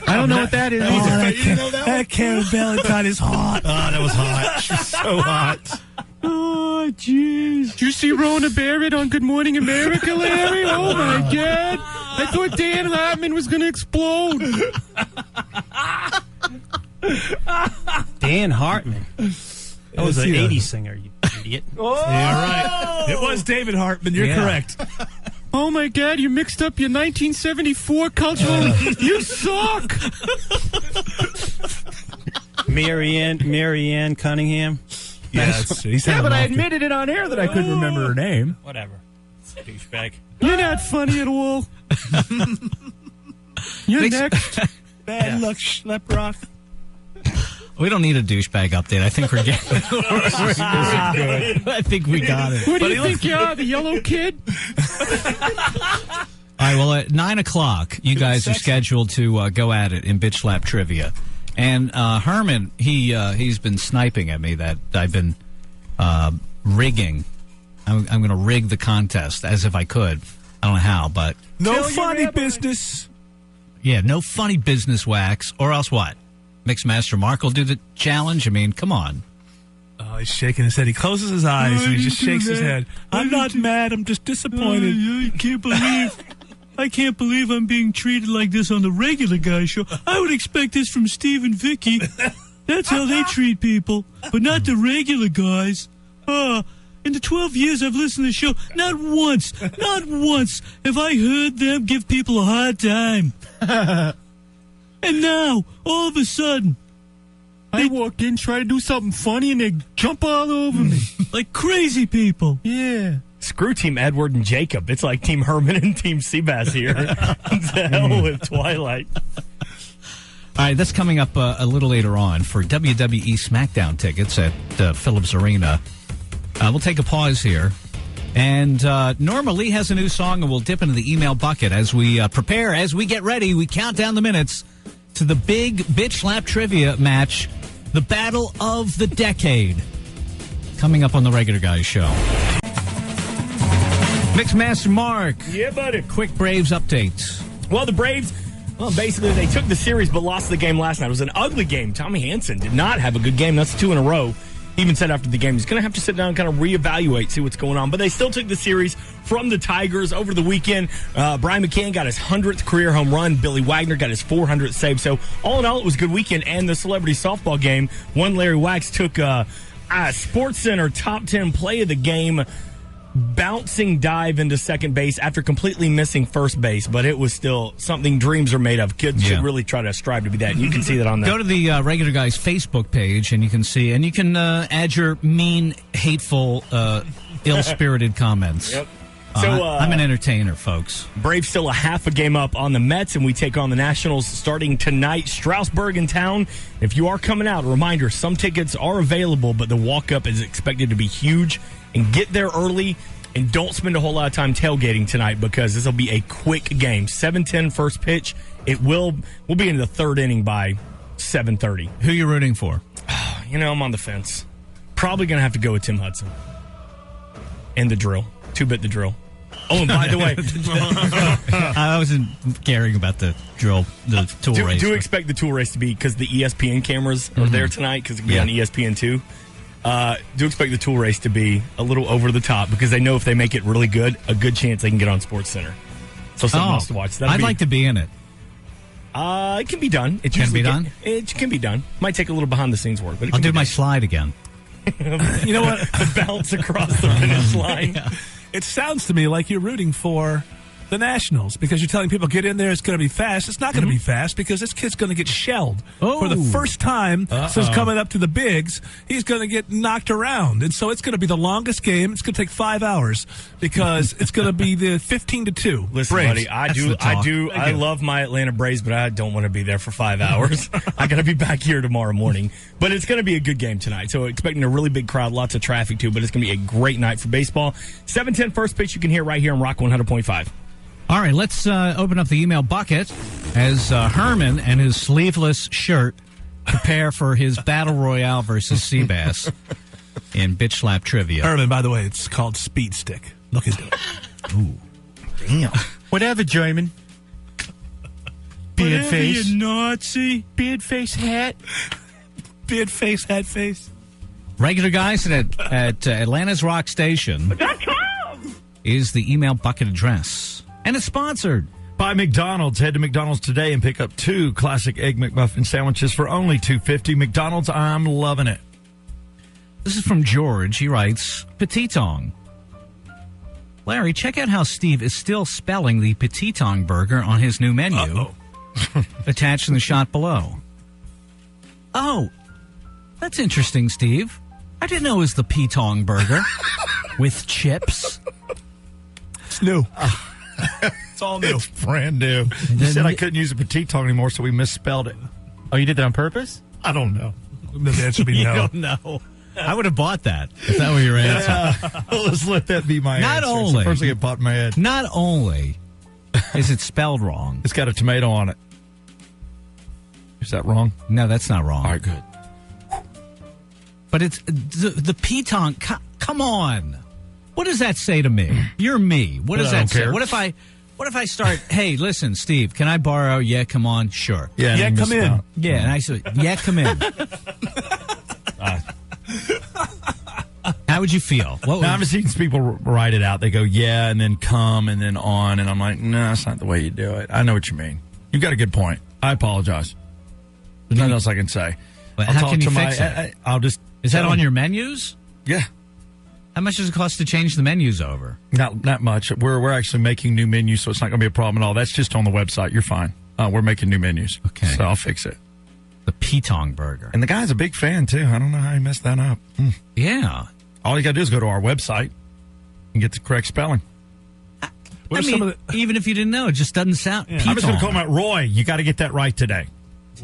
I don't know what that is. That Karen Valentine is hot. Oh, that was hot. She's so hot. Oh, Oh, jeez. Did you see Rona Barrett on Good Morning America, Larry? Oh, my God. I thought Dan Hartman was going to explode. Dan Hartman. That was an 80s singer, you idiot. Yeah, right. It was David Hartman. You're correct. Oh, my God, you mixed up your 1974 cultural... You suck! Marianne Cunningham. Yeah, but I admitted it on air that I couldn't remember her name. Whatever. Douchebag. You're not funny at all. You're next. Bad luck, Schleprock. We don't need a douchebag update. I think we're getting. I think we got it. Who do you think you are, the yellow kid? All right. Well, at 9 o'clock, you guys are scheduled to go at it in Bitch Slap Trivia, and Herman he's been sniping at me that I've been rigging. I'm going to rig the contest as if I could. I don't know how, but no funny business. Yeah, no funny business, Wax, or else what? Mixmaster Mark will do the challenge. I mean, come on. Oh, he's shaking his head. He closes his eyes and he just shakes his head. I'm not mad. I'm just disappointed. I can't believe I'm being treated like this on the regular guy show. I would expect this from Steve and Vicky. That's how they treat people, but not the regular guys. In the 12 years I've listened to the show, not once have I heard them give people a hard time. And now, all of a sudden, I walk in, try to do something funny, and they jump all over me. Like crazy people. Yeah. Screw Team Edward and Jacob. It's like Team Herman and Team Seabass here. To hell with Twilight. All right, that's coming up a little later on for WWE SmackDown tickets at Phillips Arena. We'll take a pause here. And Norma Lee has a new song, and we'll dip into the email bucket as we prepare, as we get ready. We count down the minutes to the big Bitch Slap Trivia match, the Battle of the Decade, coming up on the Regular Guys show. Mixmaster Mark. Yeah, buddy. Quick Braves updates. Well, the Braves, basically they took the series but lost the game last night. It was an ugly game. Tommy Hanson did not have a good game. That's 2 in a row. He even said after the game he's going to have to sit down and kind of reevaluate, see what's going on. But they still took the series from the Tigers over the weekend. Brian McCann got his 100th career home run. Billy Wagner got his 400th save. So all in all, it was a good weekend. And the celebrity softball game, one Larry Wax took SportsCenter top 10 play of the game, bouncing dive into second base after completely missing first base, but it was still something dreams are made of. Kids should really try to strive to be that. And you can see that on the Go to the Regular Guys Facebook page, and you can see, and you can add your mean, hateful, ill-spirited comments. Yep. So I'm an entertainer, folks. Braves still a half a game up on the Mets, and we take on the Nationals starting tonight. Strasburg in town. If you are coming out, a reminder, some tickets are available, but the walk-up is expected to be huge. And get there early, and don't spend a whole lot of time tailgating tonight because this will be a quick game. 7:10 first pitch. We'll be in the third inning by 7:30. Who you rooting for? I'm on the fence. Probably going to have to go with Tim Hudson. And the drill. 2-bit the drill. Oh, and by the way, I wasn't caring about the drill, the tool race. Do expect the tool race to be, because the ESPN cameras are there tonight, because it'll be on ESPN 2. Do expect the tool race to be a little over the top, because they know if they make it really good, a good chance they can get on SportsCenter. So something else to watch. I'd like to be in it. It can be done. It can be done? It can be done. Might take a little behind-the-scenes work, but I'll do my slide again. You know what? Bounce across the finish line. It sounds to me like you're rooting for the Nationals, because you're telling people get in there, it's going to be fast. It's not going to be fast, because this kid's going to get shelled for the first time since coming up to the bigs. He's going to get knocked around, and so it's going to be the longest game. It's going to take 5 hours, because it's going to be the 15-2. Listen, Braves. buddy, I love my Atlanta Braves, but I don't want to be there for 5 hours. I got to be back here tomorrow morning. But it's going to be a good game tonight, so expecting a really big crowd, lots of traffic too, but it's going to be a great night for baseball. 7:10 first pitch, you can hear right here on Rock 100.5. All right, let's open up the email bucket as Herman and his sleeveless shirt prepare for his Battle Royale versus Seabass in Bitch Slap Trivia. Herman, by the way, it's called Speed Stick. Look into it. Ooh. Damn. Whatever, German. Beard face. You Nazi. Beard face hat. Beard face, hat face. Regular guys at Atlanta's Rock Station is the email bucket address. And it's sponsored by McDonald's. Head to McDonald's today and pick up 2 classic Egg McMuffin sandwiches for only $2.50. McDonald's, I'm loving it. This is from George. He writes, Petitong. Larry, check out how Steve is still spelling the Petitong burger on his new menu. Attached in the shot below. Oh, that's interesting, Steve. I didn't know it was the Petong burger with chips. It's new. It's all new. It's brand new. You said I couldn't use a Petitong anymore, so we misspelled it. Oh, you did that on purpose? I don't know. The answer would be You no. don't know. I would have bought that if that were your answer. Yeah. Let's let that be my Not answer. only- It's the first thing that popped in my head. Not only is it spelled wrong. It's got a tomato on it. Is that wrong? No, that's not wrong. All right, good. But it's the Petong. Come on. What does that say to me? You're me. What does I that don't say? care. What if I start, hey, listen, Steve, can I borrow? Yeah, come on. Sure. Yeah, Yeah, you come in. misspelled. Yeah, and I said, yeah, come in. How would you feel? What Now, would, I've seen people write it out. They go, yeah, and then come, and then on. And I'm like, no, that's not the way you do it. I know what you mean. You've got a good point. I apologize. There's nothing else I can say. But I'll how talk can you to fix my, it? I'll just. Is that tell on them. your menus? Yeah. How much does it cost to change the menus over? Not much. We're actually making new menus, so it's not going to be a problem at all. That's just on the website. You're fine. We're making new menus. Okay. So I'll fix it. The Petong burger. And the guy's a big fan, too. I don't know how he messed that up. Yeah. All you got to do is go to our website and get the correct spelling. What I are some mean, of the, even if you didn't know, it just doesn't sound. Yeah. I'm just going Petong. to call him out. Roy, you got to get that right today.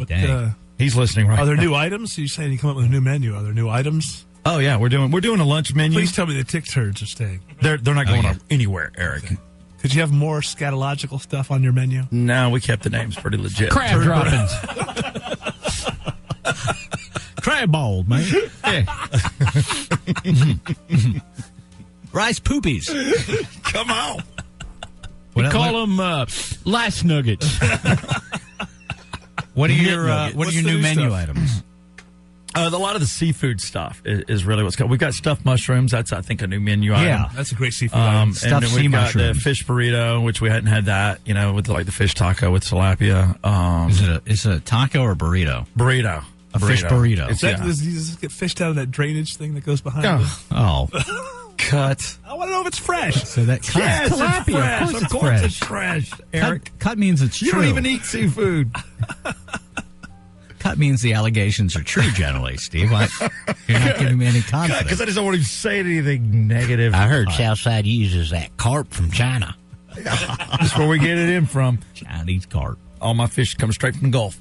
Dang. He's listening right are there now. new items? You saying you come up with a new menu? Are there new items? Oh, yeah. We're doing a lunch menu. Please tell me the tick turds are staying. They're not going yeah. anywhere, Eric. Okay. Could you have more scatological stuff on your menu? No, we kept the names pretty legit. Crab droppings. Crab bowl, man. Hey. Rice poopies. Come on. We call them lice nuggets. What are your What's new the new menu stuff? items? A lot of the seafood stuff is really what's going. We've got stuffed mushrooms. That's, I think, a new menu item. That's a great seafood item. And Stuffed then sea we've got mushrooms. the fish burrito, which we hadn't had that, with like the fish taco with tilapia. Is it a taco or burrito? Burrito. A fish burrito. It's, Does yeah. this get fished out of that drainage thing that goes behind it? Oh, Cut. I want to know if it's fresh. so that cut. Yes, tilapia. it's fresh. Of course it's fresh, Cut, cut means it's You true. don't even eat seafood. Cut means the allegations are true generally, Steve. You're not giving me any confidence. Because I just don't want to say anything negative. I heard Southside uses that carp from China. That's where we get it in from. Chinese carp. All my fish come straight from the Gulf.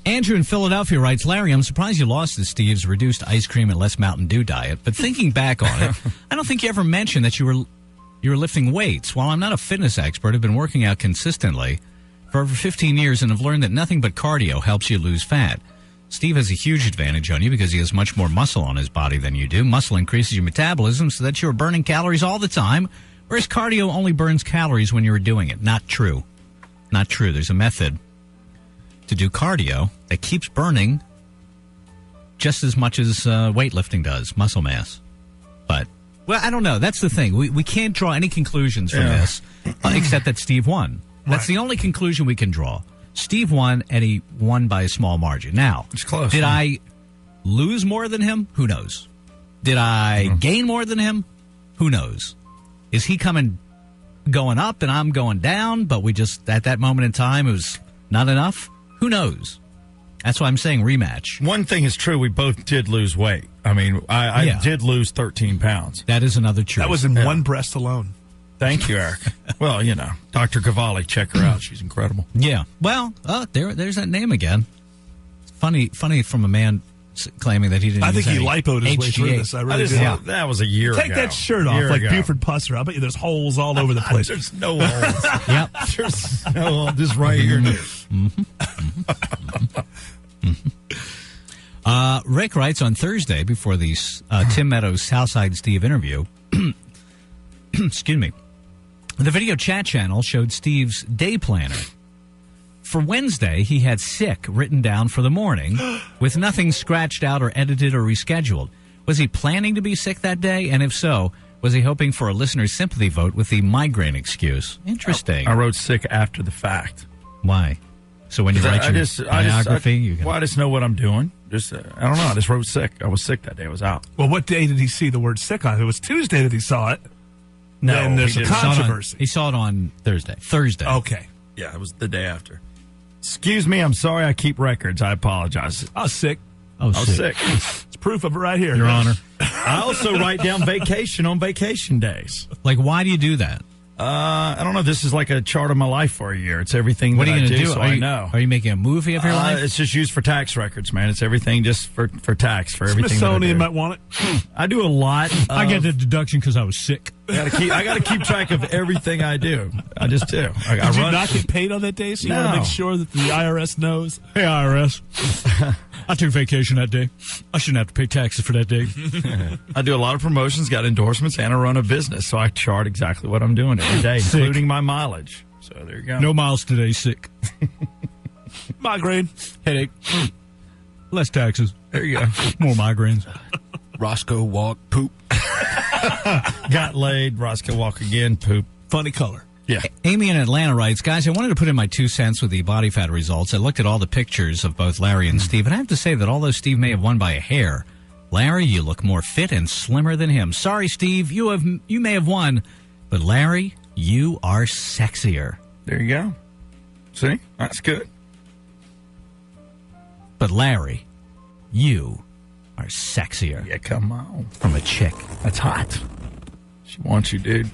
Andrew in Philadelphia writes, Larry, I'm surprised you lost to Steve's reduced ice cream and less Mountain Dew diet. But thinking back on it, I don't think you ever mentioned that you were lifting weights. While I'm not a fitness expert, I've been working out consistently for over 15 years and have learned that nothing but cardio helps you lose fat. Steve has a huge advantage on you because he has much more muscle on his body than you do. Muscle increases your metabolism so that you're burning calories all the time, whereas cardio only burns calories when you're doing it. Not true. Not true. There's a method to do cardio that keeps burning just as much as weightlifting does, muscle mass. But, well, I don't know. That's the thing. We can't draw any conclusions from this except that Steve won. That's the only conclusion we can draw. Steve won, and he won by a small margin. Now, It's close. did I lose more than him? Who knows? Did I gain more than him? Who knows? Is he going up and I'm going down, but we just, at that moment in time, it was not enough? Who knows? That's why I'm saying rematch. One thing is true. We both did lose weight. I mean, I did lose 13 pounds. That is another truth. That was in one breast alone. Thank you, Eric. Well, Dr. Cavalli, check her out. She's incredible. Yeah. Well, there's that name again. Funny from a man claiming that he didn't. I think use he any lipoed his way through HGH. this. I really do. That was a year Take ago. that shirt off Year like ago. Buford Pusser. I bet you there's holes all over the place. There's no holes. Yep. There's no holes. Just right here. Rick writes on Thursday before the Tim Meadows Southside Steve interview. Excuse me. The video chat channel showed Steve's day planner. For Wednesday, he had sick written down for the morning with nothing scratched out or edited or rescheduled. Was he planning to be sick that day? And if so, was he hoping for a listener's sympathy vote with the migraine excuse? Interesting. I wrote sick after the fact. Why? So when you write your biography, you can... Well, I just know what I'm doing. Just I don't know. I just wrote sick. I was sick that day. I was out. Well, what day did he see the word sick on? If it was Tuesday that he saw it. No, then there's a controversy. He saw it on Thursday. Okay. Yeah, it was the day after. Excuse me. I'm sorry. I keep records. I apologize. I was sick. I was sick. It's proof of it right here. Your Honor. I also write down vacation on vacation days. Like, why do you do that? I don't know. This is like a chart of my life for a year. It's everything What that are you I going to do, do? so I know. Are you making a movie of your life? It's just used for tax records, man. It's everything just for tax, for everything. Smithsonian might want it. I do a lot. I get the deduction because I was sick. I got to keep track of everything I do. I just do. Did you not get paid on that day? So you want to make sure that the IRS knows? Hey, IRS. I took vacation that day. I shouldn't have to pay taxes for that day. I do a lot of promotions, got endorsements, and I run a business. So I chart exactly what I'm doing every day, including my mileage. So there you go. No miles today, sick. Migraine. Headache. Less taxes. There you go. More migraines. Roscoe walk, poop. Got laid. Roscoe walk again, poop. Funny color. Yeah. Amy in Atlanta writes, guys, I wanted to put in my 2 cents with the body fat results. I looked at all the pictures of both Larry and Steve, and I have to say that although Steve may have won by a hair, Larry, you look more fit and slimmer than him. Sorry, Steve, you may have won, but Larry, you are sexier. There you go. See? That's good. But Larry, you are sexier. Yeah, come on. From a chick. That's hot. She wants you, dude.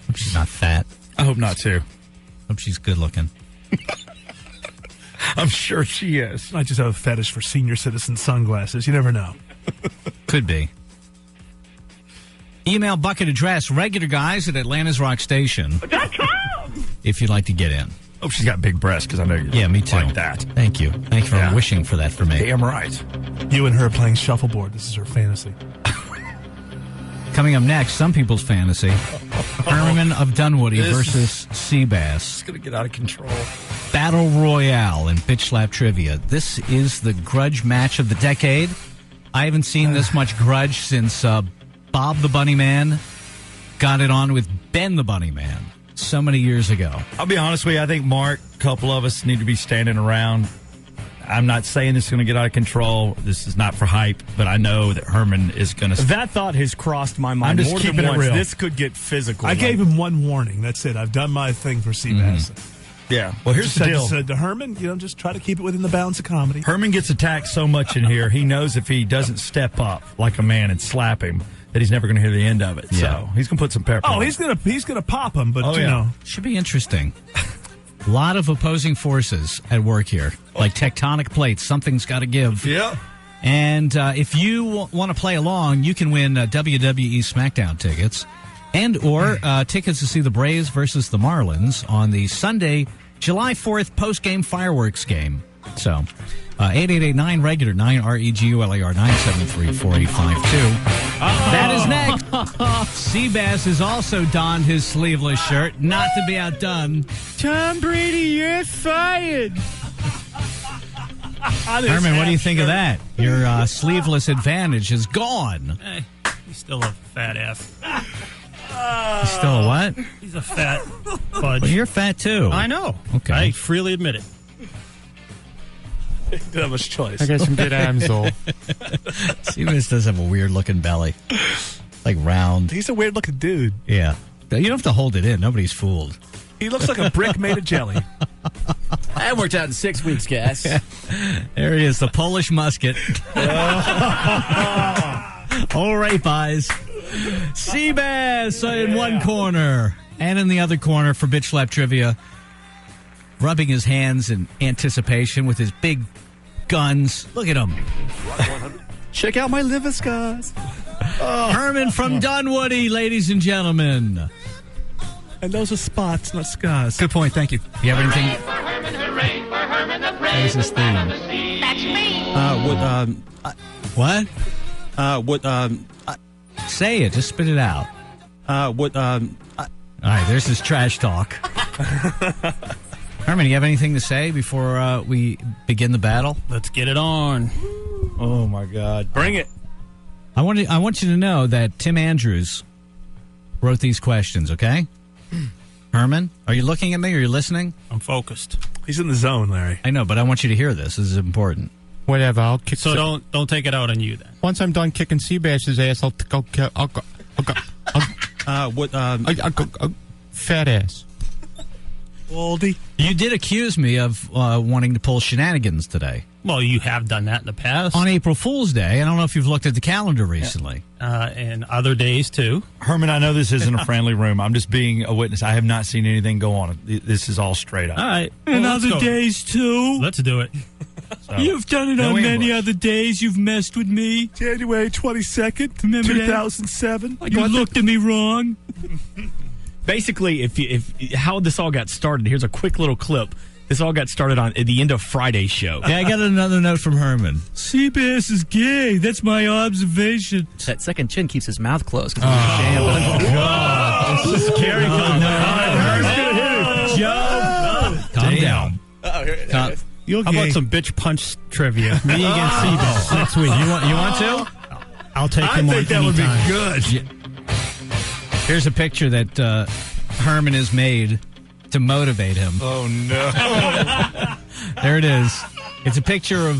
Hope she's not fat. I hope not, too. Hope she's good looking. I'm sure she is. I just have a fetish for senior citizen sunglasses. You never know. Could be. Email bucket address, regular guys at Atlanta's Rock Station. If you'd like to get in. Hope she's got big breasts, because I know you me too. like that. Thank you. Thank you for wishing for that for me. Damn right. You and her playing shuffleboard. This is her fantasy. Coming up next, some people's fantasy. Herman of Dunwoody versus Seabass. It's going to get out of control. Battle Royale and Bitch Slap Trivia. This is the grudge match of the decade. I haven't seen this much grudge since Bob the Bunny Man got it on with Ben the Bunny Man so many years ago. I'll be honest with you. I think Mark, a couple of us need to be standing around. I'm not saying this is going to get out of control. This is not for hype, but I know that Herman is going to... That thought has crossed my mind I'm just more keeping than it once. real. This could get physical. I gave him one warning. That's it. I've done my thing for Seabass. Yeah. Well, here's the deal. Said to Herman, just try to keep it within the bounds of comedy. Herman gets attacked so much in here, he knows if he doesn't step up like a man and slap him, that he's never going to hear the end of it. Yeah. So he's going to put some pepper on it. He's gonna pop him, but Should be interesting. A lot of opposing forces at work here, like tectonic plates. Something's got to give. Yeah. And if you want to play along, you can win WWE SmackDown tickets or tickets to see the Braves versus the Marlins on the Sunday, July 4th post-game fireworks game. So, 8889 regular 9 REGULAR 973-4852. That is next. Seabass has also donned his sleeveless shirt, not to be outdone. Tom Brady, you're fired. Herman, what do you think of that? Your sleeveless advantage is gone. He's still a fat ass. He's still a what? He's a fat fudge. Well, you're fat too. I know. Okay. I freely admit it. He didn't have much choice. I got some good abs, though. Seabass does have a weird looking belly. Like round. He's a weird looking dude. Yeah. You don't have to hold it in. Nobody's fooled. He looks like a brick made of jelly. That worked out in 6 weeks, guys. There he is, the Polish musket. All right, guys. Seabass in one corner. And in the other corner for Bitch Slap Trivia, rubbing his hands in anticipation with his big guns. Look at him. Check out my liver scars. Herman from Dunwoody, ladies and gentlemen. And those are spots, not scars. Good point, thank you. You have anything? What is this thing? That's me. What? What? Say it. Just spit it out. All right, there's this trash talk. Herman, you have anything to say before we begin the battle? Let's get it on. Oh, my God. Bring it. I want you to know that Tim Andrews wrote these questions, okay? Herman, are you looking at me? Are you listening? I'm focused. He's in the zone, Larry. I know, but I want you to hear this. This is important. Whatever, I'll kick. So don't take it out on you then. Once I'm done kicking Seabass's ass, I'll go. Fat ass. Baldy. You did accuse me of wanting to pull shenanigans today. Well, you have done that in the past. On April Fool's Day. I don't know if you've looked at the calendar recently. And other days, too. Herman, I know this isn't a friendly room. I'm just being a witness. I have not seen anything go on. This is all straight up. All right. And Well, let's other go. days, too. Let's do it. So, You've done it no on many ambush. other days. You've messed with me. January 22nd, Remember that? 2007. You looked at me wrong. Basically, if how this all got started, here's a quick little clip. This all got started at the end of Friday's show. Yeah, I got another note from Herman. Seabass is gay. That's my observation. That second chin keeps his mouth closed. 'Cause God. This is scary. Calm down. Oh, here it Calm- is. How about some bitch punch trivia? Me against Seabass next week. You want to? I'll take I him on think that would be anytime. good. Here's a picture that Herman has made to motivate him. Oh, no. There it is. It's a picture of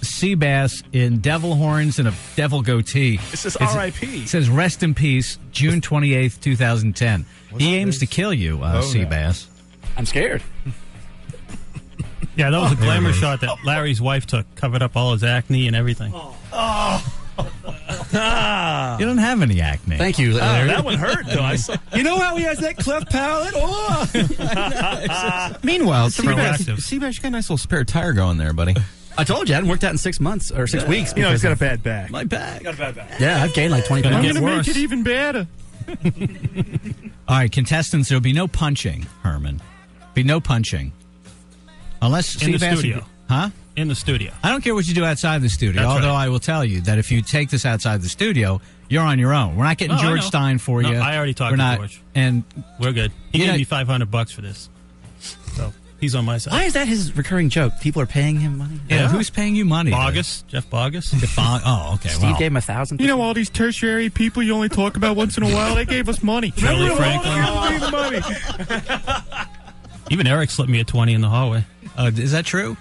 Seabass in devil horns and a devil goatee. It says It's- R.I.P. It says rest in peace, June 28th, 2010. He aims to kill you, Seabass. I'm scared. Yeah, that was a glamour shot that Larry's wife took. Covered up all his acne and everything. You don't have any acne. Thank you, Larry. That one hurt, though. I saw. You know how he has that cleft palate? Oh! Meanwhile, proactive. Seabass, you got a nice little spare tire going there, buddy. I told you, I hadn't worked out in 6 months or 6 weeks. You know, he's because got a of bad back. my back. Got a bad back. Yeah, I've gained like 20 Gonna pounds. get worse. even better. All right, contestants, there'll be no punching, Herman. Be no punching. Unless In the Seabass... studio. Huh? In the studio. I don't care what you do outside the studio, That's although right. I will tell you that if you take this outside the studio, you're on your own. We're not getting No, I George know. Stein for No, you. I already talked We're to not, George. And We're good. He You gave know- me $500 for this. So he's on my side. Why is that his recurring joke? People are paying him money? yeah, who's paying you money? Bogus. Jeff Bogus. Oh, okay. Steve well. gave him $1,000. You know all these tertiary people you only talk about once in a while? They gave us money. Shirley Franklin. Even Eric slipped me a 20 in the hallway. Is that true?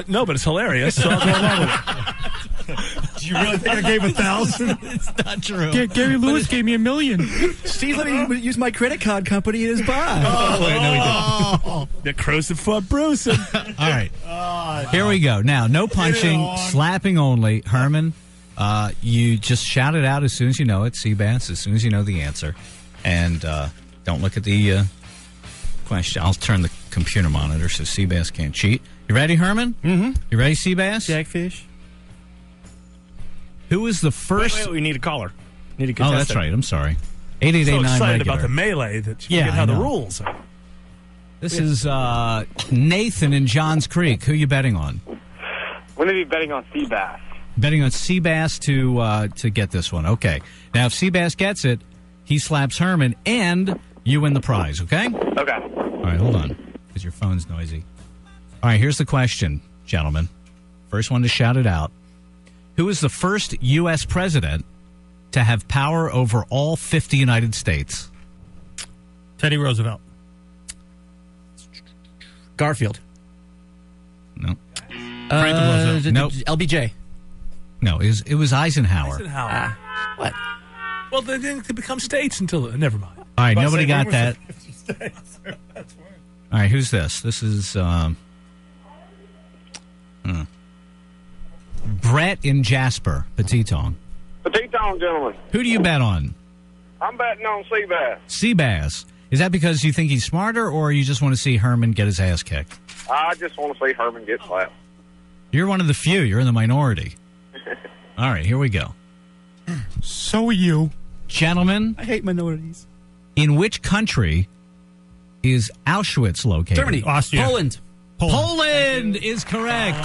No, but it's hilarious. So I'll go along with it. Do you really think I gave 1,000? It's not true. Gary Lewis gave me $1 million. Steve let me use my credit card company in his bar. Oh, wait, no, he didn't. The crows have fought Bruce. All right. Here we go. Now, no punching, slapping only. Herman, you just shout it out as soon as you know it. Seabass, as soon as you know the answer. And don't look at the question. I'll turn the computer monitor so Seabass can't cheat. You ready, Herman? Mm-hmm. You ready, Seabass? Jackfish. Who was the first... Wait, we need a caller. Need a Oh, contestant. that's right. I'm sorry. So 8889 excited regular. about the melee that you Yeah, forget how I the know. rules are. This is Nathan in Johns Creek. Who you betting on? I'm going to be betting on Seabass. Betting on Seabass to get this one. Okay. Now, if Seabass gets it, he slaps Herman, and you win the prize, okay? Okay. All right, hold on, because your phone's noisy. All right, here's the question, gentlemen. First one to shout it out. Who is the first U.S. president to have power over all 50 United States? Teddy Roosevelt. Garfield. No. Franklin Roosevelt. Nope. LBJ. No, it was Eisenhower. Eisenhower. What? Well, they didn't become states until... Never mind. All right, But I nobody say, got when that. was the 50 states? That's weird. All right, who's this? This is Brett in Jasper, Petitong. Petite Town, gentlemen. Who do you bet on? I'm betting on Seabass. Seabass. Is that because you think he's smarter, or you just want to see Herman get his ass kicked? I just want to see Herman get slapped. You're one of the few. You're in the minority. All right, here we go. So are you. Gentlemen, I hate minorities. in which country is Auschwitz located? Germany. Austria. Poland. Poland is correct.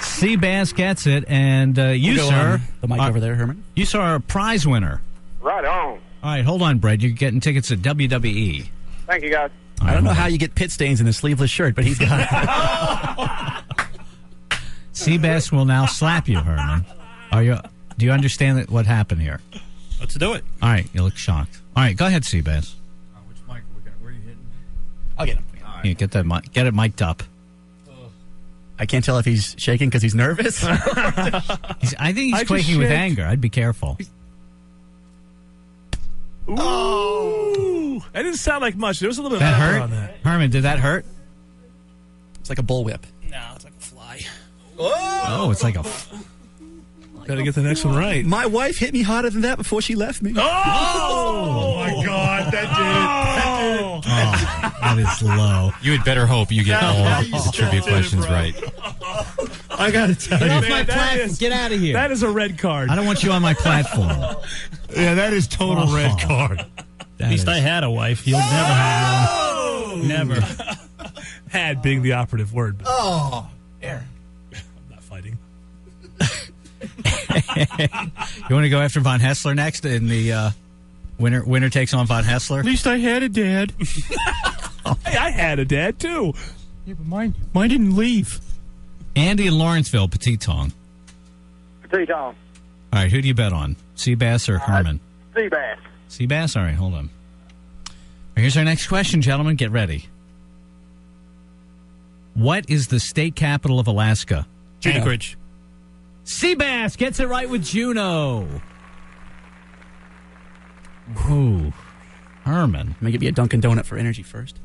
Seabass gets it, and you, Go sir, on the mic over there, Herman. you saw a prize winner. Right on. All right, hold on, Brett. You're getting tickets to WWE. Thank you, guys. I don't know how you get pit stains in a sleeveless shirt, but he's got it. Seabass will now slap you, Herman. Do you understand what happened here? Let's do it. All right, you look shocked. All right, go ahead, Seabass. Which mic? Where are you hitting? I'll get him. Yeah, get that mic. Get it mic'd up. I can't tell if he's shaking because he's nervous. I think he's I just quaking with shake. anger. I'd be careful. Ooh. That didn't sound like much. There was a little bit That of pepper hurt? on that. Herman, did that hurt? It's like a bullwhip. No, it's like a fly. Oh, it's like a... Got to get the next one right. My wife hit me harder than that before she left me. Oh, my God. That did it. That is low. You had better hope you get all the trivia questions right. I got to tell Get you. off my platform. Get out of here. That is a red card. I don't want you on my platform. Yeah, that is total red card. At least I had a wife. You'll never have one. Never. Had being the operative word. But Oh, there. I'm not fighting. You want to go after Von Hessler next in the winner takes on Von Hessler? At least I had a dad. Hey, I had a dad, too. Yeah, but mine didn't leave. Andy in Lawrenceville, Petit Tong. Petite Tom. All right, who do you bet on? Seabass or Herman? Seabass. Seabass? All right, hold on. Here's our next question, gentlemen. Get ready. What is the state capital of Alaska? Anchorage. Seabass gets it right with Juneau. Ooh, Herman. I'm going to give you a Dunkin' Donut for energy first.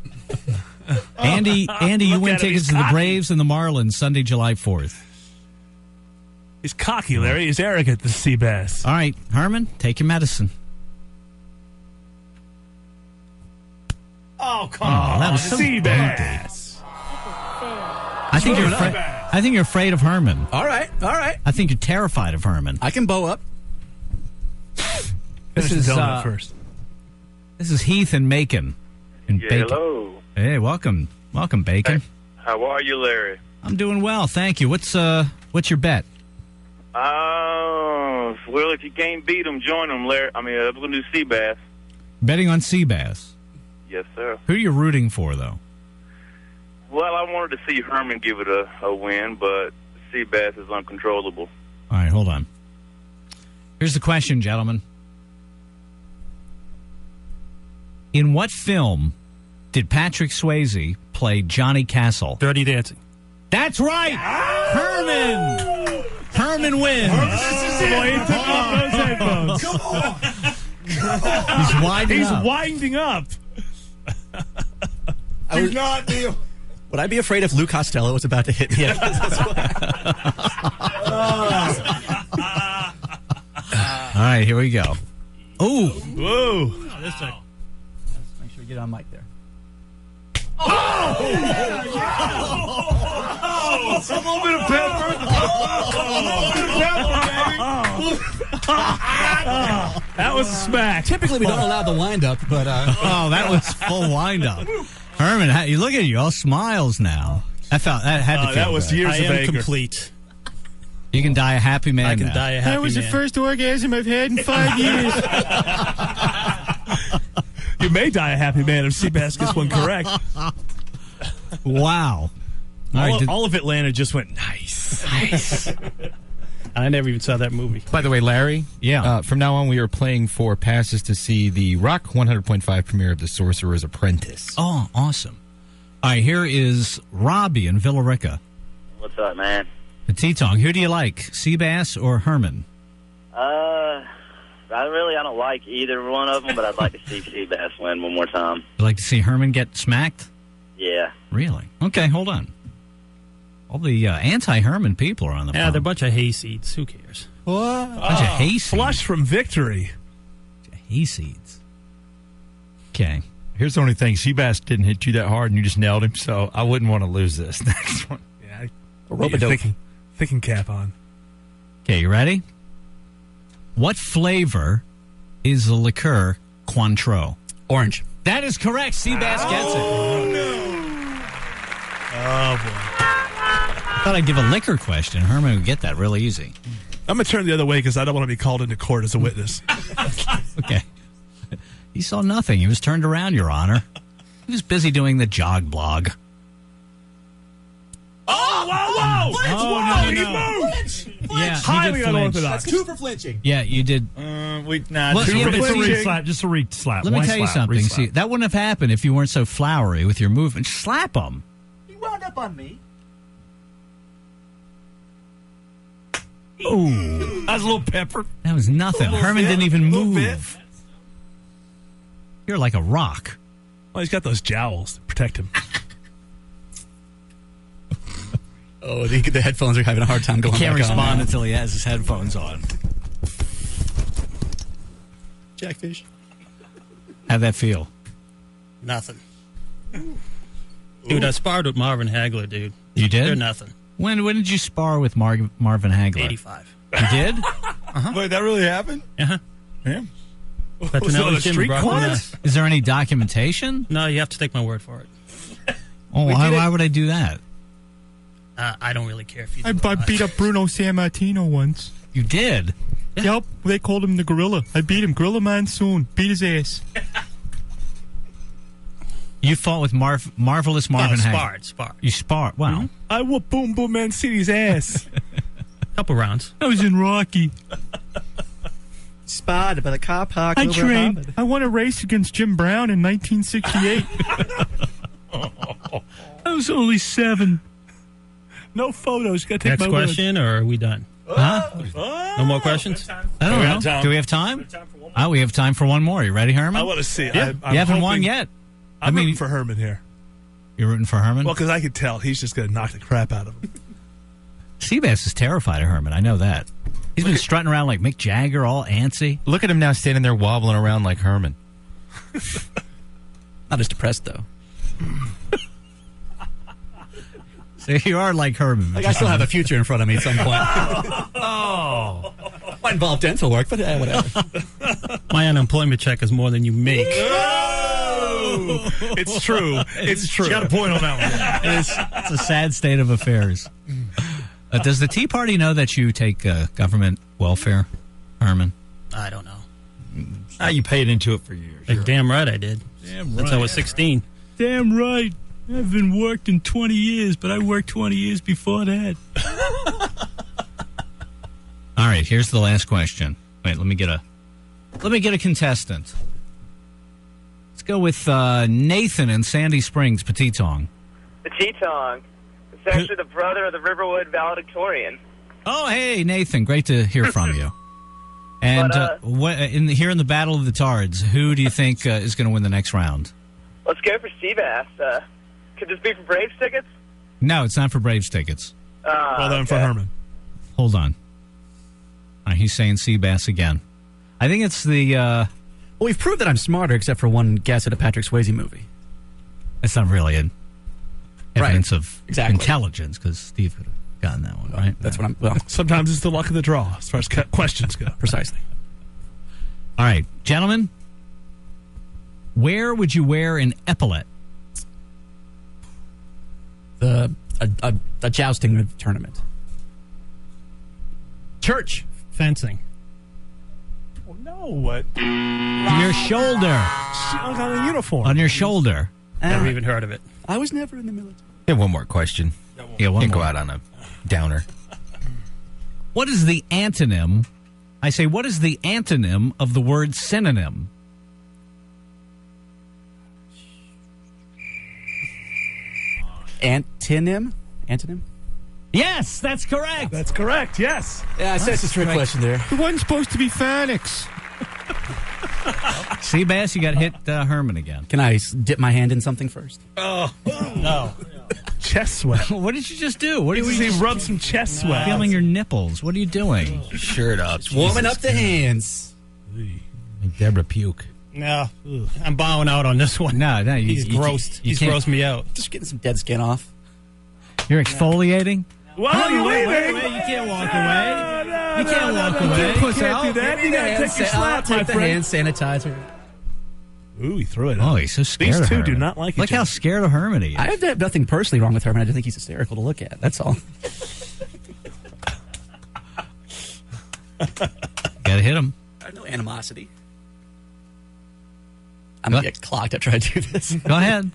Andy, you Look win at him, tickets he's to the cocky. Braves and the Marlins Sunday, July 4th. He's cocky, Larry. He's arrogant, the Seabass. All right, Herman, take your medicine. Oh, come on. That was so Seabass. I think you're afraid of Herman. All right. I think you're terrified of Herman. I can bow up. Finish the is, donut first. This is Heath and Macon. And Yeah, Bacon. hello. Hey, welcome, Bacon. How are you, Larry? I'm doing well, thank you. What's your bet? Well, if you can't beat them, join them, Larry. I mean, I'm going to do Seabass. Betting on Seabass. Yes, sir. Who are you rooting for, though? Well, I wanted to see Herman give it a win, but Seabass is uncontrollable. All right, hold on. Here's the question, gentlemen. In what film did Patrick Swayze play Johnny Castle? Dirty Dancing. That's right! Herman! Herman wins! Boy, he took off those headphones. Come on. He's winding up. He's winding up. Do not deal. Would I be afraid if Lou Costello was about to hit me? All right, here we go. Ooh. Whoa. Oh, this thing. Make sure you get on mic there. A little bit of pepper. That was a smack. Typically, we don't allow the wind up, but Oh, that was full wind up. Herman, you look at you, all smiles now. That had to feel that was good. years I of am anger. complete. You can die a happy man. I can now. die a happy That was the man. first orgasm I've had in 5 years. You may die a happy man if Seabass gets one correct. Wow. All right, All of Atlanta just went nice. Nice. I never even saw that movie. By the way, Larry, Yeah. from now on we are playing for passes to see the Rock 100.5 premiere of The Sorcerer's Apprentice. Oh, awesome. All right, here is Robbie in Villa Rica. What's up, man? Petit Tong, who do you like, Seabass or Herman? I don't like either one of them, but I'd like to see Seabass win one more time. You like to see Herman get smacked? Yeah. Really? Okay, hold on. All the anti-Herman people are on the Yeah, phone. they're a bunch of hayseeds. Who cares? Bunch of hayseeds. Flush from victory. Hayseeds. Okay. Here's the only thing. Seabass didn't hit you that hard, and you just nailed him, so I wouldn't want to lose this next one. Yeah. Rope-a-dope. Thinking cap on. Okay, you ready? What flavor is the liqueur Cointreau? Orange. That is correct. Seabass gets it. Oh, boy. I thought I'd give a liquor question. Herman would get that really easy. I'm going to turn the other way because I don't want to be called into court as a witness. Okay. He saw nothing. He was turned around, Your Honor. He was busy doing the jog blog. Oh, whoa, whoa! Oh, He no. moved! Yeah, he Highly did flinch. unorthodox. That's 2 for flinching. Yeah, you did. Nah, Well, just, yeah, a but re see- slap. Just a re slap. Let me One tell you slap, something. re-slap. See, that wouldn't have happened if you weren't so flowery with your movement. Slap him. He wound up on me. Ooh. That was a little pepper. That was nothing. A little Herman bit, didn't even little move. You're like a rock. Well, he's got those jowls to protect him. Oh, the headphones are having a hard time He going can't back on respond now. until he has his headphones on. Jackfish. How'd that feel? Nothing. Dude, I sparred with Marvin Hagler, dude. You did? They're nothing. When did you spar with Marvin Hagler? 85. You did? Wait, that really happened? Uh-huh. Yeah. Petronelli Jim brought me that. Is there any documentation? No, you have to take my word for it. Oh, why would I do that? I don't really care if you do I beat up Bruno Sammartino once. You did? Yep. They called him the Gorilla. I beat him. Gorilla Monsoon. Beat his ass. You fought with Marvelous Marvin Hagler. Sparred. You sparred? Wow. I whooped Boom Boom Mancini's ass. Couple rounds. I was in Rocky. Spotted by the car park. I over trained. Harvard. I won a race against Jim Brown in 1968. I was only 7. No photos. You got to take Next my word. question, or are we done? Huh? No more questions? I don't know. Do we have time? Oh, we have time for one more. You ready, Herman? I want to see. Yeah. I'm You haven't hoping- won yet. I'm rooting for Herman here. You're rooting for Herman? Well, because I could tell he's just going to knock the crap out of him. Seabass is terrified of Herman. I know that. He's been strutting around like Mick Jagger, all antsy. Look at him now standing there wobbling around like Herman. Not as depressed, though. So you are like Herman. Like I still have a future in front of me at some point. Oh. Might involve dental work, but whatever. My unemployment check is more than you make. It's true. It's true. You got a point on that one. It's a sad state of affairs. Does the Tea Party know that you take government welfare, Herman? I don't know. You paid into it for years. Like, damn right I did. Damn Since I was 16. Damn right. I haven't worked in 20 years, but I worked 20 years before that. All right, here's the last question. Wait, let me get a contestant. Let's go with Nathan in Sandy Springs, Petitong. The Tetong. It's actually the brother of the Riverwood valedictorian. Oh, hey, Nathan. Great to hear from you. And here in the Battle of the Tards, who do you think is going to win the next round? Let's go for Seabass. Could this be for Braves tickets? No, it's not for Braves tickets. Well done for Herman. Hold on. All right, he's saying Seabass again. I think it's the... Well, we've proved that I'm smarter, except for one guess at a Patrick Swayze movie. That's not really an evidence of Exactly. intelligence, because Steve could have gotten that one, right? That's what I'm... Well, Sometimes it's the luck of the draw as far as questions go. precisely. All right, gentlemen, where would you wear an epaulet? A jousting tournament. Church. Fencing. Oh, no. What? On your shoulder. On a uniform. On your shoulder. Never even heard of it. I was never in the military. Yeah, one more question. Yeah, one Can't more. go out on a downer. What is the antonym? I say, what is the antonym of the word synonym? Antonym? Yes, that's correct. That's correct, yes. Yeah, I said it's a trick question there. It wasn't supposed to be phonics. Seabass, you got hit Herman again. Can I dip my hand in something first? Oh, no. Chest sweat. What did you just do? What He are you rubbed some chest sweat. feeling your nipples? What are you doing? Shirt up. Warming up the hands. Like Deborah Puke. No. I'm bowing out on this one. No, He's grossed. He's grossed me out. Just getting some dead skin off. You're exfoliating? Why are you Wait, leaving? you can't walk away. You can't walk away. You can't do that. You gotta take your slap, my Take the hand friend. sanitizer. Ooh, he threw it. Oh, he's so scared These of two Herman. do not like Look each how other. scared of Herman he is. I have nothing personally wrong with Herman. I just think he's hysterical to look at. That's all. Gotta hit him. I have no animosity. I'm going to get clocked after I do this. Go ahead.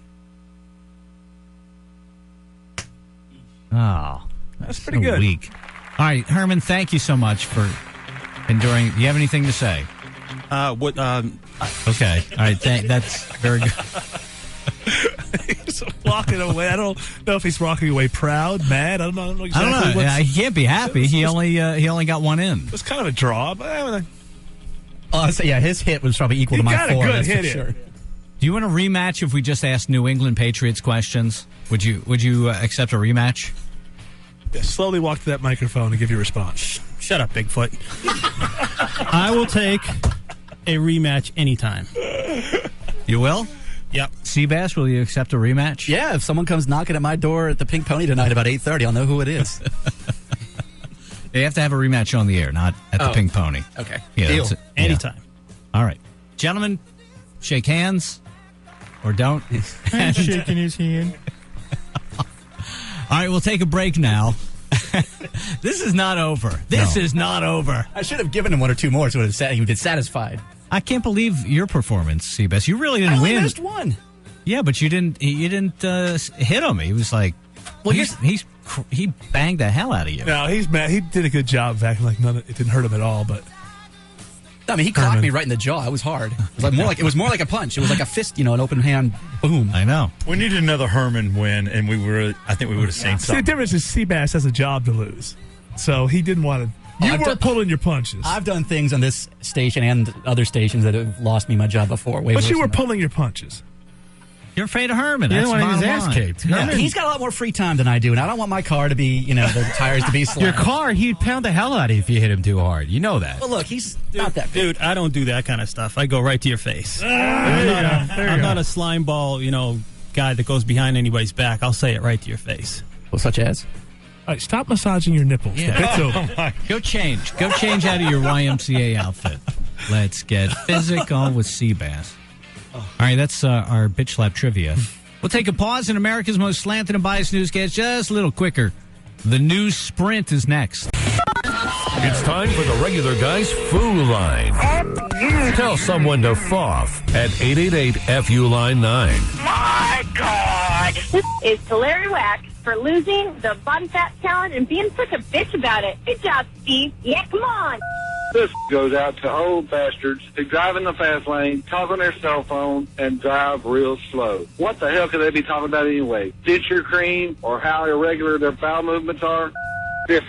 Oh, That's pretty so good. Weak. All right, Herman, thank you so much for enduring. Do you have anything to say? What? Okay. All right. That's very good. He's walking away. I don't know if he's walking away proud, mad. I don't know exactly. I don't know. what's- He can't be happy. He only got one in. It was kind of a draw, but Yeah, his hit was probably equal He to my got a 4. good That's hit for in. sure. Do you want a rematch if we just asked New England Patriots questions? Would you accept a rematch? Yeah, slowly walk to that microphone and give your response. Shut up, Bigfoot. I will take a rematch anytime. You will? Yep. Seabass, will you accept a rematch? Yeah, if someone comes knocking at my door at the Pink Pony tonight about 8:30, I'll know who it is. They have to have a rematch on the air, not at the Oh. Pink Pony. Okay. Yeah, Deal. that's it. Anytime. All right. Gentlemen, shake hands or don't. I'm shaking his hand. All right, we'll take a break now. This is not over. This is not over. I should have given him 1 or 2 more so he would have been satisfied. I can't believe your performance, Seabass. You really didn't I only win. missed 1. Yeah, but you didn't hit him. He was like, Well, he banged the hell out of you. No, he's mad. He did a good job of acting like it didn't hurt him at all. But I mean, he clocked me right in the jaw. It was hard. It was more like a punch. It was like a fist, an open hand. Boom. I know. We needed another Herman win, and I think we would have seen see, the something. difference is Seabass has a job to lose, so he didn't want to. You I've were done- pulling your punches, I've done things on this station and other stations that have lost me my job before. Way but worse you were than that. pulling your punches. You're afraid of Herman. You That's didn't want to get his bottom ass line. kicked. Yeah. Herman- He's got a lot more free time than I do, and I don't want my car to be, the tires to be Your slammed. car, he'd pound the hell out of you if you hit him too hard. You know that. Well, look, he's not that big. Dude, I don't do that kind of stuff. I go right to your face. I'm not a slime ball, guy that goes behind anybody's back. I'll say it right to your face. Well, such as? All right, stop massaging your nipples. Yeah. The bit's over. Go change. Go change out of your YMCA outfit. Let's get physical with Seabass. All right, that's our bitch slap trivia. We'll take a pause in America's most slanted and biased newscast just a little quicker. The news sprint is next. It's time for the regular guy's Foo Line. Tell someone to FOF at 888-FU Line 9. My God! This is to Larry Wax for losing the body fat challenge and being such a bitch about it. Good job, Steve. Yeah, come on. This goes out to old bastards who drive in the fast lane, talk on their cell phone, and drive real slow. What the hell could they be talking about anyway? Denture cream or how irregular their bowel movements are? This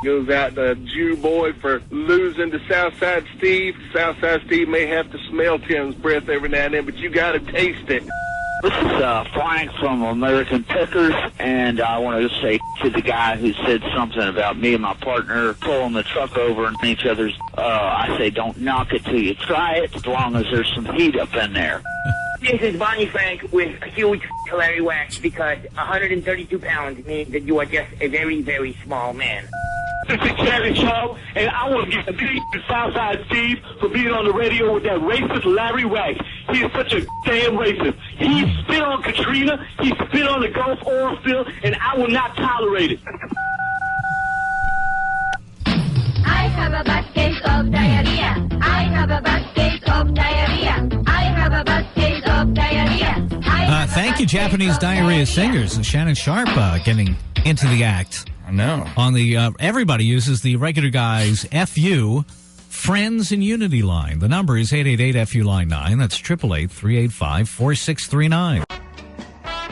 goes out to Jew boy for losing to Southside Steve. Southside Steve may have to smell Tim's breath every now and then, but you got to taste it. This is Frank from American Pickers, and I want to say to the guy who said something about me and my partner pulling the truck over and each other's, I say don't knock it till you try it, as long as there's some heat up in there. This is Bonnie Frank with a huge Larry Wax because 132 pounds means that you are just a very, very small man. This is Kevin Show, and I want to get the big Southside Steve for being on the radio with that racist Larry Wax. He is such a damn racist. He spit on Katrina, he spit on the Gulf oil spill, and I will not tolerate it. I have a bad case of diarrhea. I have a bad case of diarrhea. I have a bad case of diarrhea. Thank you, Japanese diarrhea singers. And Shannon Sharp getting into the act. I know. On the everybody uses the regular guys FU Friends and Unity line. The number is 888-FU line 9. That's 888-385-4639.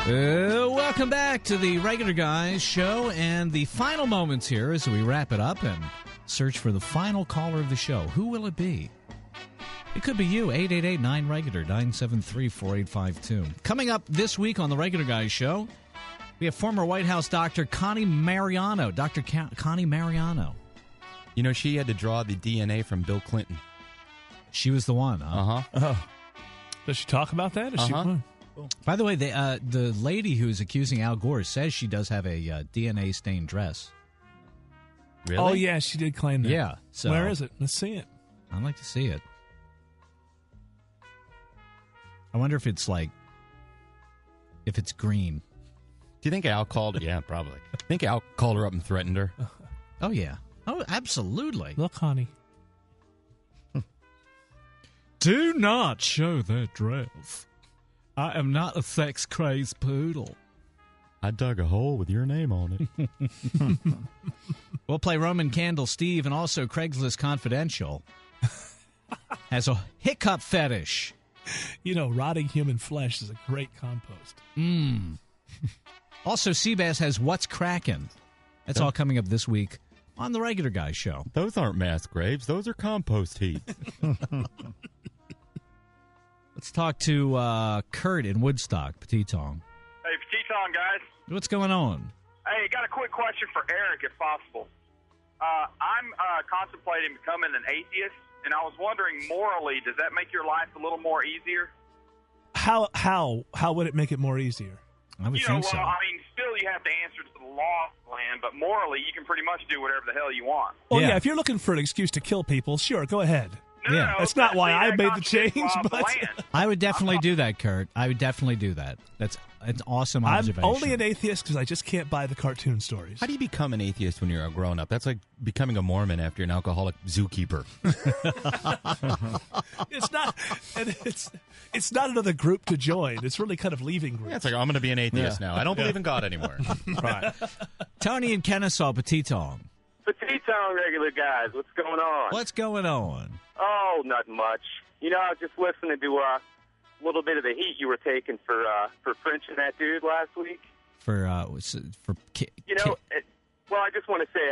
Welcome back to the regular guys show, and the final moments here as we wrap it up and search for the final caller of the show. Who will it be? It could be you, 888-9-REGULAR, 973-4852. Coming up this week on the Regular Guys show, we have former White House Dr. Connie Mariano. Dr. Connie Mariano. You know, she had to draw the DNA from Bill Clinton. She was the one, huh? Oh. Does she talk about that? Is she? By the way, the lady who's accusing Al Gore says she does have a DNA-stained dress. Really? Oh, yeah, she did claim that. Yeah. So where is it? Let's see it. I'd like to see it. I wonder if it's green. Do you think Al called her? Yeah, probably. I think Al called her up and threatened her. Oh, yeah. Oh, absolutely. Look, honey. Do not show that dress. I am not a sex-crazed poodle. I dug a hole with your name on it. We'll play Roman Candle Steve, and also Craigslist Confidential has a hiccup fetish. You know, rotting human flesh is a great compost. Also, Seabass has What's Crackin'. That's all coming up this week on the Regular Guy Show. Those aren't mass graves. Those are compost heaps. Let's talk to Kurt in Woodstock, Petitong. Hey, Petitong, guys. What's going on? Hey, got a quick question for Eric, if possible. I'm contemplating becoming an atheist, and I was wondering, morally, does that make your life a little more easier? How would it make it more easier? I would I mean, still you have to answer to the law of the land, but morally, you can pretty much do whatever the hell you want. Well, yeah, if you're looking for an excuse to kill people, sure, go ahead. Yeah. That's not why I made the change, but I would definitely do that, Kurt. I would definitely do that. That's an awesome I'm observation. only an atheist because I just can't buy the cartoon stories. How do you become an atheist when you're a grown up? That's like becoming a Mormon after you're an alcoholic zookeeper. It's not, and it's not another group to join. It's really kind of leaving groups. Yeah, it's like, I'm going to be an atheist now. I don't believe in God anymore. Right. Tony and Kennesaw, Petitong. Petitong, regular guys, what's going on? What's going on? Oh, not much. You know, I was just listening to a little bit of the heat you were taking for Frenching that dude last week. For You know, well, I just want to say,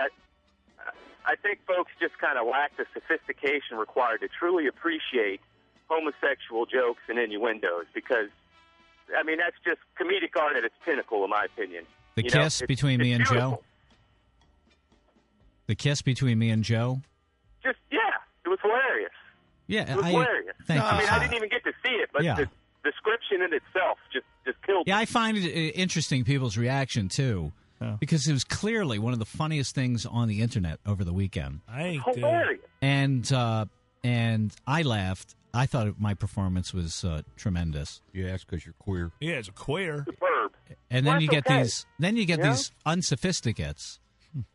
I think folks just kind of lack the sophistication required to truly appreciate homosexual jokes and innuendos because, I mean, that's just comedic art at its pinnacle, in my opinion. The kiss between me and Joe? The kiss between me and Joe? Just, yeah, it was hilarious. Yeah, it was hilarious. thank I you, mean, sir. I didn't even get to see it, but Yeah. the description in itself just killed me. Yeah, I find it interesting, people's reaction, too, because it was clearly one of the funniest things on the Internet over the weekend. Hilarious. And I laughed. I thought my performance was tremendous. Yeah, that's because you're queer. Yeah, it's a queer. Superb. And then Well, you that's get okay. these unsophisticates,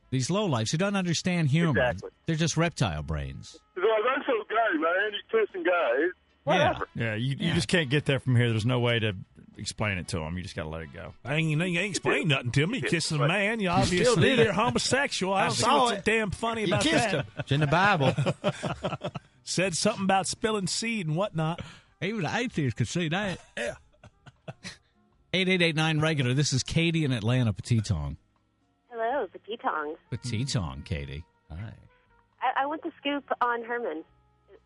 these lowlifes who don't understand humor. Exactly. They're just reptile brains. He's like, that's so gay, man. He's kissing guys. Whatever. Yeah, you just can't get that from here. There's no way to explain it to them. You just got to let it go. You ain't explain nothing to me. You kissing a man, you Still obviously did it. you're homosexual. I I don't see saw what's so it. damn funny You about kissed that. him. It's in the Bible. Said something about spilling seed and whatnot. Even the atheists could see that. Yeah. 8889 This is Katie in Atlanta, Petitong. Hello, Petitong. Petitong, Katie. Hi. I want to scoop on Herman.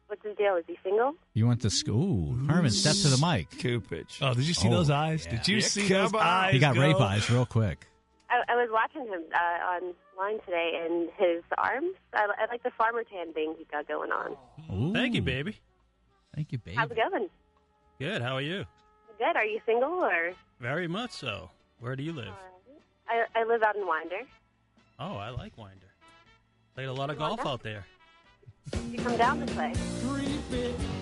What's his deal? Is he single? You went to school. Herman, step to the mic. Coopage. Oh, did you see those eyes? yeah. Did you Yeah, see come those on. eyes? He got go? rape eyes real quick. I was watching him online today, and his arms. I like the farmer tan thing he got going on. Ooh. Thank you, baby. Thank you, baby. How's it going? Good. How are you? Good. Are you single or? Very much so. Where do you live? I live out in Winder. Oh, I like Winder. Played a lot of golf out there. You come down to play.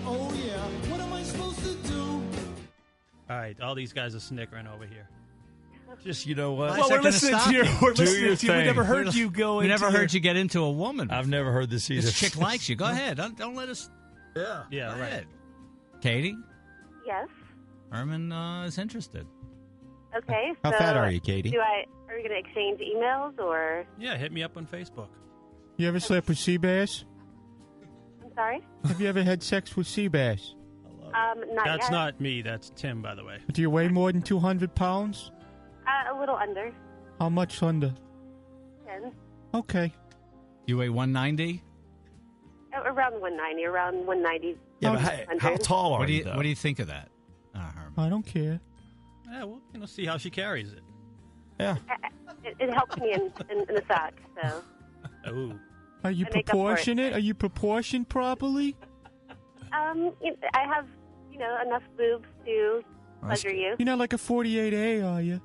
Oh yeah, what am I supposed to do? All right, all these guys are snickering over here. Just, you know what? Well, we're listening to your. We're Do listening your to you. We thing. never heard you go. We into never your- heard you get into a woman. I've never heard this either. This chick likes you. Go ahead. Don't let us. Yeah. Yeah, Go right. ahead. Katie, Yes. Herman is interested. Okay. How so fat are you, Katie? Are we going to exchange emails or? Yeah, hit me up on Facebook. You ever slept with Seabass? I'm sorry. Have you ever had sex with Seabass? Not That's yet. not me. That's Tim, by the way. Do you weigh more than 200 pounds? A little under. How much under? 10. Okay. You weigh 190. Around 190. Around 190. Yeah, but how tall are What do you? you though? What do you think of that, Herman? I don't care. Yeah, well, see how she carries it. Yeah. It helps me in the sack. So. Oh. Are you I make up for it. proportionate? Are you proportioned properly? I have enough boobs to pleasure you. You're not like a 48A, are you?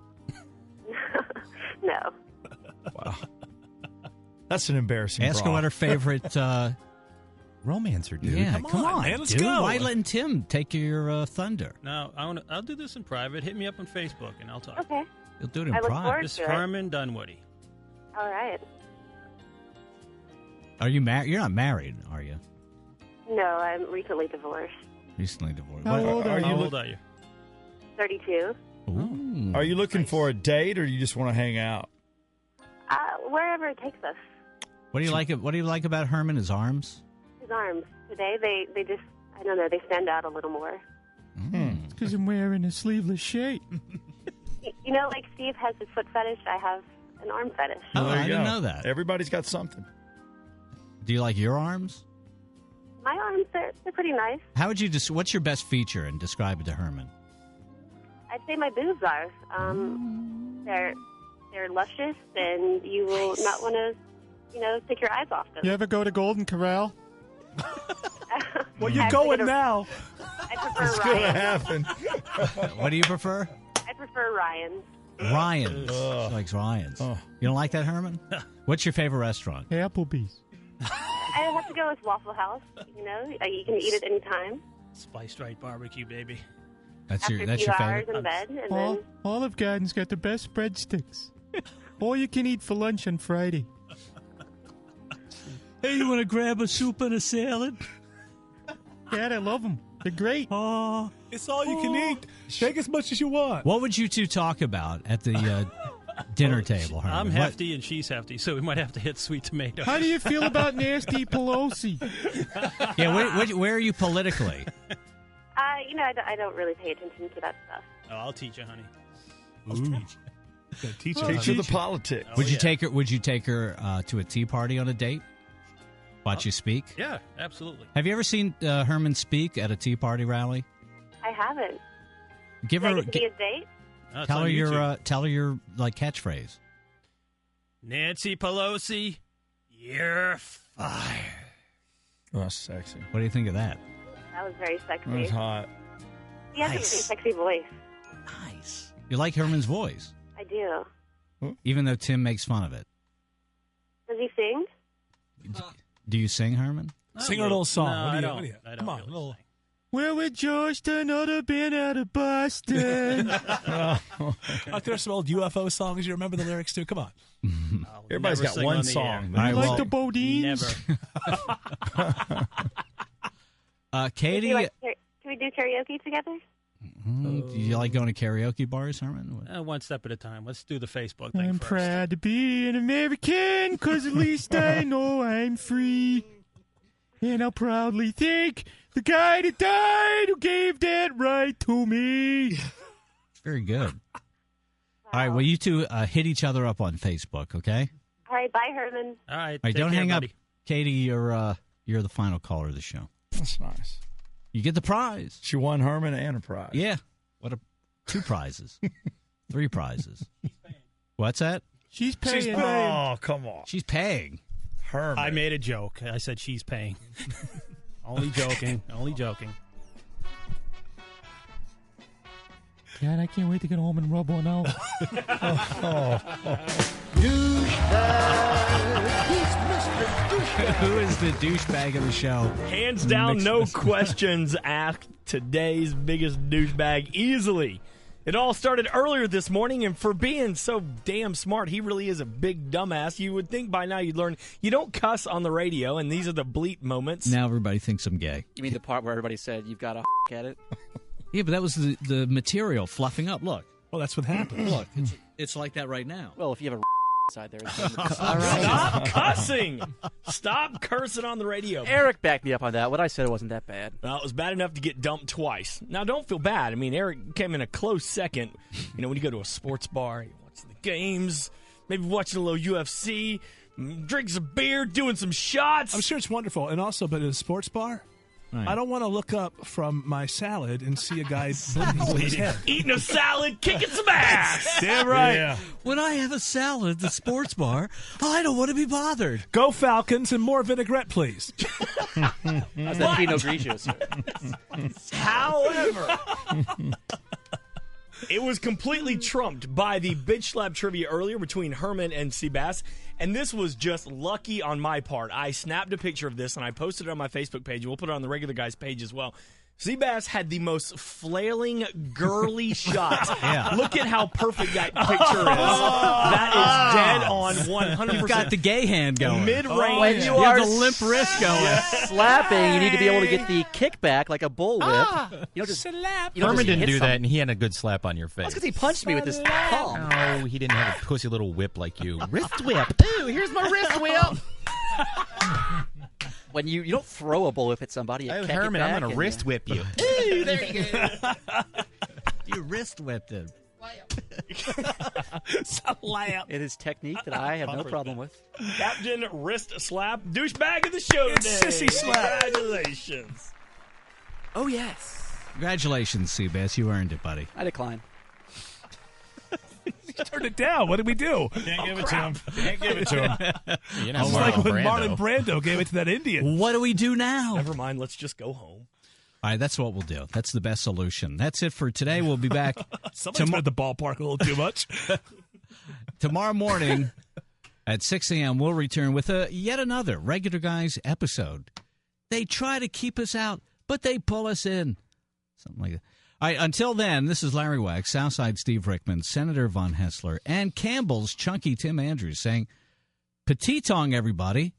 No. Wow. That's an embarrassing. Ask her bra. what her favorite. Romancer, dude. Yeah, come on, man, let's dude. go. Why letting Tim take your thunder? No, I'll do this in private. Hit me up on Facebook and I'll talk. Okay. You'll do it in I look private. forward This is to it. Herman Dunwoody. All right. Are you married? You're not married, are you? No, I'm recently divorced. Recently divorced. How old are you? How old are you? 32. Ooh. Are you looking for a date, or you just want to hang out? Wherever it takes us. What do you like? What do you like about Herman? His arms? His arms. Today, they just, I don't know, they stand out a little more. Because I'm wearing a sleeveless shirt. You know, like Steve has his foot fetish, I have an arm fetish. Oh, I didn't know that. Everybody's got something. Do you like your arms? My arms, they're pretty nice. How would you what's your best feature and describe it to Herman? I'd say my boobs are. They're luscious, and you will not want to, take your eyes off them. You ever go to Golden Corral? Well, you're going now. I prefer It's going to happen. What do you prefer? I prefer Ryan's. Ryan's. She likes Ryan's. You don't like that, Herman? What's your favorite restaurant? Applebee's. I have to go with Waffle House. You can eat it anytime. Spiced right barbecue, baby. That's After your a few hours favorite. in bed, and then Olive Garden's got the best breadsticks. All you can eat for lunch on Friday. Hey, you want to grab a soup and a salad? Dad, I love them. They're great. Oh, It's all you can eat. Take as much as you want. What would you two talk about at the dinner table, Herman? I'm What- hefty and she's hefty, so we might have to hit sweet tomato. How do you feel about Nasty Pelosi? Yeah, where are you politically? I don't really pay attention to that stuff. Oh, I'll teach you, honey. Teach her the politics. Would you take her? Would you take her to a tea party on a date? Watch you speak. Yeah, absolutely. Have you ever seen Herman speak at a tea party rally? I haven't. Give Did I her. get to be a date? No, it's Tell on her YouTube. tell her your like catchphrase. Nancy Pelosi, you're fired. Oh, that's sexy. What do you think of that? That was very sexy. That's hot. He has a really sexy voice. Nice. You like Herman's voice, I do. even though Tim makes fun of it. Does he sing? Do you sing, Herman? Sing her a little song. No, What do I you- don't. what do you- I don't Come on, really little. sing. Well, with George, another band out of Boston. Aren't there some old UFO songs you remember the lyrics to? Come on. Everybody's Never got sing one on the song. air. You All right, like well- the Bodines? Do Katie, you like, can we do karaoke together? do you like going to karaoke bars, Herman? One step at a time. Let's do the Facebook thing I'm first. proud to be an American, 'cause at least I know I'm free. And I'll proudly thank the guy that died who gave that right to me. Very good. All right, well, you two hit each other up on Facebook, okay? All right, bye, Herman. All right. All right, take don't care, hang buddy. up. Katie, you're the final caller of the show. That's nice. You get the prize. She won Herman and a prize. Yeah. Two prizes. 3 prizes. What's that? She's paying. She's paying. Oh, come on. She's paying. Herman. I made a joke. I said she's paying. Only joking. Only joking. God, I can't wait to get home and rub one out. Who is the douchebag of the show? Hands down, Mixed no with- questions asked. Today's biggest douchebag easily. It all started earlier this morning, and for being so damn smart, he really is a big dumbass. You would think by now you'd learn you don't cuss on the radio, and these are the bleep moments. Now everybody thinks I'm gay. You mean the part where everybody said you've got to at it? Yeah, but that was the material fluffing up. Look. Well, that's what happens. Look, it's like that right now. Well, if you have a side there. Stop cussing! Stop cursing on the radio. Eric backed me up on that. What I said wasn't that bad. Well, it was bad enough to get dumped twice. Now, don't feel bad. I mean, Eric came in a close second. You know, when you go to a sports bar, you watch the games, maybe watching a little UFC, drink some beer, doing some shots. I'm sure it's wonderful. And also, but at a sports bar, I don't want to look up from my salad and see a guy bleeding his head. Eating a salad, kicking some ass. Damn right. Yeah. When I have a salad at the sports bar, I don't want to be bothered. Go Falcons and more vinaigrette, please. How's that Pinot Grigio, sir? However, it was completely trumped by the bitch slap trivia earlier between Herman and Seabass, and this was just lucky on my part. I snapped a picture of this and I posted it on my Facebook page. We'll put it on the regular guy's page as well. Seabass had the most flailing, girly shot. Yeah. Look at how perfect that picture is. That is dead on on 100%. You've got the gay hand going. Mid-range. When you are have the limp wrist going. slapping, you need to be able to get the kickback like a bullwhip. You don't just slap. you don't Herman just didn't hit do that, something. and he had a good slap on your face. That's because he punched me with his palm. No, he didn't have a pussy little whip like you. Wrist whip. Ooh, here's my wrist whip. When you don't throw a bullwhip at somebody, you Oh, kick it Herman, I'm back going to and- wrist whip you. Ooh, there you go. You wrist whipped him. Slap. It is technique that I have no problem with. Captain Wrist Slap, douchebag of the show It's today. Sissy Slap. Congratulations. Oh, yes. Congratulations, Seabass. You earned it, buddy. I decline. You turned it down. What did we do? Can't give it to him. Can't give it to him. You're not It's like Marlon when Brando. Marlon Brando gave it to that Indian. What do we do now? Never mind, let's just go home. All right, that's what we'll do. That's the best solution. That's it for today. We'll be back Somebody's been at the ballpark a little too much. tomorrow morning at 6 a.m. We'll return with yet another Regular Guys episode. They try to keep us out, but they pull us in. Something like that. All right, until then, this is Larry Wax, Southside Steve Rickman, Senator Von Hessler, and Campbell's Chunky Tim Andrews saying, Petitong, everybody.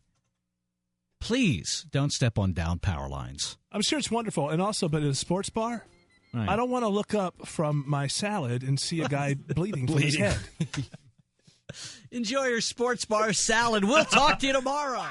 Please don't step on down power lines. I'm sure it's wonderful. And also, but in a sports bar, Right. I don't want to look up from my salad and see a guy bleeding from his head. Enjoy your sports bar salad. We'll talk to you tomorrow.